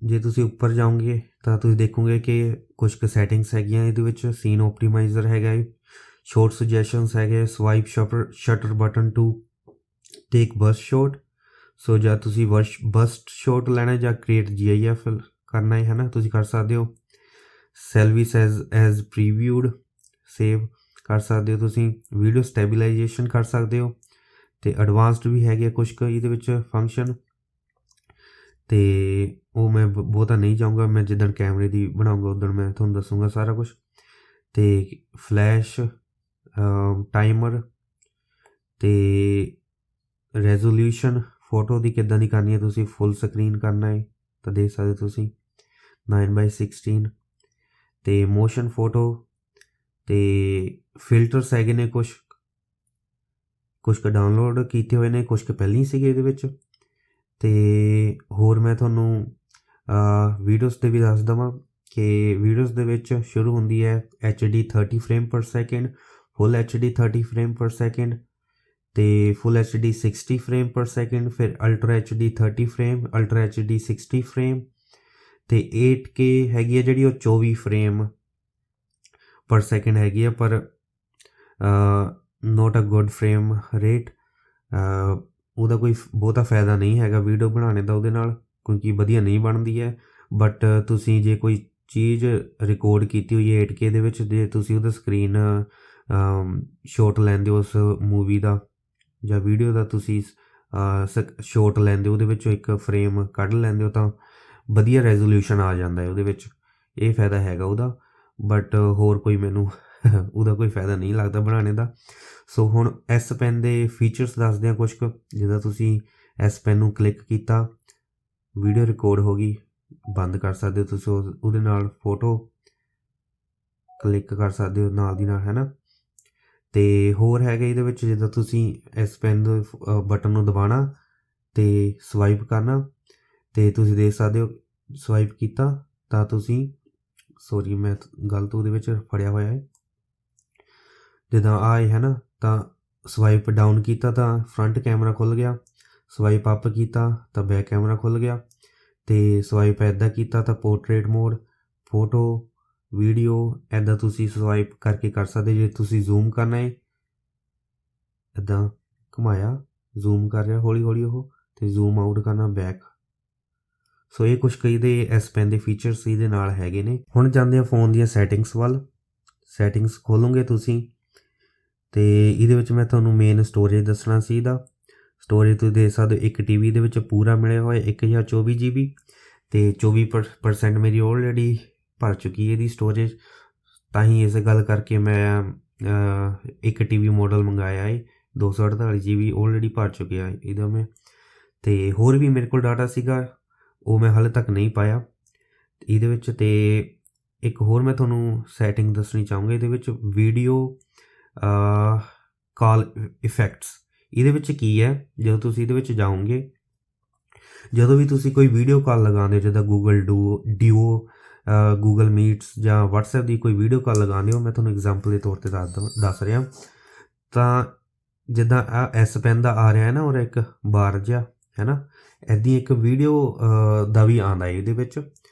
ਜੇ ਤੁਸੀਂ ਉੱਪਰ ਜਾਓਗੇ ਤਾਂ ਤੁਸੀਂ ਦੇਖੋਗੇ ਕਿ ਕੁਛ ਕੁ ਸੈਟਿੰਗਸ ਹੈਗੀਆਂ ਇਹਦੇ ਵਿੱਚ। ਸੀਨ ਓਪਟੀਮਾਈਜ਼ਰ ਹੈਗਾ ਹੈ, ਸ਼ੋਟ ਸੁਜੈਸ਼ਨਸ ਹੈਗੇ, swipe shutter button to take burst shot. So ਜਾਂ ਤੁਸੀਂ ਬਸਟ ਸ਼ੋਟ ਲੈਣਾ ਜਾਂ ਕ੍ਰੀਏਟ GIF ਕਰਨਾ ਹੈ ਨਾ, ਤੁਸੀਂ ਕਰ ਸਕਦੇ ਹੋ। ਸੈਲਵੀਸ ਐਜ਼ ਪ੍ਰੀਵਿਊਡ ਸੇਵ ਕਰ ਸਕਦੇ ਹੋ ਤੁਸੀਂ। ਵੀਡੀਓ ਸਟੈਬਿਲਾਈਜੇਸ਼ਨ ਕਰ ਸਕਦੇ ਹੋ, ਅਤੇ ਐਡਵਾਂਸਡ ਵੀ ਹੈਗੇ ਕੁਛ ਕੁ ਇਹਦੇ ਵਿੱਚ ਫੰਕਸ਼ਨ, ਅਤੇ ਉਹ ਮੈਂ ਬਹੁਤਾ ਨਹੀਂ ਚਾਹੂੰਗਾ। ਮੈਂ ਜਿੱਦਣ ਕੈਮਰੇ ਦੀ ਬਣਾਉਂਗਾ ਉੱਦਣ ਮੈਂ ਤੁਹਾਨੂੰ ਦੱਸੂੰਗਾ ਸਾਰਾ ਕੁਛ। ਅਤੇ ਫਲੈਸ਼ ਟਾਈਮਰ ਅਤੇ ਰੈਜ਼ੋਲਿਊਸ਼ਨ ਫੋਟੋ ਦੀ ਕਿੱਦਾਂ ਦੀ ਕਰਨੀ ਹੈ, ਤੁਸੀਂ ਫੁੱਲ ਸਕਰੀਨ ਕਰਨਾ ਹੈ ਤਾਂ ਦੇਖ ਸਕਦੇ ਤੁਸੀਂ 9:16। ਅਤੇ ਮੋਸ਼ਨ ਫੋਟੋ ਅਤੇ ਫਿਲਟਰਸ ਹੈਗੇ ਨੇ ਕੁਛ ਕੁ ਡਾਊਨਲੋਡ ਕੀਤੇ ਹੋਏ ਨੇ, ਕੁਛ ਕੁ ਪਹਿਲਾਂ ਹੀ ਸੀਗੇ ਇਹਦੇ ਵਿੱਚ। ਅਤੇ ਹੋਰ ਮੈਂ ਤੁਹਾਨੂੰ ਵੀਡੀਓਜ਼ 'ਤੇ ਵੀ ਦੱਸ ਦੇਵਾਂ ਕਿ ਵੀਡੀਓਜ਼ ਦੇ ਵਿੱਚ ਸ਼ੁਰੂ ਹੁੰਦੀ ਹੈ HD 30 ਫਰੇਮ ਪਰ ਸੈਕਿੰਡ, ਫੁੱਲ HD 30 ਫਰੇਮ ਪਰ ਸੈਕਿੰਡ, ਅਤੇ ਫੁੱਲ HD 60 ਫਰੇਮ ਪਰ ਸੈਕਿੰਡ, ਫਿਰ ultra HD 30 frame, ultra HD 60 frame, ਅਤੇ 8K ਹੈਗੀ ਹੈ ਜਿਹੜੀ ਉਹ 24 ਫਰੇਮ ਪਰ ਸੈਕਿੰਡ ਹੈਗੀ ਆ, ਪਰ not a good frame rate. ਉਹਦਾ ਕੋਈ ਬਹੁਤਾ ਫਾਇਦਾ ਨਹੀਂ ਹੈਗਾ ਵੀਡੀਓ ਬਣਾਉਣੇ ਦਾ ਉਹਦੇ ਨਾਲ, ਕਿਉਂਕਿ ਵਧੀਆ ਨਹੀਂ ਬਣਦੀ ਹੈ। ਬਟ ਤੁਸੀਂ ਜੇ ਕੋਈ ਚੀਜ਼ ਰਿਕਾਰਡ ਕੀਤੀ ਹੋਈ ਹੈ 8K ਦੇ ਵਿੱਚ, ਜੇ ਤੁਸੀਂ ਉਹਦਾ ਸਕਰੀਨ ਸ਼ੋਟ ਲੈਂਦੇ ਹੋ ਉਸ ਮੂਵੀ ਦਾ ਜਾਂ ਵੀਡੀਓ ਦਾ, ਤੁਸੀਂ ਸ਼ੋਟ ਲੈਂਦੇ ਹੋ ਉਹਦੇ ਵਿੱਚੋਂ ਇੱਕ ਫਰੇਮ ਕੱਢ ਲੈਂਦੇ ਹੋ, ਤਾਂ ਵਧੀਆ ਰੈਜ਼ੋਲਿਊਸ਼ਨ ਆ ਜਾਂਦਾ ਹੈ ਉਹਦੇ ਵਿੱਚ। ਇਹ ਫਾਇਦਾ ਹੈਗਾ ਉਹਦਾ, ਬਟ ਹੋਰ ਕੋਈ ਮੈਨੂੰ ਉਹਦਾ ਕੋਈ ਫਾਇਦਾ ਨਹੀਂ ਲੱਗਦਾ ਬਣਾਉਣੇ ਦਾ। ਸੋ ਹੁਣ S Pen ਦੇ ਫੀਚਰਸ ਦੱਸਦੇ ਹਾਂ ਕੁਛ ਕੁ। ਜਿੱਦਾਂ ਤੁਸੀਂ S Pen ਨੂੰ ਕਲਿੱਕ ਕੀਤਾ, ਵੀਡੀਓ ਰਿਕਾਰਡ ਹੋ ਗਈ, ਬੰਦ ਕਰ ਸਕਦੇ ਹੋ ਤੁਸੀਂ ਉਹਦੇ ਨਾਲ। ਫੋਟੋ ਕਲਿੱਕ ਕਰ ਸਕਦੇ ਹੋ ਨਾਲ ਦੀ ਨਾਲ, ਹੈ ਨਾ। ਅਤੇ ਹੋਰ ਹੈਗਾ ਇਹਦੇ ਵਿੱਚ, ਜਿੱਦਾਂ ਤੁਸੀਂ S Pen ਦੇ ਬਟਨ ਨੂੰ ਦਬਾਉਣਾ ਅਤੇ ਸਵਾਈਪ ਕਰਨਾ, ਅਤੇ ਤੁਸੀਂ ਦੇਖ ਸਕਦੇ ਹੋ ਸਵਾਈਪ ਕੀਤਾ ਤਾਂ ਤੁਸੀਂ, ਸੋਰੀ ਮੈਂ ਗਲਤ ਉਹਦੇ ਵਿੱਚ ਫੜਿਆ ਹੋਇਆ ਹੈ, ਜਿੱਦਾਂ ਆਏ ਹੈ ਨਾ, ਤਾਂ ਸਵਾਈਪ ਡਾਊਨ ਕੀਤਾ ਤਾਂ ਫਰੰਟ ਕੈਮਰਾ ਖੁੱਲ੍ਹ ਗਿਆ, ਸਵਾਈਪ ਅਪ ਕੀਤਾ ਤਾਂ ਬੈਕ ਕੈਮਰਾ ਖੁੱਲ੍ਹ ਗਿਆ, ਅਤੇ ਸਵਾਈਪ ਇੱਦਾਂ ਕੀਤਾ ਤਾਂ ਪੋਰਟਰੇਟ ਮੋਡ, ਫੋਟੋ, ਵੀਡੀਓ ਇੱਦਾਂ ਤੁਸੀਂ ਸਵਾਈਪ ਕਰਕੇ ਕਰ ਸਕਦੇ। ਜੇ ਤੁਸੀਂ ਜ਼ੂਮ ਕਰਨਾ ਹੈ, ਇੱਦਾਂ ਘੁਮਾਇਆ, ਜ਼ੂਮ ਕਰ ਰਿਹਾ ਹੌਲੀ ਹੌਲੀ ਉਹ, ਅਤੇ ਜ਼ੂਮ ਆਊਟ ਕਰਨਾ ਬੈਕ। ਸੋ ਇਹ ਕੁਛ ਕਈ ਦੇ S Pen ਦੇ ਫੀਚਰਸ ਇਹਦੇ ਨਾਲ ਹੈਗੇ ਨੇ। ਹੁਣ ਜਾਂਦੇ ਆ ਫ਼ੋਨ ਦੀਆਂ ਸੈਟਿੰਗਸ ਵੱਲ। ਸੈਟਿੰਗਸ ਖੋਲੋਗੇ ਤੁਸੀਂ, ਅਤੇ ਇਹਦੇ ਵਿੱਚ ਮੈਂ ਤੁਹਾਨੂੰ ਮੇਨ ਸਟੋਰੇਜ ਦੱਸਣਾ ਸੀ। ਇਹਦਾ ਸਟੋਰੇਜ ਤੁਸੀਂ ਦੇਖ ਸਕਦੇ ਹੋ, ਇੱਕ TV ਦੇ ਵਿੱਚ ਪੂਰਾ ਮਿਲਿਆ ਹੋਇਆ 1024 GB, ਅਤੇ 24% ਮੇਰੀ ਆਲਰੇਡੀ ਭਰ ਚੁੱਕੀ ਹੈ ਇਹਦੀ ਸਟੋਰੇਜ। ਤਾਂ ਹੀ ਇਸ ਗੱਲ ਕਰਕੇ ਮੈਂ ਇੱਕ TV ਮਾਡਲ ਮੰਗਾਇਆ ਹੈ। 248 GB ਆਲਰੇਡੀ ਭਰ ਚੁੱਕਿਆ ਇਹਦਾ ਮੈਂ। ਅਤੇ ਹੋਰ ਵੀ ਮੇਰੇ ਕੋਲ ਡਾਟਾ ਸੀਗਾ, ਉਹ ਮੈਂ ਹਾਲੇ ਤੱਕ ਨਹੀਂ ਪਾਇਆ ਇਹਦੇ ਵਿੱਚ। ਅਤੇ ਇੱਕ ਹੋਰ ਮੈਂ ਤੁਹਾਨੂੰ ਸੈਟਿੰਗ ਦੱਸਣੀ ਚਾਹੂੰਗਾ ਇਹਦੇ ਵਿੱਚ, ਵੀਡੀਓ ਕਾਲ ਇਫੈਕਟਸ। ਇਹਦੇ ਵਿੱਚ ਕੀ ਹੈ, ਜਦੋਂ ਤੁਸੀਂ ਇਹਦੇ ਵਿੱਚ ਜਾਓਗੇ, ਜਦੋਂ ਵੀ ਤੁਸੀਂ ਕੋਈ ਵੀਡੀਓ ਕਾਲ ਲਗਾਉਂਦੇ ਹੋ, ਜਿੱਦਾਂ ਗੂਗਲ ਡਿਓ, ਗੂਗਲ ਮੀਟਸ ਜਾਂ WhatsApp ਦੀ ਕੋਈ ਵੀਡੀਓ ਕਾਲ ਲਗਾਉਂਦੇ ਹੋ, ਮੈਂ ਤੁਹਾਨੂੰ ਐਗਜ਼ਾਮਪਲ ਦੇ ਤੌਰ 'ਤੇ ਦੱਸ ਰਿਹਾ। ਤਾਂ ਜਿੱਦਾਂ ਆ S Pen ਦਾ ਆ ਰਿਹਾ ਹੈ ਨਾ, ਔਰ ਇੱਕ ਬਾਰ ਜਿਹਾ ਹੈ ਨਾ, ਇੱਦਾਂ ਇੱਕ ਵੀਡੀਓ ਦਾ ਵੀ ਆਉਂਦਾ ਇਹਦੇ ਵਿੱਚ।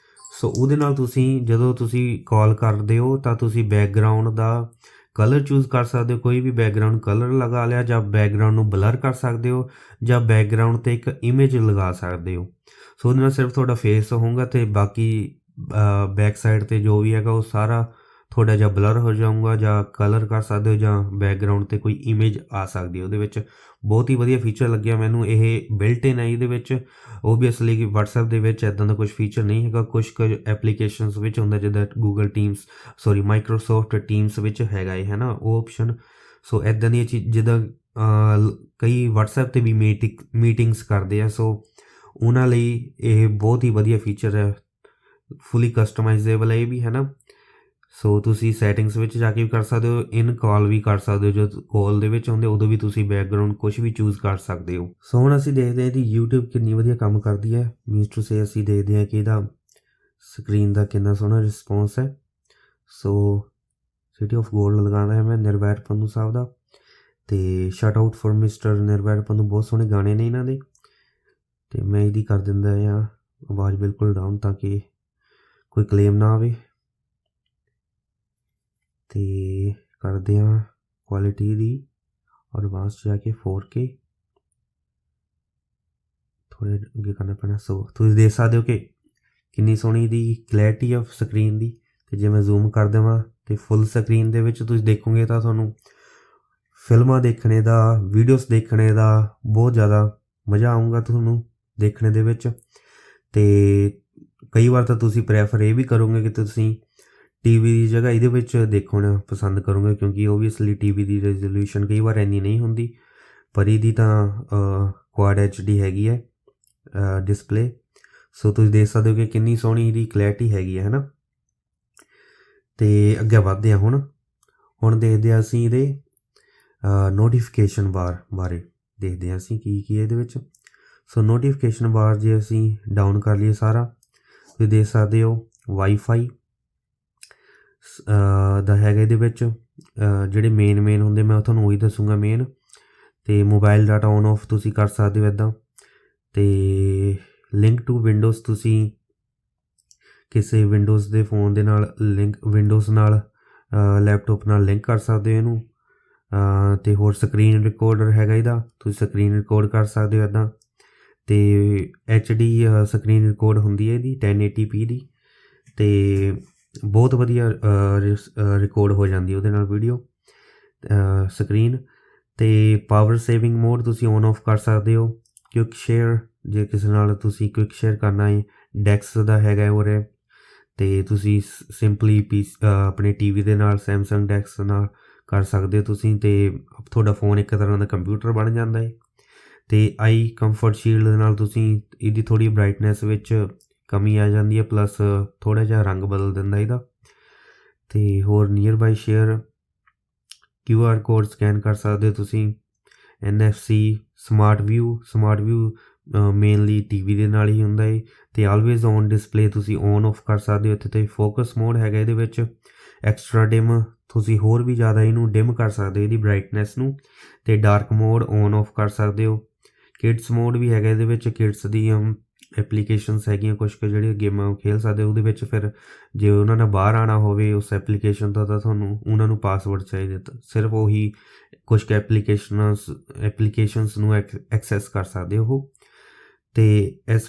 ਸੋ ਉਹਦੇ ਨਾਲ ਤੁਸੀਂ ਜਦੋਂ ਤੁਸੀਂ ਕਾਲ ਕਰਦੇ ਹੋ ਤਾਂ ਤੁਸੀਂ ਬੈਕਗਰਾਊਂਡ ਦਾ ਕਲਰ ਚੂਜ਼ ਕਰ ਸਕਦੇ ਹੋ, ਕੋਈ ਵੀ ਬੈਕਗਰਾਊਂਡ ਕਲਰ ਲਗਾ ਲਿਆ, ਜਾਂ ਬੈਕਗਰਾਊਂਡ ਨੂੰ ਬਲਰ ਕਰ ਸਕਦੇ ਹੋ, ਜਾਂ ਬੈਕਗਰਾਊਂਡ 'ਤੇ ਇੱਕ ਇਮੇਜ ਲਗਾ ਸਕਦੇ ਹੋ। ਸੋ ਉਹਦੇ ਨਾਲ ਸਿਰਫ ਤੁਹਾਡਾ ਫੇਸ ਹੋਊਗਾ, ਅਤੇ ਬਾਕੀ ਬੈਕ ਸਾਈਡ 'ਤੇ ਜੋ ਵੀ ਹੈਗਾ ਉਹ ਸਾਰਾ ਥੋੜ੍ਹਾ ਜਿਹਾ ਬਲਰ ਹੋ ਜਾਊਗਾ ਜਾਂ ਕਲਰ ਕਰ ਸਕਦੇ ਹੋ ਜਾਂ ਬੈਕਗਰਾਊਂਡ 'ਤੇ ਕੋਈ ਇਮੇਜ ਆ ਸਕਦੀ ਹੈ ਉਹਦੇ ਵਿੱਚ। ਬਹੁਤ ਹੀ ਵਧੀਆ ਫੀਚਰ ਲੱਗਿਆ ਮੈਨੂੰ। ਇਹ ਬਿਲਟ ਇਨ ਹੈ ਇਹਦੇ ਵਿੱਚ। ਓਬਵੀਅਸਲੀ ਕਿ WhatsApp ਦੇ ਵਿੱਚ ਇੱਦਾਂ ਦਾ ਕੁਝ ਫੀਚਰ ਨਹੀਂ ਹੈਗਾ। ਕੁਝ ਐਪਲੀਕੇਸ਼ਨਸ ਵਿੱਚ ਹੁੰਦਾ ਜਿੱਦਾਂ ਮਾਈਕਰੋਸੋਫਟ ਟੀਮਸ ਵਿੱਚ ਹੈਗਾ ਹੈ ਨਾ ਉਹ ਆਪਸ਼ਨ। ਸੋ ਇੱਦਾਂ ਦੀਆਂ ਚੀਜ਼ ਜਿੱਦਾਂ ਕਈ WhatsApp 'ਤੇ ਵੀ ਮੀਟਿੰਗਸ ਕਰਦੇ ਆ, ਸੋ ਉਹਨਾਂ ਲਈ ਇਹ ਬਹੁਤ ਹੀ ਵਧੀਆ ਫੀਚਰ ਹੈ। ਫੁੱਲੀ ਕਸਟਮਾਈਜ਼ੇਬਲ ਹੈ ਇਹ ਵੀ, ਹੈ ਨਾ। ਸੋ ਤੁਸੀਂ ਸੈਟਿੰਗਸ ਵਿੱਚ ਜਾ ਕੇ ਵੀ ਕਰ ਸਕਦੇ ਹੋ, ਇਨ ਕਾਲ ਵੀ ਕਰ ਸਕਦੇ ਹੋ। ਜਦੋਂ ਕਾਲ ਦੇ ਵਿੱਚ ਹੁੰਦੇ ਉਦੋਂ ਵੀ ਤੁਸੀਂ ਬੈਕਗਰਾਊਂਡ ਕੁਝ ਵੀ ਚੂਜ਼ ਕਰ ਸਕਦੇ ਹੋ। ਸੋ ਹੁਣ ਅਸੀਂ ਦੇਖਦੇ ਹਾਂ ਇਹਦੀ YouTube ਕਿੰਨੀ ਵਧੀਆ ਕੰਮ ਕਰਦੀ ਹੈ। ਮੀਨਸ ਟੂ ਸੇ ਅਸੀਂ ਦੇਖਦੇ ਹਾਂ ਕਿ ਇਹਦਾ ਸਕਰੀਨ ਦਾ ਕਿੰਨਾ ਸੋਹਣਾ ਰਿਸਪੌਂਸ ਹੈ। ਸੋ ਸਿਟੀ ਆਫ ਗੋਲਡ ਲਗਾਉਣਾ ਹੈ ਮੈਂ ਨਿਰਵੈਰ ਪੰਨੂ ਸਾਹਿਬ ਦਾ, ਅਤੇ ਸ਼ਟ ਆਊਟ ਫॉर ਮਿਸਟਰ ਨਿਰਵੈਰ ਪੰਨੂ। ਬਹੁਤ ਸੋਹਣੇ ਗਾਣੇ ਨੇ ਇਹਨਾਂ ਦੇ, ਅਤੇ ਮੈਂ ਇਹਦੀ ਕਰ ਦਿੰਦਾ ਹਾਂ ਆਵਾਜ਼ ਬਿਲਕੁਲ ਡਾਊਨ ਤਾਂ ਕਿ ਕੋਈ ਕਲੇਮ ਨਾ ਆਵੇ। ਅਤੇ ਕਰਦੇ ਹਾਂ ਕੁਆਲਿਟੀ ਦੀ ਐਡਵਾਂਸ ਜਾ ਕੇ 4K ਥੋੜ੍ਹੇ ਅੱਗੇ ਕਰਨਾ ਪੈਣਾ। ਸੋ ਤੁਸੀਂ ਦੇਖ ਸਕਦੇ ਹੋ ਕਿ ਕਿੰਨੀ ਸੋਹਣੀ ਦੀ ਕਲੈਰਿਟੀ ਆਫ ਸਕਰੀਨ ਦੀ। ਅਤੇ ਜੇ ਮੈਂ ਜ਼ੂਮ ਕਰ ਦੇਵਾਂ ਅਤੇ ਫੁੱਲ ਸਕਰੀਨ ਦੇ ਵਿੱਚ ਤੁਸੀਂ ਦੇਖੋਗੇ ਤਾਂ ਤੁਹਾਨੂੰ ਫਿਲਮਾਂ ਦੇਖਣੇ ਦਾ, ਵੀਡੀਓਜ਼ ਦੇਖਣੇ ਦਾ ਬਹੁਤ ਜ਼ਿਆਦਾ ਮਜ਼ਾ ਆਊਗਾ ਤੁਹਾਨੂੰ ਦੇਖਣੇ ਦੇ ਵਿੱਚ। ਅਤੇ ਕਈ ਵਾਰ ਤਾਂ ਤੁਸੀਂ ਪ੍ਰੈਫਰ ਇਹ ਵੀ ਕਰੋਗੇ ਕਿ ਤੁਸੀਂ TV ਦੀ ਜਗ੍ਹਾ ਇਹਦੇ ਵਿੱਚ ਦੇਖਣਾ ਪਸੰਦ ਕਰੋਗੇ, ਕਿਉਂਕਿ ਓਬਵੀਅਸਲੀ TV ਦੀ ਰੈਜ਼ੋਲਿਊਸ਼ਨ ਕਈ ਵਾਰ ਇੰਨੀ ਨਹੀਂ ਹੁੰਦੀ, ਪਰ ਇਹਦੀ ਤਾਂ ਕੁਆਡ HD ਹੈਗੀ ਹੈ ਡਿਸਪਲੇ। ਸੋ ਤੁਸੀਂ ਦੇਖ ਸਕਦੇ ਹੋ ਕਿ ਕਿੰਨੀ ਸੋਹਣੀ ਇਹਦੀ ਕਲੈਰਿਟੀ ਹੈਗੀ ਹੈ ਨਾ। ਅਤੇ ਅੱਗੇ ਵੱਧਦੇ ਹਾਂ ਹੁਣ ਦੇਖਦੇ ਹਾਂ ਅਸੀਂ ਇਹਦੇ ਨੋਟੀਫਿਕੇਸ਼ਨ ਬਾਰੇ ਦੇਖਦੇ ਹਾਂ ਅਸੀਂ ਕੀ ਇਹਦੇ ਵਿੱਚ। ਸੋ ਨੋਟੀਫਿਕੇਸ਼ਨ ਬਾਰ ਜੇ ਅਸੀਂ ਡਾਊਨ ਕਰ ਲਈਏ ਸਾਰਾ, ਤੁਸੀਂ ਦੇਖ ਸਕਦੇ ਹੋ ਵਾਈਫਾਈ ਦਾ ਹੈਗਾ ਇਹਦੇ ਵਿੱਚ। ਜਿਹੜੇ ਮੇਨ ਹੁੰਦੇ ਮੈਂ ਤੁਹਾਨੂੰ ਉਹੀ ਦੱਸੂਗਾ ਮੇਨ। ਅਤੇ ਮੋਬਾਈਲ ਡਾਟਾ ਔਨ ਆਫ ਤੁਸੀਂ ਕਰ ਸਕਦੇ ਹੋ ਇੱਦਾਂ। ਅਤੇ ਲਿੰਕ ਟੂ ਵਿੰਡੋਜ਼, ਤੁਸੀਂ ਕਿਸੇ ਵਿੰਡੋਜ਼ ਦੇ ਫੋਨ ਦੇ ਨਾਲ ਵਿੰਡੋਜ਼ ਨਾਲ ਲੈਪਟਾਪ ਨਾਲ ਲਿੰਕ ਕਰ ਸਕਦੇ ਹੋ ਇਹਨੂੰ। ਅਤੇ ਹੋਰ ਸਕਰੀਨ ਰਿਕਾਰਡਰ ਹੈਗਾ ਇਹਦਾ, ਤੁਸੀਂ ਸਕਰੀਨ ਰਿਕਾਰਡ ਕਰ ਸਕਦੇ ਹੋ ਇੱਦਾਂ। ਅਤੇ HD ਸਕਰੀਨ ਰਿਕਾਰਡ ਹੁੰਦੀ ਹੈ ਇਹਦੀ 1080p ਦੀ, ਅਤੇ ਬਹੁਤ ਵਧੀਆ ਰਿਕਾਰਡ ਹੋ ਜਾਂਦੀ ਉਹਦੇ ਨਾਲ ਵੀਡੀਓ ਸਕਰੀਨ। ਅਤੇ ਪਾਵਰ ਸੇਵਿੰਗ ਮੋਡ ਤੁਸੀਂ ਔਨ ਆਫ ਕਰ ਸਕਦੇ ਹੋ। ਕੁਇਕ ਸ਼ੇਅਰ, ਜੇ ਕਿਸੇ ਨਾਲ ਤੁਸੀਂ ਕੁਇਕ ਸ਼ੇਅਰ ਕਰਨਾ ਹੈ, ਡੈਕਸ ਦਾ ਹੈਗਾ ਉਰੇ। ਅਤੇ ਤੁਸੀਂ ਸਿੰਪਲੀ ਆਪਣੇ TV ਦੇ ਨਾਲ ਸੈਮਸੰਗ ਡੈਕਸ ਨਾਲ ਕਰ ਸਕਦੇ ਹੋ ਤੁਸੀਂ, ਅਤੇ ਤੁਹਾਡਾ ਫੋਨ ਇੱਕ ਤਰ੍ਹਾਂ ਦਾ ਕੰਪਿਊਟਰ ਬਣ ਜਾਂਦਾ ਹੈ। ਅਤੇ ਆਈ ਕੰਫਰਟ ਸ਼ੀਲਡ ਦੇ ਨਾਲ ਤੁਸੀਂ ਇਹਦੀ ਥੋੜ੍ਹੀ ਬਰਾਈਟਨੈਸ ਵਿੱਚ ਕਮੀ ਆ ਜਾਂਦੀ ਹੈ, ਪਲੱਸ ਥੋੜ੍ਹਾ ਜਿਹਾ ਰੰਗ ਬਦਲ ਦਿੰਦਾ ਇਹਦਾ। ਅਤੇ ਹੋਰ nearby share, QR code scan ਕਰ ਸਕਦੇ ਹੋ ਤੁਸੀਂ। NFC, smart view mainly TV ਦੇ ਨਾਲ ਹੀ ਹੁੰਦਾ ਹੈ। ਅਤੇ ਆਲਵੇਜ਼ ਔਨ ਡਿਸਪਲੇ ਤੁਸੀਂ ਔਨ ਆਫ ਕਰ ਸਕਦੇ ਹੋ ਇੱਥੇ। ਅਤੇ ਫੋਕਸ ਮੋਡ ਹੈਗਾ ਇਹਦੇ ਵਿੱਚ। ਐਕਸਟਰਾ ਡਿਮ, ਤੁਸੀਂ ਹੋਰ ਵੀ ਜ਼ਿਆਦਾ ਇਹਨੂੰ ਡਿਮ ਕਰ ਸਕਦੇ ਹੋ ਇਹਦੀ ਬਰਾਈਟਨੈਸ ਨੂੰ। ਅਤੇ ਡਾਰਕ ਮੋਡ ਔਨ ਆਫ ਕਰ ਸਕਦੇ ਹੋ। ਕਿਡਸ ਮੋਡ ਵੀ ਹੈਗਾ ਇਹਦੇ ਵਿੱਚ। ਕਿਡਸ ਦੀਆਂ ਐਪਲੀਕੇਸ਼ਨਸ ਹੈਗੀਆਂ ਕੁਛ ਕੁ ਜਿਹੜੀਆਂ ਗੇਮਾਂ ਖੇਲ ਸਕਦੇ ਉਹਦੇ ਵਿੱਚ। ਫਿਰ ਜੇ ਉਹਨਾਂ ਨੇ ਬਾਹਰ ਆਉਣਾ ਹੋਵੇ ਉਸ ਐਪਲੀਕੇਸ਼ਨ ਦਾ ਤਾਂ ਤੁਹਾਨੂੰ ਉਹਨਾਂ ਨੂੰ ਪਾਸਵਰਡ ਚਾਹੀਦਾ, ਤਾਂ ਸਿਰਫ ਉਹੀ ਕੁਛ ਕੁ ਐਪਲੀਕੇਸ਼ਨਸ ਨੂੰ ਐਕਸੈਸ ਕਰ ਸਕਦੇ ਉਹ। ਅਤੇ S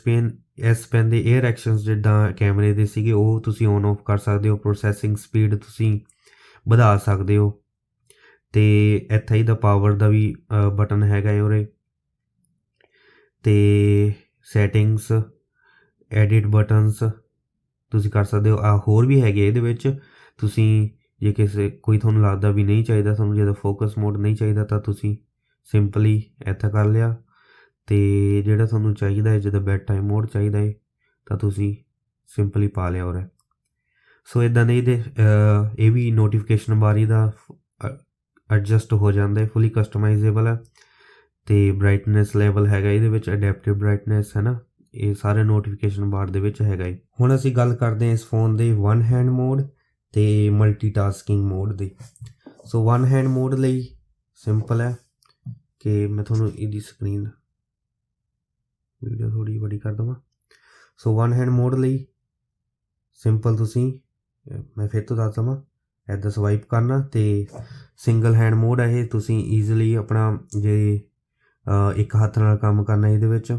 Pen ਦੇ ਏਅਰ ਐਕਸ਼ਨਸ ਜਿੱਦਾਂ ਕੈਮਰੇ ਦੇ ਸੀਗੇ ਉਹ ਤੁਸੀਂ ਔਨ ਆਫ ਕਰ ਸਕਦੇ ਹੋ। ਪ੍ਰੋਸੈਸਿੰਗ ਸਪੀਡ ਤੁਸੀਂ ਵਧਾ ਸਕਦੇ ਹੋ। ਅਤੇ ਇੱਥੇ ਇਹਦਾ ਪਾਵਰ ਦਾ ਵੀ ਬਟਨ ਹੈਗਾ ਹੈ ਉਰੇ। ਅਤੇ ਸੈਟਿੰਗਸ, ਐਡਿਟ ਬਟਨਸ ਤੁਸੀਂ ਕਰ ਸਕਦੇ ਹੋ। ਹੋਰ ਵੀ ਹੈਗੇ ਇਹਦੇ ਵਿੱਚ। ਤੁਸੀਂ ਜੇ ਕੋਈ ਤੁਹਾਨੂੰ ਲੱਗਦਾ ਵੀ ਨਹੀਂ ਚਾਹੀਦਾ, ਤੁਹਾਨੂੰ ਜਦੋਂ ਫੋਕਸ ਮੋਡ ਨਹੀਂ ਚਾਹੀਦਾ ਤਾਂ ਤੁਸੀਂ ਸਿੰਪਲੀ ਇੱਥੇ ਕਰ ਲਿਆ। ਅਤੇ ਜਿਹੜਾ ਤੁਹਾਨੂੰ ਚਾਹੀਦਾ ਹੈ, ਜਦੋਂ ਬੈਡ ਟਾਈਮ ਮੋਡ ਚਾਹੀਦਾ ਹੈ ਤਾਂ ਤੁਸੀਂ ਸਿੰਪਲੀ ਪਾ ਲਿਆ ਉਰੇ। ਸੋ ਇੱਦਾਂ ਦੇ ਇਹਦੇ ਇਹ ਵੀ ਨੋਟੀਫਿਕੇਸ਼ਨ ਬਾਰੀ ਦਾ ਐਡਜਸਟ ਹੋ ਜਾਂਦਾ ਹੈ, ਫੁੱਲੀ ਕਸਟਮਾਈਜ਼ੇਬਲ ਹੈ। ਅਤੇ ਬਰਾਈਟਨੈਸ ਲੈਵਲ ਹੈਗਾ ਇਹਦੇ ਵਿੱਚ, ਅਡੈਪਟਿਵ ਬਰਾਈਟਨੈਸ ਹੈ ਨਾ, ਇਹ ਸਾਰੇ ਨੋਟੀਫਿਕੇਸ਼ਨ ਬਾਰ ਦੇ ਵਿੱਚ ਹੈਗਾ ਹੈ। ਹੁਣ ਅਸੀਂ ਗੱਲ ਕਰਦੇ ਹਾਂ ਇਸ ਫੋਨ ਦੇ ਵਨ ਹੈਂਡ ਮੋਡ ਅਤੇ ਮਲਟੀਟਾਸਕਿੰਗ ਮੋਡ ਦੀ। ਸੋ ਵਨ ਹੈਂਡ ਮੋਡ ਲਈ ਸਿੰਪਲ ਹੈ ਕਿ ਮੈਂ ਤੁਹਾਨੂੰ ਇਹਦੀ ਸਕਰੀਨ ਵੀਡੀਓ ਥੋੜ੍ਹੀ ਵੱਡੀ ਕਰ ਦੇਵਾਂ। ਸੋ ਵਨ ਹੈਂਡ ਮੋਡ ਲਈ ਸਿੰਪਲ ਤੁਸੀਂ, ਮੈਂ ਫਿਰ ਤੋਂ ਦੱਸ ਦੇਵਾਂ, ਇੱਦਾਂ ਸਵਾਈਪ ਕਰਨਾ। ਅਤੇ ਸਿੰਗਲ ਹੈਂਡ ਮੋਡ ਹੈ ਇਹ, ਤੁਸੀਂ ਈਜ਼ੀਲੀ ਆਪਣਾ ਜੇ ਇੱਕ ਹੱਥ ਨਾਲ ਕੰਮ ਕਰਨਾ ਇਹਦੇ ਵਿੱਚ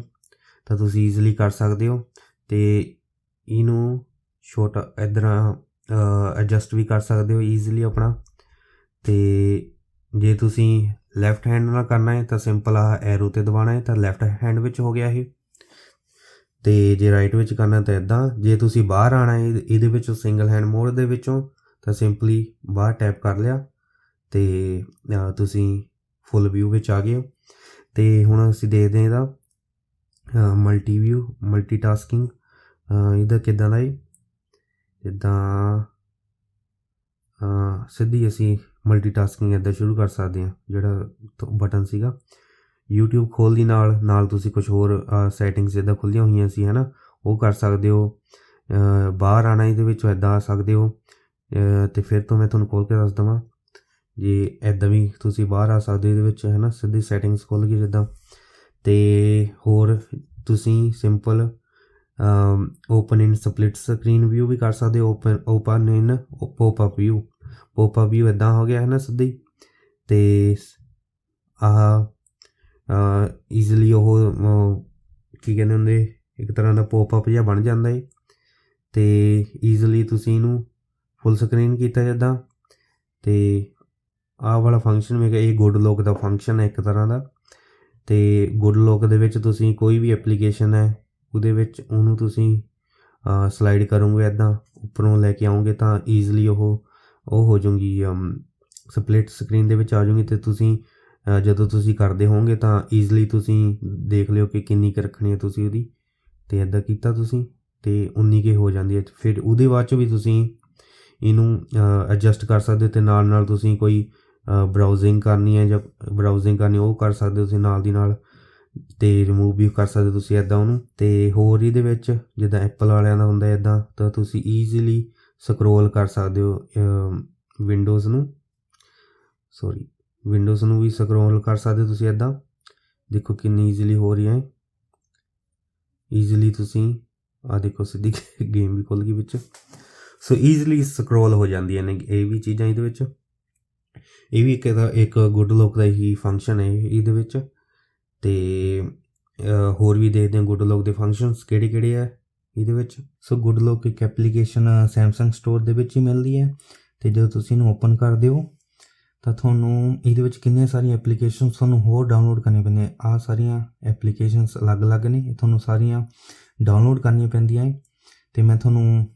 ਤਾਂ ਤੁਸੀਂ ਈਜ਼ੀਲੀ ਕਰ ਸਕਦੇ ਹੋ। ਅਤੇ ਇਹਨੂੰ ਛੋਟਾ ਇੱਦਾਂ ਐਡਜਸਟ ਵੀ ਕਰ ਸਕਦੇ ਹੋ ਈਜ਼ੀਲੀ ਆਪਣਾ। ਤੇ ਜੇ ਤੁਸੀਂ ਲੈਫਟ ਹੈਂਡ ਨਾਲ ਕਰਨਾ ਹੈ ਤਾਂ ਸਿੰਪਲ ਆਹ ਐਰੋ 'ਤੇ ਦਬਾਉਣਾ ਹੈ ਤਾਂ ਲੈਫਟ ਹੈਂਡ ਵਿੱਚ ਹੋ ਗਿਆ ਇਹ। ਤੇ ਜੇ ਰਾਈਟ ਵਿੱਚ ਕਰਨਾ ਤਾਂ ਇੱਦਾਂ। ਜੇ ਤੁਸੀਂ ਬਾਹਰ ਆਉਣਾ ਹੈ ਇਹਦੇ ਵਿੱਚੋਂ ਸਿੰਗਲ ਹੈਂਡ ਮੋਡ ਦੇ ਵਿੱਚੋਂ ਤਾਂ ਸਿੰਪਲੀ ਬਾਹਰ ਟੈਪ ਕਰ ਲਿਆ ਤੇ ਤੁਸੀਂ ਫੁੱਲ ਵਿਊ ਵਿੱਚ ਆ ਗਏ ਹੋ। ਤੇ ਹੁਣ ਅਸੀਂ ਦੇਖਦੇ ਹਾਂ ਇਹਦਾ ਮਲਟੀ ਵਿਊ ਮਲਟੀਟਾਸਕਿੰਗ ਇਹਦਾ ਕਿੱਦਾਂ ਦਾ ਹੈ। ਜਿੱਦਾਂ ਸਿੱਧੀ ਅਸੀਂ ਮਲਟੀਟਾਸਕਿੰਗ ਇੱਦਾਂ ਸ਼ੁਰੂ ਕਰ ਸਕਦੇ ਹਾਂ। ਜਿਹੜਾ ਬਟਨ ਸੀਗਾ YouTube ਖੋਲ੍ਹਦੀ ਨਾਲ ਤੁਸੀਂ ਕੁਛ ਹੋਰ ਸੈਟਿੰਗਸ ਇੱਦਾਂ ਖੁੱਲ੍ਹੀਆਂ ਹੋਈਆਂ ਸੀ ਹੈ ਨਾ, ਉਹ ਕਰ ਸਕਦੇ ਹੋ। ਬਾਹਰ ਆਉਣਾ ਇਹਦੇ ਵਿੱਚੋਂ ਇੱਦਾਂ ਆ ਸਕਦੇ ਹੋ। ਅਤੇ ਫਿਰ ਤੋਂ ਮੈਂ ਤੁਹਾਨੂੰ ਖੋਲ੍ਹ ਕੇ ਦੱਸ ਦੇਵਾਂ, ਜੇ ਇੱਦਾਂ ਵੀ ਤੁਸੀਂ ਬਾਹਰ ਆ ਸਕਦੇ ਇਹਦੇ ਵਿੱਚ ਹੈ ਨਾ, ਸਿੱਧੀ ਸੈਟਿੰਗਸ ਖੁੱਲ੍ਹ ਗਈ ਜਿੱਦਾਂ। ਅਤੇ ਹੋਰ ਤੁਸੀਂ ਸਿੰਪਲ ਓਪਨ ਇਨ ਸਪਲਿਟ ਸਕਰੀਨ ਵਿਊ ਵੀ ਕਰ ਸਕਦੇ ਹੋ। ਓਪਨ ਇਨ ਪੋਪਅਪ ਵਿਊ ਇੱਦਾਂ ਹੋ ਗਿਆ ਹੈ ਨਾ ਸਿੱਧੀ। ਅਤੇ ਆਹ ਈਜ਼ੀਲੀ ਉਹ ਕੀ ਕਹਿੰਦੇ ਹੁੰਦੇ, ਇੱਕ ਤਰ੍ਹਾਂ ਦਾ ਪੋਪਅਪ ਜਿਹਾ ਬਣ ਜਾਂਦਾ ਹੈ। ਅਤੇ ਈਜ਼ੀਲੀ ਤੁਸੀਂ ਇਹਨੂੰ ਫੁੱਲ ਸਕਰੀਨ ਕੀਤਾ ਜਿੱਦਾਂ। ਅਤੇ ਆਹ ਵਾਲਾ ਫੰਕਸ਼ਨ ਮੈਂ ਕਿਹਾ ਇਹ ਗੁੱਡ ਲੋਕ ਦਾ ਫੰਕਸ਼ਨ ਹੈ ਇੱਕ ਤਰ੍ਹਾਂ ਦਾ। ਅਤੇ ਗੁੱਡ ਲੋਕ ਦੇ ਵਿੱਚ ਤੁਸੀਂ ਕੋਈ ਵੀ ਐਪਲੀਕੇਸ਼ਨ ਹੈ ਉਹਦੇ ਵਿੱਚ ਉਹਨੂੰ ਤੁਸੀਂ ਸਲਾਈਡ ਕਰੋਗੇ ਇੱਦਾਂ ਉੱਪਰੋਂ ਲੈ ਕੇ ਆਓਗੇ ਤਾਂ ਈਜ਼ੀਲੀ ਉਹ ਹੋ ਜਾਊਗੀ ਸਪਲਿਟ ਸਕਰੀਨ ਦੇ ਵਿੱਚ ਆ ਜਾਊਗੀ। ਅਤੇ ਤੁਸੀਂ ਜਦੋਂ ਤੁਸੀਂ ਕਰਦੇ ਹੋਵੋਗੇ ਤਾਂ ਈਜ਼ੀਲੀ ਤੁਸੀਂ ਦੇਖ ਲਿਓ ਕਿ ਕਿੰਨੀ ਕੁ ਰੱਖਣੀ ਹੈ ਤੁਸੀਂ ਉਹਦੀ। ਅਤੇ ਇੱਦਾਂ ਕੀਤਾ ਤੁਸੀਂ ਅਤੇ ਉਨੀ ਕੁ ਹੋ ਜਾਂਦੀ ਹੈ। ਫਿਰ ਉਹਦੇ ਬਾਅਦ 'ਚ ਵੀ ਤੁਸੀਂ ਇਹਨੂੰ ਐਡਜਸਟ ਕਰ ਸਕਦੇ ਹੋ। ਅਤੇ ਨਾਲ ਤੁਸੀਂ ਕੋਈ ਬਰਾਊਜ਼ਿੰਗ ਕਰਨੀ ਹੈ ਜਾਂ ਉਹ ਕਰ ਸਕਦੇ ਹੋ ਤੁਸੀਂ ਨਾਲ ਦੀ ਨਾਲ। ਅਤੇ ਰਿਮੂਵ ਵੀ ਕਰ ਸਕਦੇ ਹੋ ਤੁਸੀਂ ਇੱਦਾਂ ਉਹਨੂੰ। ਅਤੇ ਹੋਰ ਇਹਦੇ ਵਿੱਚ ਜਿੱਦਾਂ ਐਪਲ ਵਾਲਿਆਂ ਦਾ ਹੁੰਦਾ ਇੱਦਾਂ ਤਾਂ ਤੁਸੀਂ ਈਜ਼ੀਲੀ ਸਕਰੋਲ ਕਰ ਸਕਦੇ ਹੋ ਵਿੰਡੋਜ਼ ਨੂੰ ਵੀ ਸਕਰੋਲ ਕਰ ਸਕਦੇ ਹੋ ਤੁਸੀਂ ਇੱਦਾਂ। ਦੇਖੋ ਕਿੰਨੀ ਈਜ਼ੀਲੀ ਹੋ ਰਹੀ ਹੈ। ਈਜ਼ੀਲੀ ਤੁਸੀਂ ਆਹ ਦੇਖੋ ਸਿੱਧੀ ਗੇਮ ਵੀ ਖੁੱਲ੍ਹ ਗਈ ਵਿੱਚ। ਸੋ ਈਜ਼ੀਲੀ ਸਕਰੋਲ ਹੋ ਜਾਂਦੀਆਂ ਨੇ ਇਹ ਵੀ ਚੀਜ਼ਾਂ ਇਹਦੇ ਵਿੱਚ। ਇਹ ਵੀ ਇੱਕ ਗੁੱਡ ਲੁੱਕ ਦਾ ਹੀ ਫੰਕਸ਼ਨ ਹੈ ਇਹਦੇ ਵਿੱਚ। ਅਤੇ ਹੋਰ ਵੀ ਦੇਖਦੇ ਹਾਂ ਗੁੱਡ ਲੁੱਕ ਦੇ ਫੰਕਸ਼ਨਸ ਕਿਹੜੇ ਹੈ ਇਹਦੇ ਵਿੱਚ। ਸੋ ਗੁੱਡ ਲੁੱਕ ਇੱਕ ਐਪਲੀਕੇਸ਼ਨ ਸੈਮਸੰਗ ਸਟੋਰ ਦੇ ਵਿੱਚ ਹੀ ਮਿਲਦੀ ਹੈ। ਅਤੇ ਜਦੋਂ ਤੁਸੀਂ ਇਹਨੂੰ ਓਪਨ ਕਰਦੇ ਹੋ ਤਾਂ ਤੁਹਾਨੂੰ ਇਹਦੇ ਵਿੱਚ ਕਿੰਨੀਆਂ ਸਾਰੀਆਂ ਐਪਲੀਕੇਸ਼ਨਸ ਤੁਹਾਨੂੰ ਹੋਰ ਡਾਊਨਲੋਡ ਕਰਨੀਆਂ ਪੈਂਦੀਆਂ। ਆਹ ਸਾਰੀਆਂ ਐਪਲੀਕੇਸ਼ਨਸ ਅਲੱਗ ਨੇ, ਇਹ ਤੁਹਾਨੂੰ ਸਾਰੀਆਂ ਡਾਊਨਲੋਡ ਕਰਨੀਆਂ ਪੈਂਦੀਆਂ ਹੈ। ਅਤੇ ਮੈਂ ਤੁਹਾਨੂੰ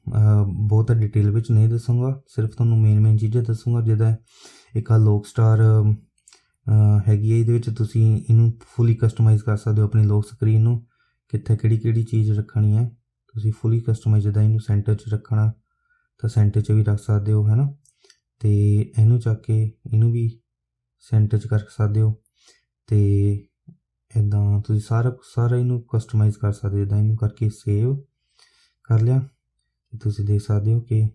ਬਹੁਤ ਡਿਟੇਲ ਵਿੱਚ ਨਹੀਂ ਦੱਸੂੰਗਾ, ਸਿਰਫ ਤੁਹਾਨੂੰ ਮੇਨ ਚੀਜ਼ਾਂ ਦੱਸੂੰਗਾ। ਜਿੱਦਾਂ ਇੱਕ ਲੋਕ ਸਟਾਰ ਹੈਗੀ ਹੈ, ਇਹਦੇ ਵਿੱਚ ਤੁਸੀਂ ਇਹਨੂੰ ਫੁੱਲੀ ਕਸਟਮਾਈਜ਼ ਕਰ ਸਕਦੇ ਹੋ ਆਪਣੀ ਲੋਕ ਸਕਰੀਨ ਨੂੰ। ਕਿੱਥੇ ਕਿਹੜੀ ਚੀਜ਼ ਰੱਖਣੀ ਹੈ ਤੁਸੀਂ ਫੁੱਲੀ ਕਸਟਮਾਈਜ਼। ਜਿੱਦਾਂ ਇਹਨੂੰ ਸੈਂਟਰ 'ਚ ਰੱਖਣਾ ਤਾਂ ਸੈਂਟਰ 'ਚ ਵੀ ਰੱਖ ਸਕਦੇ ਹੋ ਹੈ ਨਾ। ਅਤੇ ਇਹਨੂੰ ਚੱਕ ਕੇ ਇਹਨੂੰ ਵੀ ਸੈਂਟਰ 'ਚ ਕਰ ਸਕਦੇ ਹੋ। ਅਤੇ ਇੱਦਾਂ ਤੁਸੀਂ ਸਾਰਾ ਇਹਨੂੰ ਕਸਟਮਾਈਜ਼ ਕਰ ਸਕਦੇ ਹੋ। ਇੱਦਾਂ ਇਹਨੂੰ ਕਰਕੇ ਸੇਵ ਕਰ ਲਿਆ ਅਤੇ ਤੁਸੀਂ ਦੇਖ ਸਕਦੇ ਹੋ ਕਿ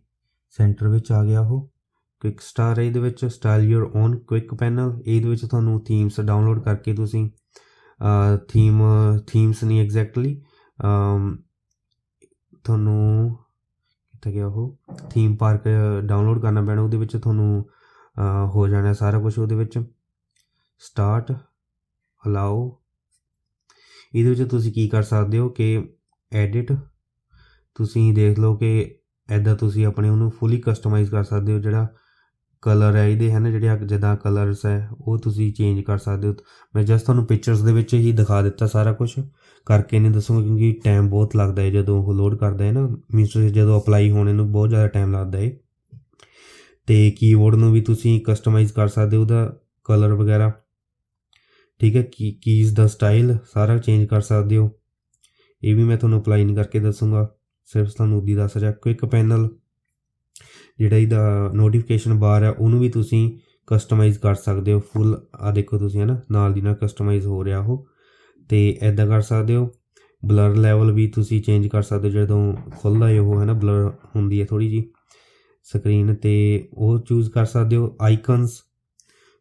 ਸੈਂਟਰ ਵਿੱਚ ਆ ਗਿਆ ਉਹ। ਕੁਇਕ ਸਟਾਰ ਹੈ ਇਹਦੇ ਵਿੱਚ, style your own quick panel. ਇਹਦੇ ਵਿੱਚ ਤੁਹਾਨੂੰ ਥੀਮਸ ਡਾਊਨਲੋਡ ਕਰਕੇ ਤੁਸੀਂ ਥੀਮਸ ਨਹੀਂ ਐਗਜ਼ੈਕਟਲੀ ਤੁਹਾਨੂੰ ਕਿੱਥੇ ਗਿਆ ਉਹ ਥੀਮ ਪਾਰਕ ਡਾਊਨਲੋਡ ਕਰਨਾ ਪੈਣਾ। ਉਹਦੇ ਵਿੱਚ ਤੁਹਾਨੂੰ ਹੋ ਜਾਣਾ ਸਾਰਾ ਕੁਛ ਉਹਦੇ ਵਿੱਚ। ਸਟਾਰਟ ਅਲਾਓ ਇਹਦੇ ਵਿੱਚ ਤੁਸੀਂ ਕੀ ਕਰ ਸਕਦੇ ਹੋ ਕਿ ਐਡਿਟ ਤੁਸੀਂ ਦੇਖ ਲਓ ਕਿ ਇੱਦਾਂ ਤੁਸੀਂ ਆਪਣੇ ਉਹਨੂੰ ਫੁੱਲੀ ਕਸਟਮਾਈਜ਼ ਕਰ ਸਕਦੇ ਹੋ। ਜਿਹੜਾ ਕਲਰ ਹੈ ਇਹਦੇ ਹੈ ਨਾ, ਜਿਹੜੇ ਜਿੱਦਾਂ ਕਲਰਸ ਹੈ ਉਹ ਤੁਸੀਂ ਚੇਂਜ ਕਰ ਸਕਦੇ ਹੋ। ਮੈਂ ਜਸਟ ਤੁਹਾਨੂੰ ਪਿਕਚਰਸ ਦੇ ਵਿੱਚ ਹੀ ਦਿਖਾ ਦਿੱਤਾ ਸਾਰਾ ਕੁਛ, ਕਰਕੇ ਨਹੀਂ ਦੱਸੂੰਗਾ ਕਿਉਂਕਿ ਟਾਈਮ ਬਹੁਤ ਲੱਗਦਾ ਹੈ ਜਦੋਂ ਉਹ ਲੋਡ ਕਰਦਾ ਹੈ ਨਾ। ਮੀਨਸ ਜਦੋਂ ਅਪਲਾਈ ਹੋਣੇ ਨੂੰ ਬਹੁਤ ਜ਼ਿਆਦਾ ਟਾਈਮ ਲੱਗਦਾ ਹੈ। ਅਤੇ ਕੀਬੋਰਡ ਨੂੰ ਵੀ ਤੁਸੀਂ ਕਸਟਮਾਈਜ਼ ਕਰ ਸਕਦੇ ਹੋ, ਉਹਦਾ ਕਲਰ ਵਗੈਰਾ ਠੀਕ ਹੈ। ਕੀਜ਼ ਦਾ ਸਟਾਈਲ ਸਾਰਾ ਚੇਂਜ ਕਰ ਸਕਦੇ ਹੋ। ਇਹ ਵੀ ਮੈਂ ਤੁਹਾਨੂੰ ਅਪਲਾਈ ਨਹੀਂ ਕਰਕੇ ਦੱਸੂੰਗਾ, ਸਿਰਫ ਤੁਹਾਨੂੰ ਉੱਦੀ ਦੱਸ ਰਿਹਾ। ਕੁਇਕ ਪੈਨਲ ਜਿਹੜਾ ਇਹਦਾ ਨੋਟੀਫਿਕੇਸ਼ਨ ਬਾਰ ਹੈ ਉਹਨੂੰ ਵੀ ਤੁਸੀਂ ਕਸਟਮਾਈਜ਼ ਕਰ ਸਕਦੇ ਹੋ ਫੁੱਲ। ਆਹ ਦੇਖੋ ਤੁਸੀਂ ਹੈ ਨਾ ਨਾਲ ਦੀ ਨਾਲ ਕਸਟਮਾਈਜ਼ ਹੋ ਰਿਹਾ ਉਹ। ਅਤੇ ਇੱਦਾਂ ਕਰ ਸਕਦੇ ਹੋ। ਬਲਰ ਲੈਵਲ ਵੀ ਤੁਸੀਂ ਚੇਂਜ ਕਰ ਸਕਦੇ ਹੋ। ਜਦੋਂ ਖੁੱਲ੍ਹਦਾ ਹੈ ਉਹ ਹੈ ਨਾ ਬਲਰ ਹੁੰਦੀ ਹੈ ਥੋੜ੍ਹੀ ਜਿਹੀ ਸਕਰੀਨ, ਅਤੇ ਉਹ ਚੂਜ਼ ਕਰ ਸਕਦੇ ਹੋ। ਆਈਕਨਸ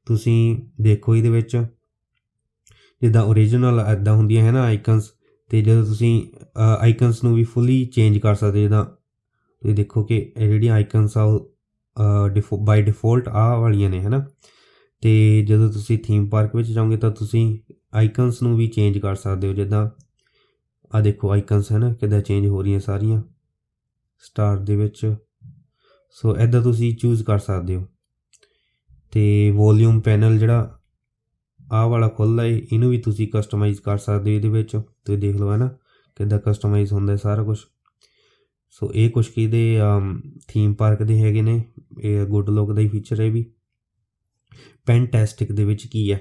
ਤੁਸੀਂ ਦੇਖੋ ਇਹਦੇ ਵਿੱਚ ਜਿੱਦਾਂ ਓਰੀਜਨਲ ਇੱਦਾਂ ਹੁੰਦੀਆਂ ਹੈ ਨਾ ਆਈਕਨਸ। ਅਤੇ ਜਦੋਂ ਤੁਸੀਂ ਆਈਕਨਸ ਨੂੰ ਵੀ ਫੁੱਲੀ ਚੇਂਜ ਕਰ ਸਕਦੇ ਹੋ। ਜਿੱਦਾਂ ਤੁਸੀਂ ਦੇਖੋ ਕਿ ਇਹ ਜਿਹੜੀਆਂ ਆਈਕਨਸ ਆ ਉਹ ਬਾਈ ਡਿਫੋਲਟ ਆਹ ਵਾਲੀਆਂ ਨੇ ਹੈ ਨਾ। ਅਤੇ ਜਦੋਂ ਤੁਸੀਂ ਥੀਮ ਪਾਰਕ ਵਿੱਚ ਜਾਓਗੇ ਤਾਂ ਤੁਸੀਂ ਆਈਕਨਸ ਨੂੰ ਵੀ ਚੇਂਜ ਕਰ ਸਕਦੇ ਹੋ। ਜਿੱਦਾਂ ਆਹ ਦੇਖੋ ਆਈਕਨਸ ਹੈ ਨਾ ਕਿੱਦਾਂ ਚੇਂਜ ਹੋ ਰਹੀਆਂ ਸਾਰੀਆਂ ਸਟਾਰ ਦੇ ਵਿੱਚ। ਸੋ ਇੱਦਾਂ ਤੁਸੀਂ ਚੂਜ਼ ਕਰ ਸਕਦੇ ਹੋ। ਅਤੇ ਵੋਲੀਊਮ ਪੈਨਲ ਜਿਹੜਾ ਆਹ ਵਾਲਾ ਖੁੱਲ੍ਹਦਾ ਏ, ਇਹਨੂੰ ਵੀ ਤੁਸੀਂ ਕਸਟਮਾਈਜ਼ ਕਰ ਸਕਦੇ ਹੋ। ਇਹਦੇ ਵਿੱਚ ਤੁਸੀਂ ਦੇਖ ਲਓ ਹੈ ਨਾ ਕਿੱਦਾਂ ਕਸਟਮਾਈਜ਼ ਹੁੰਦਾ ਸਾਰਾ ਕੁਛ। ਸੋ ਇਹ ਕੁਛ ਕੀ ਇਹਦੇ ਥੀਮ ਪਾਰਕ ਦੇ ਹੈਗੇ ਨੇ। ਇਹ ਗੁੱਡ ਲੁੱਕ ਦਾ ਹੀ ਫੀਚਰ ਹੈ ਵੀ। ਪੈਨਟੈਸਟਿਕ ਦੇ ਵਿੱਚ ਕੀ ਹੈ,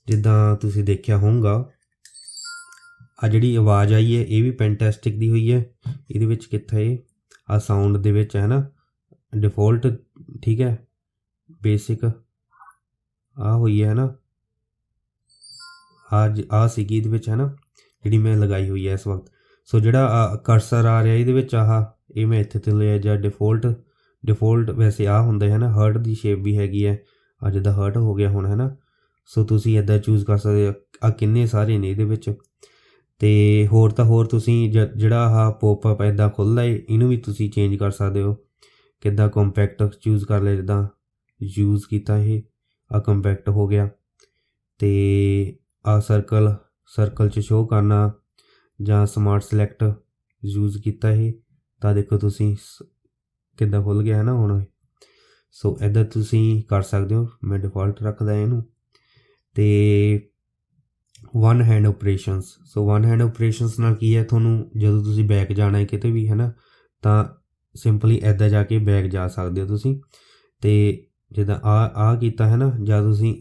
ਜਿੱਦਾਂ ਤੁਸੀਂ ਦੇਖਿਆ ਹੋਊਗਾ ਆ ਜਿਹੜੀ ਆਵਾਜ਼ ਆਈ ਹੈ ਇਹ ਵੀ ਪੈਨਟੈਸਟਿਕ ਦੀ ਹੋਈ ਹੈ। ਇਹਦੇ ਵਿੱਚ ਕਿੱਥੇ ਆ ਸਾਊਂਡ ਦੇ ਵਿੱਚ ਹੈ ਨਾ ਡਿਫੋਲਟ, ਠੀਕ ਹੈ, ਬੇਸਿਕ ਆ ਹੋਈ ਹੈ ਨਾ, ਆ ਸੀਗੀ ਇਹਦੇ ਵਿੱਚ ਹੈ ਨਾ ਜਿਹੜੀ ਮੈਂ ਲਗਾਈ ਹੋਈ ਹੈ ਇਸ ਵਕਤ। ਸੋ ਜਿਹੜਾ ਕਰਸਰ ਆ ਰਿਹਾ ਇਹਦੇ ਵਿੱਚ ਇਹ ਮੈਂ ਇੱਥੇ ਤੇ ਲਿਆ ਜਾਂ ਡਿਫੋਲਟ ਵੈਸੇ ਹੁੰਦਾ ਹੈ ਨਾ। ਹਰਟ ਦੀ ਸ਼ੇਪ ਵੀ ਹੈਗੀ ਹੈ, ਜਿੱਦਾਂ ਹਰਟ ਹੋ ਗਿਆ ਹੁਣ ਹੈ ਨਾ। ਸੋ ਤੁਸੀਂ ਇੱਦਾਂ ਚੂਜ਼ ਕਰ ਸਕਦੇ ਹੋ। ਕਿੰਨੇ ਸਾਰੇ ਨੇ ਇਹਦੇ ਵਿੱਚ। ਅਤੇ ਹੋਰ ਤਾਂ ਹੋਰ ਤੁਸੀਂ ਜਿਹੜਾ ਪੋਪਅਪ ਇੱਦਾਂ ਖੁੱਲ੍ਹਦਾ ਏ ਇਹਨੂੰ ਵੀ ਤੁਸੀਂ ਚੇਂਜ ਕਰ ਸਕਦੇ ਹੋ। ਕਿੱਦਾਂ ਕੰਪੈਕਟ ਚੂਜ਼ ਕਰ ਲਿਆ, ਜਿੱਦਾਂ ਯੂਜ਼ ਕੀਤਾ ਇਹ ਕੰਪੈਕਟ ਹੋ ਗਿਆ। ਅਤੇ ਸਰਕਲ 'ਚ ਸ਼ੋਅ ਕਰਨਾ ਜਾਂ ਸਮਾਰਟ ਸਿਲੈਕਟ ਯੂਜ਼ ਕੀਤਾ ਤਾਂ ਦੇਖੋ ਤੁਸੀਂ ਕਿੱਦਾਂ ਖੁੱਲ੍ਹ ਗਿਆ ਹੈ ਨਾ ਹੁਣ। ਸੋ ਇੱਦਾਂ ਤੁਸੀਂ ਕਰ ਸਕਦੇ ਹੋ। ਮੈਂ ਡਿਫਾਲਟ ਰੱਖਦਾ ਇਹਨੂੰ। ਅਤੇ one hand operations. So one hand operations ਨਾਲ ਕੀ ਹੈ, ਤੁਹਾਨੂੰ ਜਦੋਂ ਤੁਸੀਂ ਬੈਕ ਜਾਣਾ ਹੈ ਕਿਤੇ ਵੀ ਹੈ ਨਾ ਤਾਂ ਸਿੰਪਲੀ ਇੱਦਾਂ ਜਾ ਕੇ ਬੈਕ ਜਾ ਸਕਦੇ ਹੋ ਤੁਸੀਂ। ਅਤੇ ਜਿੱਦਾਂ ਆ ਕੀਤਾ ਹੈ ਨਾ, ਜਾਂ ਤੁਸੀਂ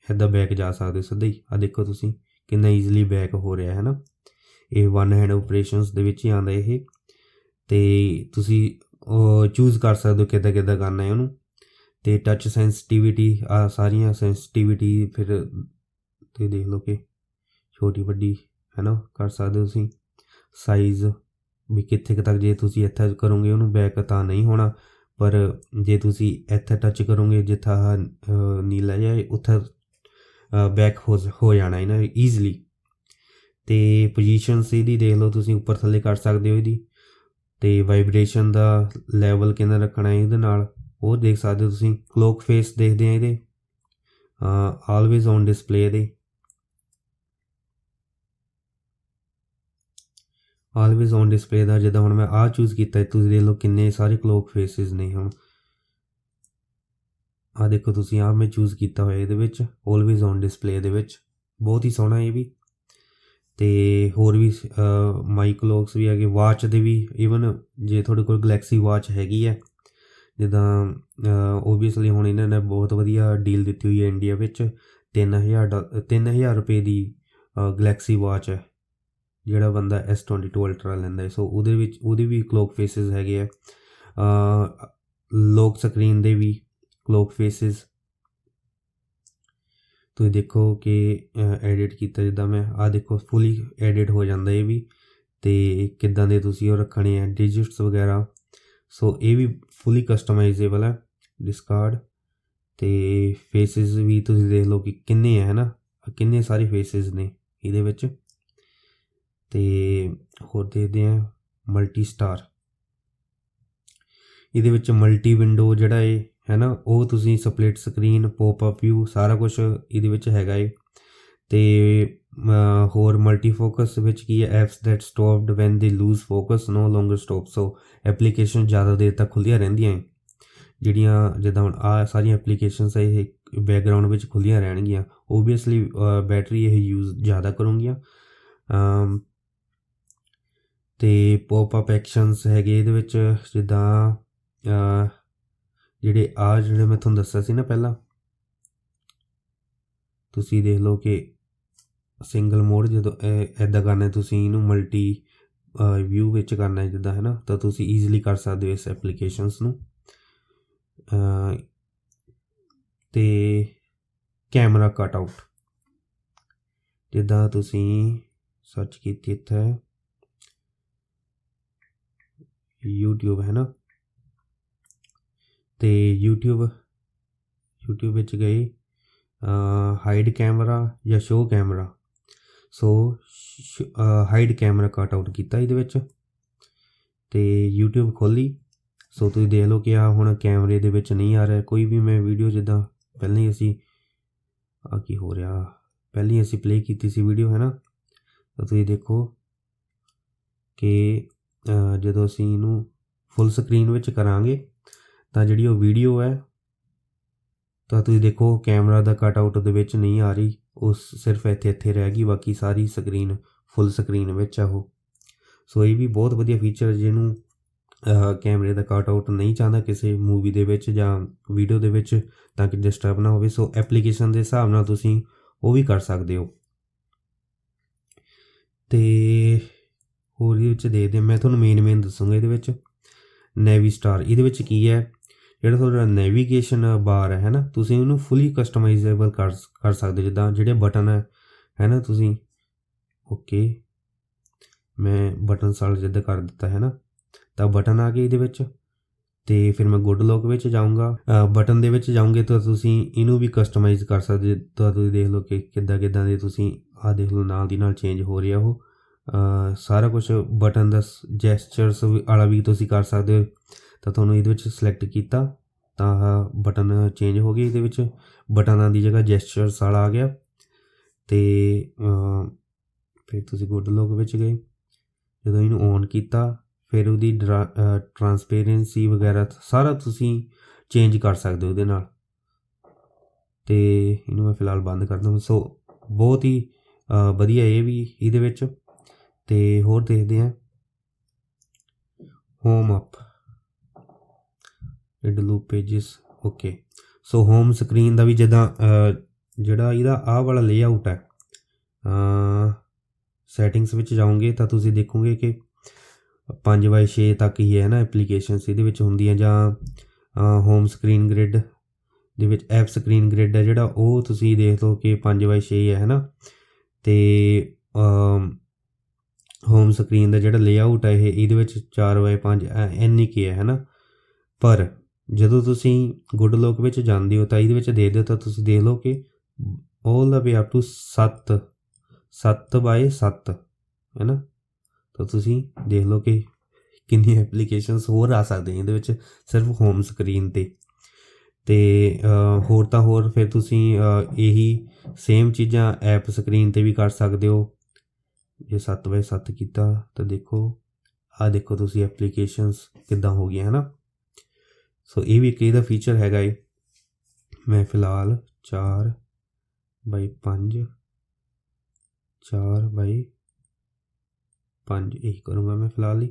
ਇੱਦਾਂ ਬੈਕ ਜਾ ਸਕਦੇ ਹੋ ਸਿੱਧਾ ਹੀ। ਦੇਖੋ ਤੁਸੀਂ ਕਿੰਨਾ ਈਜ਼ੀਲੀ ਬੈਕ ਹੋ ਰਿਹਾ ਹੈ ਨਾ। ਇਹ ਵਨ ਹੈਂਡ ਓਪਰੇਸ਼ਨਸ ਦੇ ਵਿੱਚ ਹੀ ਆਉਂਦਾ ਇਹ। ਅਤੇ ਤੁਸੀਂ ਚੂਜ਼ ਕਰ ਸਕਦੇ ਹੋ ਕਿੱਦਾਂ ਕਰਨਾ ਹੈ ਉਹਨੂੰ। ਅਤੇ ਟੱਚ ਸੈਂਸਿਟੀਵਿਟੀ ਸਾਰੀਆਂ ਸੈਂਸਿਟੀਵਿਟੀ ਫਿਰ ਤੁਸੀਂ ਦੇਖ ਲਓ ਕਿ ਛੋਟੀ ਵੱਡੀ ਹੈ ਨਾ ਕਰ ਸਕਦੇ ਹੋ ਤੁਸੀਂ। ਸਾਈਜ਼ ਵੀ ਕਿੱਥੇ ਕੁ ਤੱਕ, ਜੇ ਤੁਸੀਂ ਇੱਥੇ ਕਰੋਗੇ ਉਹਨੂੰ ਬੈਕ ਤਾਂ ਨਹੀਂ ਹੋਣਾ, ਪਰ ਜੇ ਤੁਸੀਂ ਇੱਥੇ ਟੱਚ ਕਰੋਗੇ ਜਿੱਥਾ ਨੀਲਾ ਜਿਹਾ ਉੱਥੇ ਬੈਕ ਹੋ ਜਾਣਾ ਇਹਨਾਂ ਈਜ਼ਲੀ। ਅਤੇ ਪੋਜੀਸ਼ਨਸ ਇਹਦੀ ਦੇਖ ਲਓ ਤੁਸੀਂ ਉੱਪਰ ਥੱਲੇ ਕਰ ਸਕਦੇ ਹੋ ਇਹਦੀ। ਅਤੇ ਵਾਈਬ੍ਰੇਸ਼ਨ ਦਾ ਲੈਵਲ ਕਿੰਨਾ ਰੱਖਣਾ ਇਹਦੇ ਨਾਲ ਉਹ ਦੇਖ ਸਕਦੇ ਹੋ ਤੁਸੀਂ। ਕਲੋਕ ਫੇਸ ਦੇਖਦੇ ਆ ਇਹਦੇ, ਆਲਵੇਜ਼ ਔਨ ਡਿਸਪਲੇ ਦੇ, ਆਲਵੇਜ਼ ਔਨ ਡਿਸਪਲੇ ਦਾ। ਜਿੱਦਾਂ ਹੁਣ ਮੈਂ ਚੂਜ਼ ਕੀਤਾ, ਤੁਸੀਂ ਦੇਖ ਲਓ ਕਿੰਨੇ ਸਾਰੇ ਕਲੋਕ ਫੇਸਿਸ ਨੇ। ਹੁਣ ਦੇਖੋ ਤੁਸੀਂ ਮੈਂ ਚੂਜ਼ ਕੀਤਾ ਹੋਇਆ ਇਹਦੇ ਵਿੱਚ ਆਲਵੇਜ਼ ਔਨ ਡਿਸਪਲੇ ਦੇ ਵਿੱਚ। ਬਹੁਤ ਹੀ ਸੋਹਣਾ ਇਹ ਵੀ। ਅਤੇ ਹੋਰ ਵੀ ਮਾਈਕ ਲੌਕਸ ਵੀ ਹੈਗੇ, ਵਾਚ ਦੇ ਵੀ। ਈਵਨ ਜੇ ਤੁਹਾਡੇ ਕੋਲ ਗਲੈਕਸੀ ਵਾਚ ਹੈਗੀ ਹੈ, ਜਿੱਦਾਂ ਓਬਵੀਅਸਲੀ ਹੁਣ ਇਹਨਾਂ ਨੇ ਬਹੁਤ ਵਧੀਆ ਡੀਲ ਦਿੱਤੀ ਹੋਈ ਹੈ ਇੰਡੀਆ ਵਿੱਚ। 3000 ਰੁਪਏ ਦੀ ਗਲੈਕਸੀ ਵਾਚ ਹੈ ਜਿਹੜਾ ਬੰਦਾ S22 ਅਲਟਰਾ ਲੈਂਦਾ ਹੈ। ਸੋ ਉਹਦੇ ਵੀ ਕਲੋਕ ਫੇਸਿਸ ਹੈਗੇ ਆ। ਲੋਕ ਸਕਰੀਨ ਦੇ ਵੀ ਕਲੋਕ ਫੇਸਿਸ ਤੁਸੀਂ ਦੇਖੋ ਕਿ ਐਡਿਟ ਕੀਤਾ, ਜਿੱਦਾਂ ਮੈਂ ਦੇਖੋ ਫੁੱਲੀ ਐਡਿਟ ਹੋ ਜਾਂਦਾ ਇਹ ਵੀ। ਅਤੇ ਕਿੱਦਾਂ ਦੇ ਤੁਸੀਂ ਉਹ ਰੱਖਣੇ ਆ ਡਿਜਿਟਸ ਵਗੈਰਾ। ਸੋ ਇਹ ਵੀ ਫੁੱਲੀ ਕਸਟਮਾਈਜ਼ੇਬਲ ਹੈ। ਡਿਸਕਾਰਡ ਅਤੇ ਫੇਸਿਸ ਵੀ ਤੁਸੀਂ ਦੇਖ ਲਓ ਕਿ ਕਿੰਨੇ ਹੈ ਨਾ, ਕਿੰਨੇ ਸਾਰੇ ਫੇਸਿਸ ਨੇ ਇਹਦੇ ਵਿੱਚ। ਅਤੇ ਹੋਰ ਦੇਖਦੇ ਹਾਂ ਮਲਟੀ ਸਟਾਰ। ਇਹਦੇ ਵਿੱਚ ਮਲਟੀ ਵਿੰਡੋ ਜਿਹੜਾ ਹੈ ਨਾ ਉਹ ਤੁਸੀਂ ਸਪਲਿਟ ਸਕਰੀਨ, ਪੋਪਅਪ ਵਿਊ ਸਾਰਾ ਕੁਛ ਇਹਦੇ ਵਿੱਚ ਹੈਗਾ ਏ। ਅਤੇ ਹੋਰ ਮਲਟੀ ਫੋਕਸ ਵਿੱਚ ਕੀ ਹੈ, ਐਪਸ ਦੈਟ ਸਟੋਪਡ ਵੈਨ ਦੇ ਲੂਜ਼ ਫੋਕਸ ਨੋ ਲੋਂਗਰ ਸਟੋਪ। ਸੋ ਐਪਲੀਕੇਸ਼ਨ ਜ਼ਿਆਦਾ ਦੇਰ ਤੱਕ ਖੁੱਲ੍ਹੀਆਂ ਰਹਿੰਦੀਆਂ ਹੈ ਜਿਹੜੀਆਂ, ਜਿੱਦਾਂ ਹੁਣ ਸਾਰੀਆਂ ਐਪਲੀਕੇਸ਼ਨਸ ਇਹ ਬੈਕਗਰਾਊਂਡ ਵਿੱਚ ਖੁੱਲ੍ਹੀਆਂ ਰਹਿਣਗੀਆਂ। ਓਬਵੀਅਸਲੀ ਬੈਟਰੀ ਇਹ ਯੂਜ਼ ਜ਼ਿਆਦਾ ਕਰੂੰਗੀਆਂ। ਅਤੇ ਪੋਪਅਪ ਐਕਸ਼ਨਸ ਹੈਗੇ ਇਹਦੇ ਵਿੱਚ, ਜਿੱਦਾਂ ਜਿਹੜੇ ਮੈਂ ਤੁਹਾਨੂੰ ਦੱਸਿਆ ਸੀ ਨਾ ਪਹਿਲਾਂ। ਤੁਸੀਂ ਦੇਖ ਲਓ ਕਿ ਸਿੰਗਲ ਮੋਡ ਜਦੋਂ ਇੱਦਾਂ ਕਰਨਾ ਤੁਸੀਂ ਇਹਨੂੰ ਮਲਟੀ ਵਿਊ ਵਿੱਚ ਕਰਨਾ ਜਿੱਦਾਂ ਹੈ ਨਾ, ਤਾਂ ਤੁਸੀਂ ਈਜ਼ੀਲੀ ਕਰ ਸਕਦੇ ਹੋ ਇਸ ਐਪਲੀਕੇਸ਼ਨਸ ਨੂੰ। ਅਤੇ ਕੈਮਰਾ ਕੱਟ ਆਊਟ, ਜਿੱਦਾਂ ਤੁਸੀਂ ਸਰਚ ਕੀਤੀ ਇੱਥੇ YouTube ਹੈ ਨਾ, ਅਤੇ YouTube ਵਿੱਚ ਗਏ ਹਾਈਡ ਕੈਮਰਾ ਜਾਂ ਸ਼ੋ ਕੈਮਰਾ। ਸੋ ਹਾਈਡ ਕੈਮਰਾ ਕੱਟ ਆਊਟ ਕੀਤਾ ਇਹਦੇ ਵਿੱਚ, ਅਤੇ YouTube ਖੋਲ੍ਹੀ। ਸੋ ਤੁਸੀਂ ਦੇਖ ਲਓ ਕਿ ਹੁਣ ਕੈਮਰੇ ਦੇ ਵਿੱਚ ਨਹੀਂ ਆ ਰਿਹਾ ਕੋਈ ਵੀ। ਮੈਂ ਵੀਡੀਓ ਜਿੱਦਾਂ ਪਹਿਲਾਂ ਹੀ ਅਸੀਂ ਕੀ ਹੋ ਰਿਹਾ, ਪਹਿਲਾਂ ਹੀ ਅਸੀਂ ਪਲੇ ਕੀਤੀ ਸੀ ਵੀਡੀਓ ਹੈ ਨਾ, ਤਾਂ ਤੁਸੀਂ ਦੇਖੋ ਕਿ ਜਦੋਂ ਅਸੀਂ ਇਹਨੂੰ ਫੁੱਲ ਸਕਰੀਨ ਵਿੱਚ ਕਰਾਂਗੇ ਤਾਂ ਜਿਹੜੀ ਉਹ ਵੀਡੀਓ ਹੈ ਤਾਂ ਤੁਸੀਂ ਦੇਖੋ ਕੈਮਰਾ ਦਾ ਕਟ ਆਊਟ ਉਹਦੇ ਵਿੱਚ ਨਹੀਂ ਆ ਰਹੀ, ਉਹ ਸਿਰਫ ਇੱਥੇ ਰਹਿ ਗਈ, ਬਾਕੀ ਸਾਰੀ ਸਕਰੀਨ ਫੁੱਲ ਸਕਰੀਨ ਵਿੱਚ ਆ ਉਹ। ਸੋ ਇਹ ਵੀ ਬਹੁਤ ਵਧੀਆ ਫੀਚਰ, ਜਿਹਨੂੰ ਕੈਮਰੇ ਦਾ ਕਟ ਆਊਟ ਨਹੀਂ ਚਾਹੁੰਦਾ ਕਿਸੇ ਮੂਵੀ ਦੇ ਵਿੱਚ ਜਾਂ ਵੀਡੀਓ ਦੇ ਵਿੱਚ ਤਾਂ ਕਿ ਡਿਸਟਰਬ ਨਾ ਹੋਵੇ। ਸੋ ਐਪਲੀਕੇਸ਼ਨ ਦੇ ਹਿਸਾਬ ਨਾਲ ਤੁਸੀਂ ਉਹ ਵੀ ਕਰ ਸਕਦੇ ਹੋ। ਅਤੇ ਹੋਰ ਇਹਦੇ ਵਿੱਚ ਦੇਖਦੇ ਮੈਂ ਤੁਹਾਨੂੰ ਮੇਨ ਦੱਸੂੰਗਾ। ਇਹਦੇ ਵਿੱਚ ਨੈਵੀ ਸਟਾਰ, ਇਹਦੇ ਵਿੱਚ ਕੀ ਹੈ, ਜਿਹੜਾ ਤੁਹਾਡਾ ਨੈਵੀਗੇਸ਼ਨ ਬਾਰ ਹੈ ਨਾ, ਤੁਸੀਂ ਉਹਨੂੰ ਫੁੱਲੀ ਕਸਟਮਾਈਜ਼ੇਬਲ ਕਰ ਸਕਦੇ ਹੋ। ਜਿੱਦਾਂ ਜਿਹੜੇ ਬਟਨ ਹੈ ਨਾ, ਤੁਸੀਂ ਓਕੇ ਮੈਂ ਬਟਨ ਸਾਲ ਜਿੱਦਾਂ ਕਰ ਦਿੱਤਾ ਹੈ ਨਾ, ਤਾਂ ਬਟਨ ਆ ਗਏ ਇਹਦੇ ਵਿੱਚ। ਅਤੇ ਫਿਰ ਮੈਂ ਗੁੱਡ ਲੋਕ ਵਿੱਚ ਜਾਊਂਗਾ, ਬਟਨ ਦੇ ਵਿੱਚ ਜਾਊਂਗੇ ਤਾਂ ਤੁਸੀਂ ਇਹਨੂੰ ਵੀ ਕਸਟਮਾਈਜ਼ ਕਰ ਸਕਦੇ। ਤਾਂ ਤੁਸੀਂ ਦੇਖ ਲਓ ਕਿ ਕਿੱਦਾਂ ਦੇ ਤੁਸੀਂ ਆਹ ਦੇਖ ਲਓ ਨਾਲ ਦੀ ਨਾਲ ਚੇਂਜ ਹੋ ਰਿਹਾ ਉਹ ਸਾਰਾ ਕੁਛ। ਬਟਨ ਦਾ ਜੈਸਚਰਸ ਵਾਲਾ ਵੀ ਤੁਸੀਂ ਕਰ ਸਕਦੇ ਹੋ। ਤਾਂ ਤੁਹਾਨੂੰ ਇਹਦੇ ਵਿੱਚ ਸਿਲੈਕਟ ਕੀਤਾ ਤਾਂ ਬਟਨ ਚੇਂਜ ਹੋ ਗਏ, ਇਹਦੇ ਵਿੱਚ ਬਟਨਾਂ ਦੀ ਜਗ੍ਹਾ ਜੈਸਚਰਸ ਵਾਲਾ ਆ ਗਿਆ। ਅਤੇ ਫਿਰ ਤੁਸੀਂ ਗੁੱਡ ਲੋਕ ਵਿੱਚ ਗਏ, ਜਦੋਂ ਇਹਨੂੰ ਔਨ ਕੀਤਾ ਫਿਰ ਉਹਦੀ ਟਰਾਂਸਪੇਰੈਂਸੀ ਵਗੈਰਾ ਸਾਰਾ ਤੁਸੀਂ ਚੇਂਜ ਕਰ ਸਕਦੇ ਹੋ ਉਹਦੇ ਨਾਲ। ਅਤੇ ਇਹਨੂੰ ਮੈਂ ਫਿਲਹਾਲ ਬੰਦ ਕਰ ਦਵਾਂ। ਸੋ ਬਹੁਤ ਹੀ ਵਧੀਆ ਇਹ ਵੀ ਇਹਦੇ ਵਿੱਚ। ਅਤੇ ਹੋਰ ਦੇਖਦੇ ਹਾਂ home up loop pages okay. So home screen ਦਾ ਵੀ ਜਿੱਦਾਂ ਜਿਹੜਾ ਇਹਦਾ ਆਹ ਵਾਲਾ ਲੇਆਊਟ ਹੈ, ਸੈਟਿੰਗਸ ਵਿੱਚ ਜਾਓਗੇ ਤਾਂ ਤੁਸੀਂ ਦੇਖੋਗੇ ਕਿ 5x6 ਤੱਕ ਹੀ ਹੈ ਨਾ ਐਪਲੀਕੇਸ਼ਨਸ ਇਹਦੇ ਵਿੱਚ ਹੁੰਦੀਆਂ। ਜਾਂ ਹੋਮ ਸਕਰੀਨ ਗ੍ਰਿਡ ਦੇ ਵਿੱਚ ਐਪ ਸਕਰੀਨ ਗ੍ਰਿਡ ਹੈ ਜਿਹੜਾ, ਉਹ ਤੁਸੀਂ ਦੇਖ ਲਓ ਕਿ 5x6 ਹੈ ਨਾ। ਅਤੇ ਹੋਮ ਸਕਰੀਨ ਦਾ ਜਿਹੜਾ ਲੇਆਊਟ ਹੈ ਇਹਦੇ ਵਿੱਚ 4x5 ਇੰਨੀ ਕੀ ਹੈ ਨਾ। ਪਰ ਜਦੋਂ ਤੁਸੀਂ ਗੁੱਡ ਲੋਕ ਵਿੱਚ ਜਾਂਦੇ ਹੋ ਤਾਂ ਇਹਦੇ ਵਿੱਚ ਦੇਖਦੇ ਹੋ ਤਾਂ ਤੁਸੀਂ ਦੇਖ ਲਓ ਕਿ ਆਲ the way up to 7x7 ਹੈ ਨਾ। ਤਾਂ ਤੁਸੀਂ ਦੇਖ ਲਓ ਕਿ ਕਿੰਨੀਆਂ ਐਪਲੀਕੇਸ਼ਨਸ ਹੋਰ ਆ ਸਕਦੀਆਂ ਇਹਦੇ ਵਿੱਚ ਸਿਰਫ ਹੋਮ ਸਕਰੀਨ 'ਤੇ। ਅਤੇ ਹੋਰ ਤਾਂ ਹੋਰ ਫਿਰ ਤੁਸੀਂ ਇਹੀ ਸੇਮ ਚੀਜ਼ਾਂ ਐਪ ਸਕਰੀਨ 'ਤੇ ਵੀ ਕਰ ਸਕਦੇ ਹੋ। ਜੇ 7x7 ਕੀਤਾ ਤਾਂ ਦੇਖੋ ਆਹ ਦੇਖੋ ਤੁਸੀਂ ਐਪਲੀਕੇਸ਼ਨਸ ਕਿੱਦਾਂ ਹੋ ਗਈਆਂ ਹੈ ਨਾ। ਸੋ ਇਹ ਵੀ ਇੱਕ ਇਹਦਾ ਫੀਚਰ ਹੈਗਾ ਏ। ਮੈਂ ਫਿਲਹਾਲ 4x5 ਇਹੀ ਕਰੂੰਗਾ ਮੈਂ ਫਿਲਹਾਲ ਹੀ।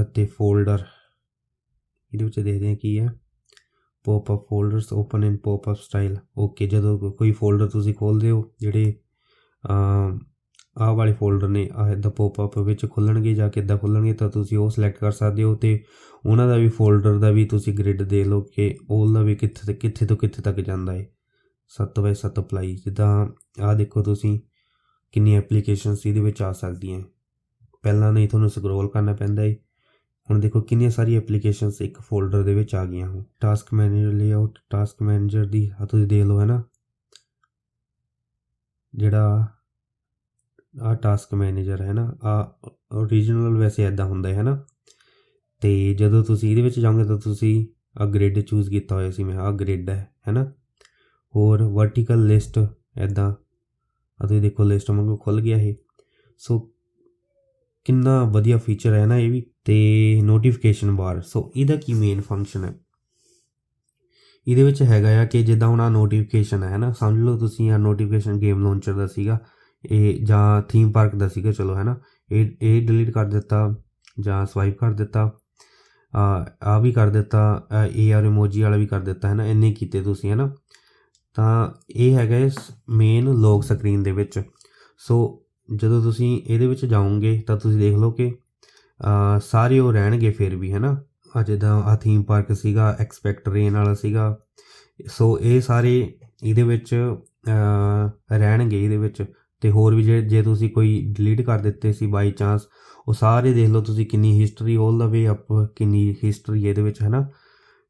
ਅਤੇ ਫੋਲਡਰ ਇਹਦੇ ਵਿੱਚ ਦੇਖਦੇ ਹਾਂ ਕੀ ਹੈ, ਪੋਪਅਪ ਫੋਲਡਰਸ ਓਪਨ ਇਨ ਪੋਪਅਪ ਸਟਾਈਲ ਓਕੇ। ਜਦੋਂ ਕੋਈ ਫੋਲਡਰ ਤੁਸੀਂ ਖੋਲ੍ਹਦੇ ਹੋ, ਜਿਹੜੇ ਆਹ ਵਾਲੇ ਫੋਲਡਰ ਨੇ ਇੱਦਾਂ ਪੋਪਅਪ ਵਿੱਚ ਖੁੱਲ੍ਹਣਗੇ ਜਾਂ ਕਿੱਦਾਂ ਖੁੱਲ੍ਹਣਗੇ ਤਾਂ ਤੁਸੀਂ ਉਹ ਸਿਲੈਕਟ ਕਰ ਸਕਦੇ ਹੋ। ਅਤੇ ਉਹਨਾਂ ਦਾ ਵੀ ਫੋਲਡਰ ਦਾ ਵੀ ਤੁਸੀਂ ਗ੍ਰਿਡ ਦੇ ਲਓ ਕਿ ਉਹ ਦਾ ਵੀ ਕਿੱਥੇ ਤੋਂ ਕਿੱਥੇ ਤੱਕ ਜਾਂਦਾ ਹੈ। 7x7 ਅਪਲਾਈ, ਜਿੱਦਾਂ ਆਹ ਦੇਖੋ ਤੁਸੀਂ ਕਿੰਨੀ ਐਪਲੀਕੇਸ਼ਨਸ ਇਹਦੇ ਵਿੱਚ ਆ ਸਕਦੀਆਂ। ਪਹਿਲਾਂ ਨਹੀਂ ਤੁਹਾਨੂੰ ਸਕਰੋਲ ਕਰਨਾ ਪੈਂਦਾ ਹੈ, ਹੁਣ ਦੇਖੋ ਕਿੰਨੀਆਂ ਸਾਰੀਆਂ ਐਪਲੀਕੇਸ਼ਨਸ ਇੱਕ ਫੋਲਡਰ ਦੇ ਵਿੱਚ ਆ ਗਈਆਂ। ਹੁਣ task manager layout, task manager ਦੀ ਤੁਸੀਂ ਦੇਖ ਲਓ ਹੈ ਨਾ, ਜਿਹੜਾ ਆਹ ਟਾਸਕ ਮੈਨੇਜਰ ਹੈ ਨਾ, ਆਹ ਓਰੀਜਨਲ ਵੈਸੇ ਇੱਦਾਂ ਹੁੰਦਾ ਹੈ ਨਾ। ਅਤੇ ਜਦੋਂ ਤੁਸੀਂ ਇਹਦੇ ਵਿੱਚ ਜਾਓਗੇ ਤਾਂ ਤੁਸੀਂ ਆਹ ਗ੍ਰਿਡ ਚੂਜ਼ ਕੀਤਾ ਹੋਇਆ ਸੀ, ਮੈਂ ਆਹ ਗ੍ਰਿਡ ਹੈ ਨਾ। ਹੋਰ ਵਰਟੀਕਲ ਲਿਸਟ ਇੱਦਾਂ ਤੁਸੀਂ ਦੇਖੋ ਲਿਸਟ ਵਾਂਗੂ ਖੁੱਲ੍ਹ ਗਿਆ ਇਹ। ਸੋ ਕਿੰਨਾ ਵਧੀਆ ਫੀਚਰ ਹੈ ਨਾ ਇਹ ਵੀ। ਅਤੇ ਨੋਟੀਫਿਕੇਸ਼ਨ ਬਾਰ, ਸੋ ਇਹਦਾ ਕੀ ਮੇਨ ਫੰਕਸ਼ਨ ਹੈ ਇਹਦੇ ਵਿੱਚ ਹੈਗਾ ਆ ਕਿ ਜਿੱਦਾਂ ਹੁਣ ਆਹ ਨੋਟੀਫਿਕੇਸ਼ਨ ਹੈ ਨਾ, ਸਮਝ ਲਓ ਤੁਸੀਂ ਆਹ ਨੋਟੀਫਿਕੇਸ਼ਨ ਗੇਮ ਲਾਂਚਰ ਦਾ ਸੀਗਾ ਇਹ, ਜਾਂ ਥੀਮ ਪਾਰਕ ਦਾ ਸੀਗਾ, ਚਲੋ ਹੈ ਨਾ। ਇਹ ਡਿਲੀਟ ਕਰ ਦਿੱਤਾ ਜਾਂ ਸਵਾਈਪ ਕਰ ਦਿੱਤਾ, ਆਹ ਵੀ ਕਰ ਦਿੱਤਾ, AR ਇਮੋਜੀ ਵਾਲਾ ਵੀ ਕਰ ਦਿੱਤਾ ਹੈ ਨਾ। ਇੰਨੇ ਕੀਤੇ ਤੁਸੀਂ ਹੈ ਨਾ। ਤਾਂ ਇਹ ਹੈਗਾ ਮੇਨ ਲੌਕ ਸਕਰੀਨ ਦੇ ਵਿੱਚ। ਸੋ ਜਦੋਂ ਤੁਸੀਂ ਇਹਦੇ ਵਿੱਚ ਜਾਓਗੇ ਤਾਂ ਤੁਸੀਂ ਦੇਖ ਲਓ ਕਿ ਸਾਰੇ ਉਹ ਰਹਿਣਗੇ ਫਿਰ ਵੀ ਹੈ ਨਾ। ਜਿੱਦਾਂ ਆਹ ਥੀਮ ਪਾਰਕ ਸੀਗਾ, ਐਕਸਪੈਕਟ ਰੇਨ ਵਾਲਾ ਸੀਗਾ। ਸੋ ਇਹ ਸਾਰੇ ਇਹਦੇ ਵਿੱਚ ਰਹਿਣਗੇ ਇਹਦੇ ਵਿੱਚ। ਅਤੇ ਹੋਰ ਵੀ ਜੇ ਤੁਸੀਂ ਕੋਈ ਡਿਲੀਟ ਕਰ ਦਿੱਤੇ ਸੀ ਬਾਈ ਚਾਂਸ, ਉਹ ਸਾਰੇ ਦੇਖ ਲਓ ਤੁਸੀਂ ਕਿੰਨੀ history all the way up, ਕਿੰਨੀ ਹਿਸਟਰੀ ਇਹਦੇ ਵਿੱਚ ਹੈ ਨਾ।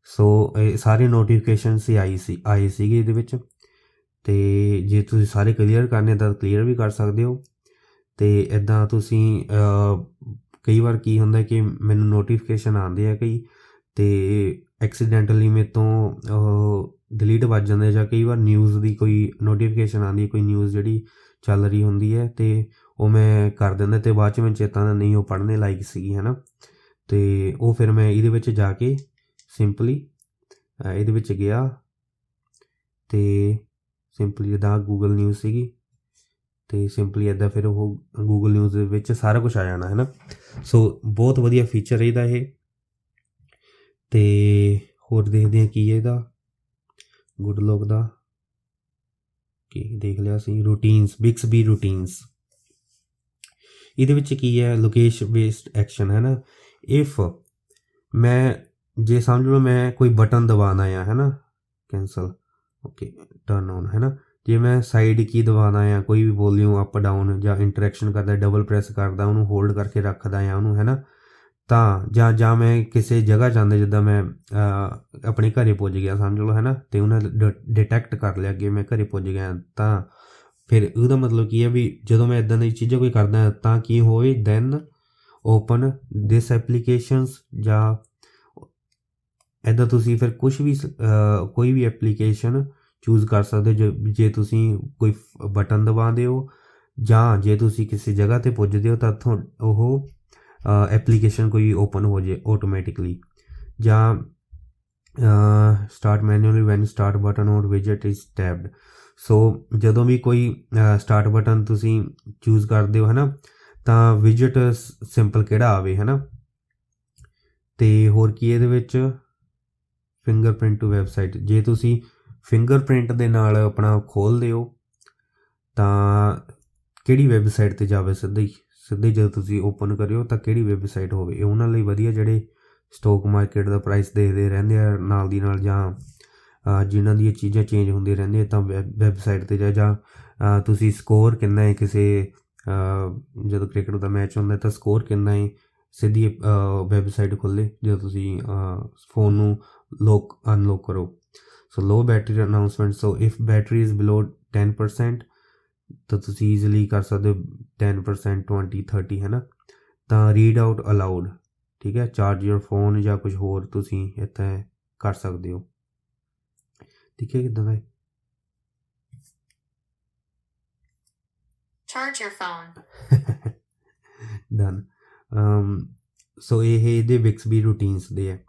ਸੋ ਇਹ ਸਾਰੇ ਨੋਟੀਫਿਕੇਸ਼ਨਸ ਹੀ ਆਏ ਸੀਗੇ ਇਹਦੇ ਵਿੱਚ। ਅਤੇ ਜੇ ਤੁਸੀਂ ਸਾਰੇ ਕਲੀਅਰ ਕਰਨੇ ਤਾਂ ਕਲੀਅਰ ਵੀ ਕਰ ਸਕਦੇ ਹੋ। ਅਤੇ ਇੱਦਾਂ ਤੁਸੀਂ ਕਈ ਵਾਰ ਕੀ ਹੁੰਦਾ ਕਿ ਮੈਨੂੰ ਨੋਟੀਫਿਕੇਸ਼ਨ ਆਉਂਦੇ ਆ ਕਈ, ਅਤੇ ਐਕਸੀਡੈਂਟਲੀ ਮੇਰੇ ਤੋਂ ਡਿਲੀਟ ਵੱਜ ਜਾਂਦੇ, ਜਾਂ ਕਈ ਵਾਰ ਨਿਊਜ਼ ਦੀ ਕੋਈ ਨੋਟੀਫਿਕੇਸ਼ਨ ਆਉਂਦੀ ਹੈ, ਕੋਈ ਨਿਊਜ਼ ਜਿਹੜੀ ਚੱਲ ਰਹੀ ਹੁੰਦੀ ਹੈ ਅਤੇ ਉਹ ਮੈਂ ਕਰ ਦਿੰਦਾ, ਅਤੇ ਬਾਅਦ 'ਚ ਮੈਨੂੰ ਚੇਤਾ ਨਹੀਂ ਉਹ ਪੜ੍ਹਨੇ ਲਾਇਕ ਸੀਗੀ ਹੈ ਨਾ। ਅਤੇ ਉਹ ਫਿਰ ਮੈਂ ਇਹਦੇ ਵਿੱਚ ਜਾ ਕੇ ਸਿੰਪਲੀ ਇਹਦੇ ਵਿੱਚ ਗਿਆ ਅਤੇ ਸਿੰਪਲੀ ਜਿੱਦਾਂ ਗੂਗਲ ਨਿਊਜ਼ ਸੀਗੀ ਅਤੇ ਸਿੰਪਲੀ ਇੱਦਾਂ ਫਿਰ ਉਹ ਗੂਗਲ ਨਿਊਜ਼ ਦੇ ਵਿੱਚ ਸਾਰਾ ਕੁਛ ਆ ਜਾਣਾ ਹੈ ਨਾ। ਸੋ ਬਹੁਤ ਵਧੀਆ ਫੀਚਰ ਇਹਦਾ ਇਹ। ਅਤੇ ਹੋਰ ਦੇਖਦੇ ਹਾਂ ਕੀ ਹੈ ਇਹਦਾ ਗੁੱਡ ਲੋਕ ਦਾ ਕੀ ਦੇਖ ਲਿਆ ਸੀ। ਰੂਟੀਨਸ, ਬਿਕਸਬੀ ਰੂਟੀਨਸ, ਇਹਦੇ ਵਿੱਚ ਕੀ ਹੈ ਲੋਕੇਸ਼ਨ ਬੇਸਡ ਐਕਸ਼ਨ ਹੈ ਨਾ। ਇਫ ਮੈਂ ਜੇ ਸਮਝ ਲਓ ਮੈਂ ਕੋਈ ਬਟਨ ਦਬਾਉਣਾ ਆ ਹੈ ਨਾ, ਕੈਂਸਲ ਓਕੇ ਟਰਨ ਔਨ ਹੈ ਨਾ, ਜੇ ਮੈਂ ਸਾਈਡ ਕੀ ਦਬਾਉਣਾ ਆ ਕੋਈ ਵੀ ਵੋਲਿਊਮ ਅਪ ਡਾਊਨ ਜਾਂ ਇੰਟਰੈਕਸ਼ਨ ਕਰਦਾ ਡਬਲ ਪ੍ਰੈਸ ਕਰਦਾ ਉਹਨੂੰ ਹੋਲਡ ਕਰਕੇ ਰੱਖਦਾ ਆ ਉਹਨੂੰ ਹੈ ਨਾ, ਤਾਂ ਜਾਂ ਮੈਂ ਕਿਸੇ ਜਗ੍ਹਾ ਜਾਂਦਾ ਜਿੱਦਾਂ ਮੈਂ ਆਪਣੇ ਘਰ ਪੁੱਜ ਗਿਆ ਸਮਝ ਲਓ ਹੈ ਨਾ, ਅਤੇ ਉਹਨਾਂ ਡਿਟੈਕਟ ਕਰ ਲਿਆ ਕਿ ਮੈਂ ਘਰ ਪੁੱਜ ਗਿਆ, ਤਾਂ ਫਿਰ ਉਹਦਾ ਮਤਲਬ ਕੀ ਹੈ ਵੀ ਜਦੋਂ ਮੈਂ ਇੱਦਾਂ ਦੀ ਚੀਜ਼ਾਂ ਕੋਈ ਕਰਦਾ ਤਾਂ ਕੀ ਹੋਵੇ ਦੈਨ ਓਪਨ ਦਿਸ ਐਪਲੀਕੇਸ਼ਨਸ, ਜਾਂ ਇੱਦਾਂ ਤੁਸੀਂ ਫਿਰ ਕੁਛ ਵੀ ਕੋਈ ਵੀ ਐਪਲੀਕੇਸ਼ਨ ਚੂਜ਼ ਕਰ ਸਕਦੇ ਹੋ ਜੇ ਤੁਸੀਂ ਕੋਈ ਬਟਨ ਦਬਾਉਂਦੇ ਹੋ ਜਾਂ ਜੇ ਤੁਸੀਂ ਕਿਸੇ ਜਗ੍ਹਾ 'ਤੇ ਪੁੱਜਦੇ ਹੋ ਤਾਂ ਉਹ ਐਪਲੀਕੇਸ਼ਨ ਕੋਈ ਓਪਨ ਹੋ ਜੇ ਆਟੋਮੈਟਿਕਲੀ, ਜਾਂ start manually when start button or ਵਿਜਟ ਇਜ਼ ਟੈਬਡ। ਸੋ ਜਦੋਂ ਵੀ ਕੋਈ ਸਟਾਰਟ ਬਟਨ ਤੁਸੀਂ ਚੂਜ਼ ਕਰਦੇ ਹੋ ਹੈ ਨਾ, ਤਾਂ ਵਿਜਟ ਸਿੰਪਲ ਕਿਹੜਾ ਆਵੇ ਹੈ ਨਾ। ਅਤੇ ਹੋਰ ਕੀ ਇਹਦੇ ਵਿੱਚ ਫਿੰਗਰਪ੍ਰਿੰਟ ਟੂ ਵੈਬਸਾਈਟ, ਜੇ ਤੁਸੀਂ ਫਿੰਗਰਪ੍ਰਿੰਟ ਦੇ ਨਾਲ ਆਪਣਾ ਖੋਲ੍ਹਦੇ ਹੋ ਤਾਂ ਕਿਹੜੀ ਵੈਬਸਾਈਟ 'ਤੇ ਜਾਵੇ ਸਿੱਧੇ ਜਦੋਂ ਤੁਸੀਂ ਓਪਨ ਕਰਿਓ ਤਾਂ ਕਿਹੜੀ ਵੈਬਸਾਈਟ ਹੋਵੇ। ਇਹ ਉਹਨਾਂ ਲਈ ਵਧੀਆ ਜਿਹੜੇ ਸਟੋਕ ਮਾਰਕੀਟ ਦਾ ਪ੍ਰਾਈਸ ਦੇਖਦੇ ਰਹਿੰਦੇ ਆ ਨਾਲ ਦੀ ਨਾਲ, ਜਾਂ ਜਿਨ੍ਹਾਂ ਦੀਆਂ ਚੀਜ਼ਾਂ ਚੇਂਜ ਹੁੰਦੀਆਂ ਰਹਿੰਦੀਆਂ, ਤਾਂ ਵੈਬਸਾਈਟ 'ਤੇ ਜਾਂ ਤੁਸੀਂ ਸਕੋਰ ਕਿੰਨਾ ਹੈ ਕਿਸੇ ਜਦੋਂ ਕ੍ਰਿਕਟ ਦਾ ਮੈਚ ਹੁੰਦਾ ਤਾਂ ਸਕੋਰ ਕਿੰਨਾ ਹੈ ਸਿੱਧੀ ਵੈਬਸਾਈਟ ਖੁੱਲ੍ਹੇ ਜਦੋਂ ਤੁਸੀਂ ਫ਼ੋਨ ਨੂੰ ਅਨਲੌਕ ਕਰੋ। So low battery announcement, so if battery is below 10% ਤਾਂ ਤੁਸੀਂ ਈਜ਼ੀਲੀ ਕਰ ਸਕਦੇ ਹੋ 10%, 20, 30 ਹੈ ਨਾ। ਤਾਂ ਰੀਡ ਆਊਟ ਅਲਾਊਡ, ਠੀਕ ਹੈ, ਚਾਰਜ ਯੋਰ ਫੋਨ ਜਾਂ ਕੁਝ ਹੋਰ ਤੁਸੀਂ ਇੱਥੇ ਕਰ ਸਕਦੇ ਹੋ। ਠੀਕ ਹੈ ਕਿੱਦਾਂ ਦਾ ਹੈ ਚਾਰਜ ਯੋਰ ਫੋਨ ਡਨ। ਸੋ ਇਹ ਇਹਦੇ ਬਿਕਸਬੀ ਰੂਟੀਨਸ ਦੇ ਹੈ।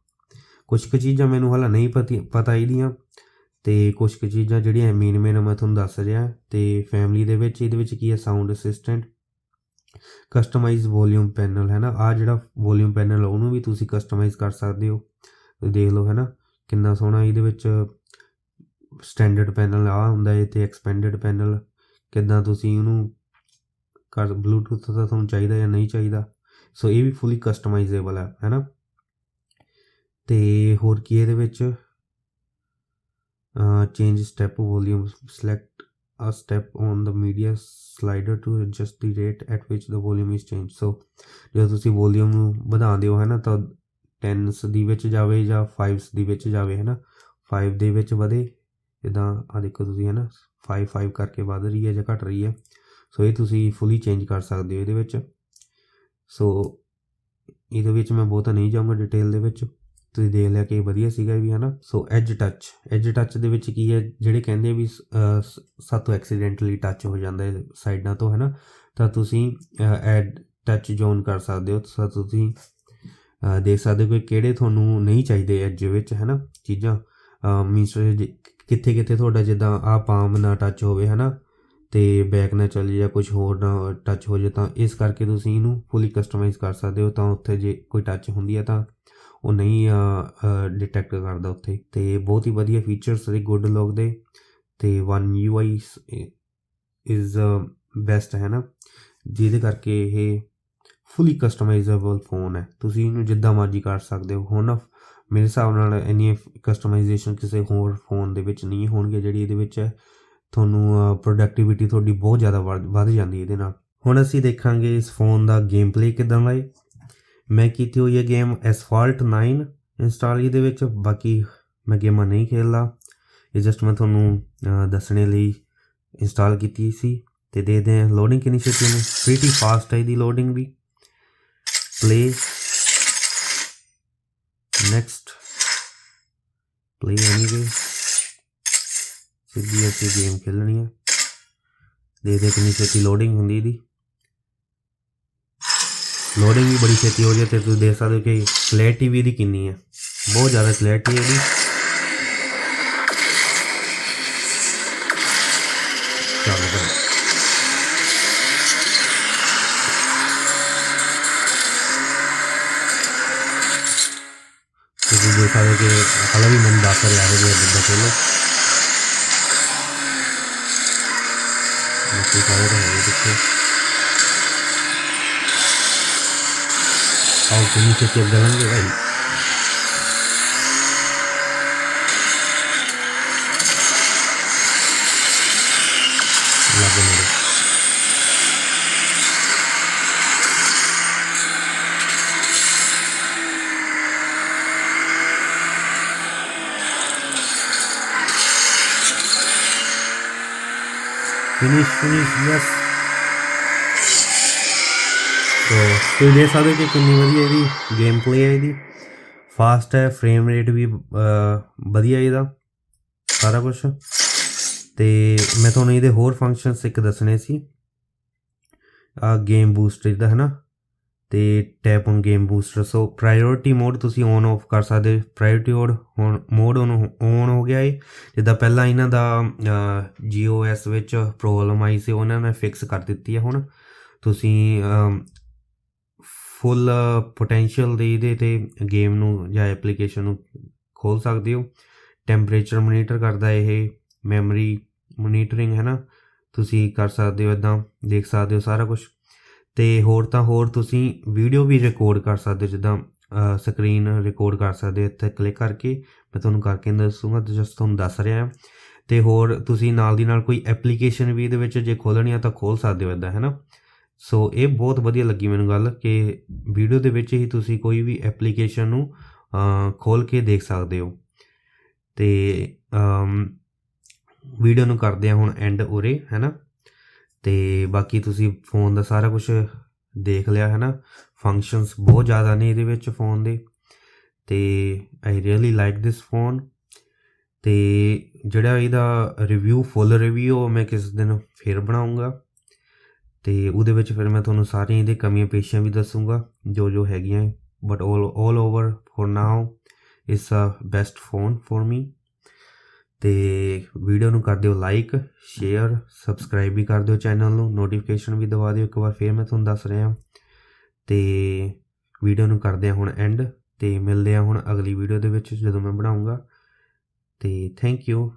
ਕੁਛ ਕੁ ਚੀਜ਼ਾਂ ਮੈਨੂੰ ਹਾਲੇ ਨਹੀਂ ਪਤਾ ਇਹਦੀਆਂ, ਅਤੇ ਕੁਛ ਕੁ ਚੀਜ਼ਾਂ ਜਿਹੜੀਆਂ ਮੇਨ ਮੈਂ ਤੁਹਾਨੂੰ ਦੱਸ ਰਿਹਾ। ਅਤੇ ਫੈਮਿਲੀ ਦੇ ਵਿੱਚ ਇਹਦੇ ਵਿੱਚ ਕੀ ਹੈ sound assistant, customize volume panel ਹੈ ਨਾ, ਆਹ ਜਿਹੜਾ ਵੋਲੀਅਮ ਪੈਨਲ ਉਹਨੂੰ ਵੀ ਤੁਸੀਂ ਕਸਟਮਾਈਜ਼ ਕਰ ਸਕਦੇ ਹੋ। ਦੇਖ ਲਓ ਹੈ ਨਾ ਕਿੰਨਾ ਸੋਹਣਾ ਇਹਦੇ ਵਿੱਚ ਸਟੈਂਡਰਡ ਪੈਨਲ ਆਹ ਹੁੰਦਾ ਹੈ, ਅਤੇ ਐਕਸਪੈਂਡਡ ਪੈਨਲ ਕਿੱਦਾਂ ਤੁਸੀਂ ਉਹਨੂੰ ਬਲੂਟੂਥ ਤਾਂ ਤੁਹਾਨੂੰ ਚਾਹੀਦਾ ਜਾਂ ਨਹੀਂ ਚਾਹੀਦਾ। ਸੋ ਇਹ ਵੀ ਫੁੱਲੀ ਕਸਟਮਾਈਜ਼ੇਬਲ ਹੈ ਨਾ। ਅਤੇ ਹੋਰ ਕੀ ਇਹਦੇ ਵਿੱਚ change step volume, select a step on the media slider to adjust the rate at which the volume is change. So ਜਦੋਂ ਤੁਸੀਂ ਵੋਲੀਅਮ ਨੂੰ ਵਧਾਉਂਦੇ ਹੋ ਹੈ ਨਾ ਤਾਂ 10s ਦੀ ਵਿੱਚ ਜਾਵੇ ਜਾਂ 5s ਦੀ ਵਿੱਚ ਜਾਵੇ ਹੈ ਨਾ, 5 ਦੇ ਵਿੱਚ ਵਧੇ ਜਿੱਦਾਂ ਆਹ ਦੇਖੋ ਤੁਸੀਂ ਹੈ ਨਾ 5 ਕਰਕੇ ਵੱਧ ਰਹੀ ਹੈ ਜਾਂ ਘਟ ਰਹੀ ਹੈ। ਸੋ ਇਹ ਤੁਸੀਂ ਫੁੱਲੀ ਚੇਂਜ ਕਰ ਸਕਦੇ ਹੋ ਇਹਦੇ ਵਿੱਚ। ਸੋ ਇਹਦੇ ਵਿੱਚ ਮੈਂ ਬਹੁਤਾ ਨਹੀਂ ਜਾਊਂਗਾ ਡਿਟੇਲ ਦੇ ਵਿੱਚ, ਤੁਸੀਂ ਦੇਖ ਲਿਆ ਕਿ ਵਧੀਆ ਸੀਗਾ ਵੀ ਹੈ ਨਾ। ਸੋ ਐਜ ਟੱਚ ਦੇ ਵਿੱਚ ਕੀ ਹੈ ਜਿਹੜੇ ਕਹਿੰਦੇ ਵੀ ਸਾਤੋਂ ਐਕਸੀਡੈਂਟਲੀ ਟੱਚ ਹੋ ਜਾਂਦਾ ਹੈ ਸਾਈਡਾਂ ਤੋਂ ਹੈ ਨਾ, ਤਾਂ ਤੁਸੀਂ ਐਡ ਟੱਚ ਜ਼ੋਨ ਕਰ ਸਕਦੇ ਹੋ। ਤਾਂ ਤੁਸੀਂ ਦੇਖ ਸਕਦੇ ਹੋ ਕਿ ਕਿਹੜੇ ਤੁਹਾਨੂੰ ਨਹੀਂ ਚਾਹੀਦੇ ਐਜ ਵਿੱਚ ਹੈ ਨਾ ਚੀਜ਼ਾਂ, ਮੀਨਸ ਕਿੱਥੇ ਤੁਹਾਡਾ ਜਿੱਦਾਂ ਆਹ ਪਾਮ ਨਾ ਟੱਚ ਹੋਵੇ ਹੈ ਨਾ, ਅਤੇ ਬੈਕ ਨਾ ਚੱਲ ਜਾਂ ਕੁਝ ਹੋਰ ਨਾ ਟੱਚ ਹੋ ਜਾਏ, ਤਾਂ ਇਸ ਕਰਕੇ ਤੁਸੀਂ ਇਹਨੂੰ ਫੁੱਲੀ ਕਸਟਮਾਈਜ਼ ਕਰ ਸਕਦੇ ਹੋ। ਤਾਂ ਉੱਥੇ ਜੇ ਕੋਈ ਟੱਚ ਹੁੰਦੀ ਹੈ ਤਾਂ ਉਹ ਨਹੀਂ ਡਿਟੈਕਟ ਕਰਦਾ ਉੱਥੇ। ਅਤੇ ਬਹੁਤ ਹੀ ਵਧੀਆ ਫੀਚਰਸ ਦੇ ਗੁੱਡ ਲੋਕ ਦੇ, ਅਤੇ One UI ਇਜ਼ ਬੈਸਟ ਹੈ ਨਾ, ਜਿਹਦੇ ਕਰਕੇ ਇਹ ਫੁੱਲੀ ਕਸਟਮਾਈਜ਼ੇਬਲ ਫ਼ੋਨ ਹੈ। ਤੁਸੀਂ ਇਹਨੂੰ ਜਿੱਦਾਂ ਮਰਜ਼ੀ ਕਰ ਸਕਦੇ ਹੋ। ਹੁਣ ਮੇਰੇ ਹਿਸਾਬ ਨਾਲ ਇੰਨੀ ਕਸਟਮਾਈਜ਼ੇਸ਼ਨ ਕਿਸੇ ਹੋਰ ਫ਼ੋਨ ਦੇ ਵਿੱਚ ਨਹੀਂ ਹੋਣਗੇ ਜਿਹੜੀ ਇਹਦੇ ਵਿੱਚ ਹੈ। ਤੁਹਾਨੂੰ ਪ੍ਰੋਡਕਟੀਵਿਟੀ ਤੁਹਾਡੀ ਬਹੁਤ ਜ਼ਿਆਦਾ ਵੱਧ ਜਾਂਦੀ ਇਹਦੇ ਨਾਲ। ਹੁਣ ਅਸੀਂ ਦੇਖਾਂਗੇ ਇਸ ਫ਼ੋਨ ਦਾ ਗੇਮ ਪਲੇ ਕਿੱਦਾਂ ਦਾ ਹੈ। ਮੈਂ ਕੀਤੀ ਹੋਈ ਹੈ ਗੇਮ Asphalt 9 ਇੰਸਟਾਲ ਇਹਦੇ ਵਿੱਚ, ਬਾਕੀ ਮੈਂ ਗੇਮਾਂ ਨਹੀਂ ਖੇਡਦਾ, ਇਹ ਜਸਟ ਮੈਂ ਤੁਹਾਨੂੰ ਦੱਸਣੇ ਲਈ ਇੰਸਟਾਲ ਕੀਤੀ ਸੀ। ਅਤੇ ਦੇਖਦੇ ਹਾਂ ਲੋਡਿੰਗ ਕਿੰਨੀ ਛੇਤੀ ਨੇ, ਪ੍ਰੀਟੀ ਫਾਸਟ ਹੈ ਇਹਦੀ ਲੋਡਿੰਗ ਵੀ। ਪਲੇ ਨੈਕਸਟ ਪਲੇ ਐਨੀਵੇ, ਸਿੱਧੀ ਅਸੀਂ ਗੇਮ ਖੇਲਣੀ ਹੈ। ਦੇਖਦੇ ਕਿੰਨੀ ਛੇਤੀ ਲੋਡਿੰਗ ਹੁੰਦੀ ਇਹਦੀ, ਲੋਡਿੰਗ ਵੀ ਬੜੀ ਛੇਤੀ ਹੋ ਜਾਏ। ਅਤੇ ਤੁਸੀਂ ਦੇਖ ਸਕਦੇ ਹੋ ਕਿ ਕਲੈਰਿਟੀ ਵੀ ਇਹਦੀ ਕਿੰਨੀ ਹੈ बहुत ज़्यादा क्लैरिटी है इसकी। चलो करो। ਤੁਸੀਂ ਦੇਖ ਸਕਦੇ ਕਿ ਹਾਲੇ ਵੀ ਮੈਨੂੰ ਦੱਸ ਰਿਹਾ ਹੈ ਕਿ ਬੰਦਾ ਖੋਲੋ ਤੁਸੀਂ ਸਾਰੇ ਤਾਂ ਹੈਗੇ ਪਿੱਛੇ ਆਓ ਤੁਸੀਂ ਸੇ ਚੈੱਕ ਕਰਾਂਗੇ ਭਾਈ ਲੱਗ ਮੇਰੇ फिनिश यस तो ਤੁਸੀਂ ਦੇਖ ਸਕਦੇ ਕਿ ਕਿੰਨੀ ਵਧੀਆ ਇਹਦੀ ਗੇਮ ਪਲੇ ਹੈ ਇਹਦੀ ਫਾਸਟ ਹੈ ਫਰੇਮ ਰੇਟ ਵੀ ਵਧੀਆ ਇਹਦਾ ਸਾਰਾ ਕੁਝ ਤੇ ਮੈਂ ਤੁਹਾਨੂੰ ਇਹਦੇ ਹੋਰ ਫੰਕਸ਼ਨਸ ਇੱਕ ਦੱਸਣੇ ਸੀ ਆ ਗੇਮ ਬੂਸਟਰ ਦਾ ਹੈ ਨਾ ਤੇ tap on game booster so priority mode ਤੁਸੀਂ ਔਨ ਆਫ ਕਰ ਸਕਦੇ ਪ੍ਰਾਇਓਰਿਟੀ ਮੋਡ ਔਨ ਹੋ ਗਿਆ ਹੈ ਜਿੱਦਾਂ ਪਹਿਲਾਂ ਇਹਨਾਂ ਦਾ GOS ਵਿੱਚ ਪ੍ਰੋਬਲਮ ਆਈ ਸੀ ਉਹਨਾਂ ਨੇ ਫਿਕਸ ਕਰ ਦਿੱਤੀ ਹੈ ਹੁਣ ਤੁਸੀਂ ਫੁੱਲ ਪੋਟੈਂਸ਼ੀਅਲ ਦੇ ਇਹਦੇ ਤੇ ਗੇਮ ਨੂੰ ਜਾਂ ਐਪਲੀਕੇਸ਼ਨ ਨੂੰ ਖੋਲ ਸਕਦੇ ਹੋ ਟੈਂਪਰੇਚਰ ਮੋਨੀਟਰ ਕਰਦਾ ਇਹ ਮੈਮਰੀ ਮੋਨੀਟਰਿੰਗ ਹੈ ਨਾ ਤੁਸੀਂ ਕਰ ਸਕਦੇ ਹੋ ਇੱਦਾਂ ਦੇਖ ਸਕਦੇ ਹੋ ਸਾਰਾ ਕੁਝ ਤੇ ਹੋਰ ਤਾਂ ਹੋਰ ਤੁਸੀਂ ਵੀਡੀਓ ਵੀ ਰਿਕਾਰਡ ਕਰ ਸਕਦੇ ਹੋ ਜਿੱਦਾਂ ਸਕਰੀਨ ਰਿਕਾਰਡ ਕਰ ਸਕਦੇ ਹੋ ਇੱਥੇ ਕਲਿੱਕ ਕਰਕੇ ਮੈਂ ਤੁਹਾਨੂੰ ਕਰਕੇ ਦੱਸੂਗਾ ਜਸਟ ਤੁਹਾਨੂੰ ਦੱਸ ਰਿਹਾ ਤੇ ਹੋਰ ਤੁਸੀਂ ਨਾਲ ਦੀ ਨਾਲ ਕੋਈ ਐਪਲੀਕੇਸ਼ਨ ਵੀ ਇਹਦੇ ਵਿੱਚ ਜੇ ਖੋਲਣੀ ਆ ਤਾਂ ਖੋਲ ਸਕਦੇ ਹੋ ਇੱਦਾਂ ਹੈ ਨਾ ਸੋ ਇਹ ਬਹੁਤ ਵਧੀਆ ਲੱਗੀ ਮੈਨੂੰ ਗੱਲ ਕਿ ਵੀਡੀਓ ਦੇ ਵਿੱਚ ਹੀ ਤੁਸੀਂ ਕੋਈ ਵੀ ਐਪਲੀਕੇਸ਼ਨ ਨੂੰ ਖੋਲ ਕੇ ਦੇਖ ਸਕਦੇ ਹੋ ਤੇ ਵੀਡੀਓ ਨੂੰ ਕਰਦੇ ਆ ਹੁਣ ਐਂਡ ਉਰੇ ਹੈ ਨਾ ਤੇ ਬਾਕੀ ਤੁਸੀਂ ਫੋਨ ਦਾ ਸਾਰਾ ਕੁਝ ਦੇਖ ਲਿਆ ਹੈ ਨਾ ਫੰਕਸ਼ਨਸ ਬਹੁਤ ਜ਼ਿਆਦਾ ਨੇ ਇਹਦੇ ਵਿੱਚ ਫੋਨ ਦੇ ਤੇ I really like this phone ਤੇ ਜਿਹੜਾ ਇਹਦਾ ਰਿਵਿਊ ਫੁੱਲ ਰਿਵਿਊ ਮੈਂ ਕਿਸ ਦਿਨ ਫਿਰ ਬਣਾਉਂਗਾ ਤੇ ਉਹਦੇ ਵਿੱਚ ਫਿਰ ਮੈਂ ਤੁਹਾਨੂੰ ਸਾਰੀਆਂ ਇਹਦੇ ਕਮੀਆਂ ਪੇਸ਼ੀਆਂ ਵੀ ਦੱਸੂਗਾ ਜੋ ਹੈਗੀਆਂ but all over for now it's a best phone for me ਤੇ ਵੀਡੀਓ ਨੂੰ ਕਰ ਦਿਓ ਲਾਈਕ ਸ਼ੇਅਰ ਸਬਸਕ੍ਰਾਈਬ ਵੀ ਕਰ ਦਿਓ ਚੈਨਲ ਨੂੰ ਨੋਟੀਫਿਕੇਸ਼ਨ ਵੀ ਦਬਾ ਦਿਓ ਇੱਕ ਵਾਰ ਫਿਰ ਮੈਂ ਤੁਹਾਨੂੰ ਦੱਸ ਰਿਹਾ ਤੇ ਵੀਡੀਓ ਨੂੰ ਕਰਦੇ ਹਾਂ ਹੁਣ ਐਂਡ ਤੇ ਮਿਲਦੇ ਹਾਂ ਹੁਣ ਅਗਲੀ ਵੀਡੀਓ ਦੇ ਵਿੱਚ ਜਦੋਂ ਮੈਂ ਬਣਾਉਂਗਾ ਤੇ ਥੈਂਕ ਯੂ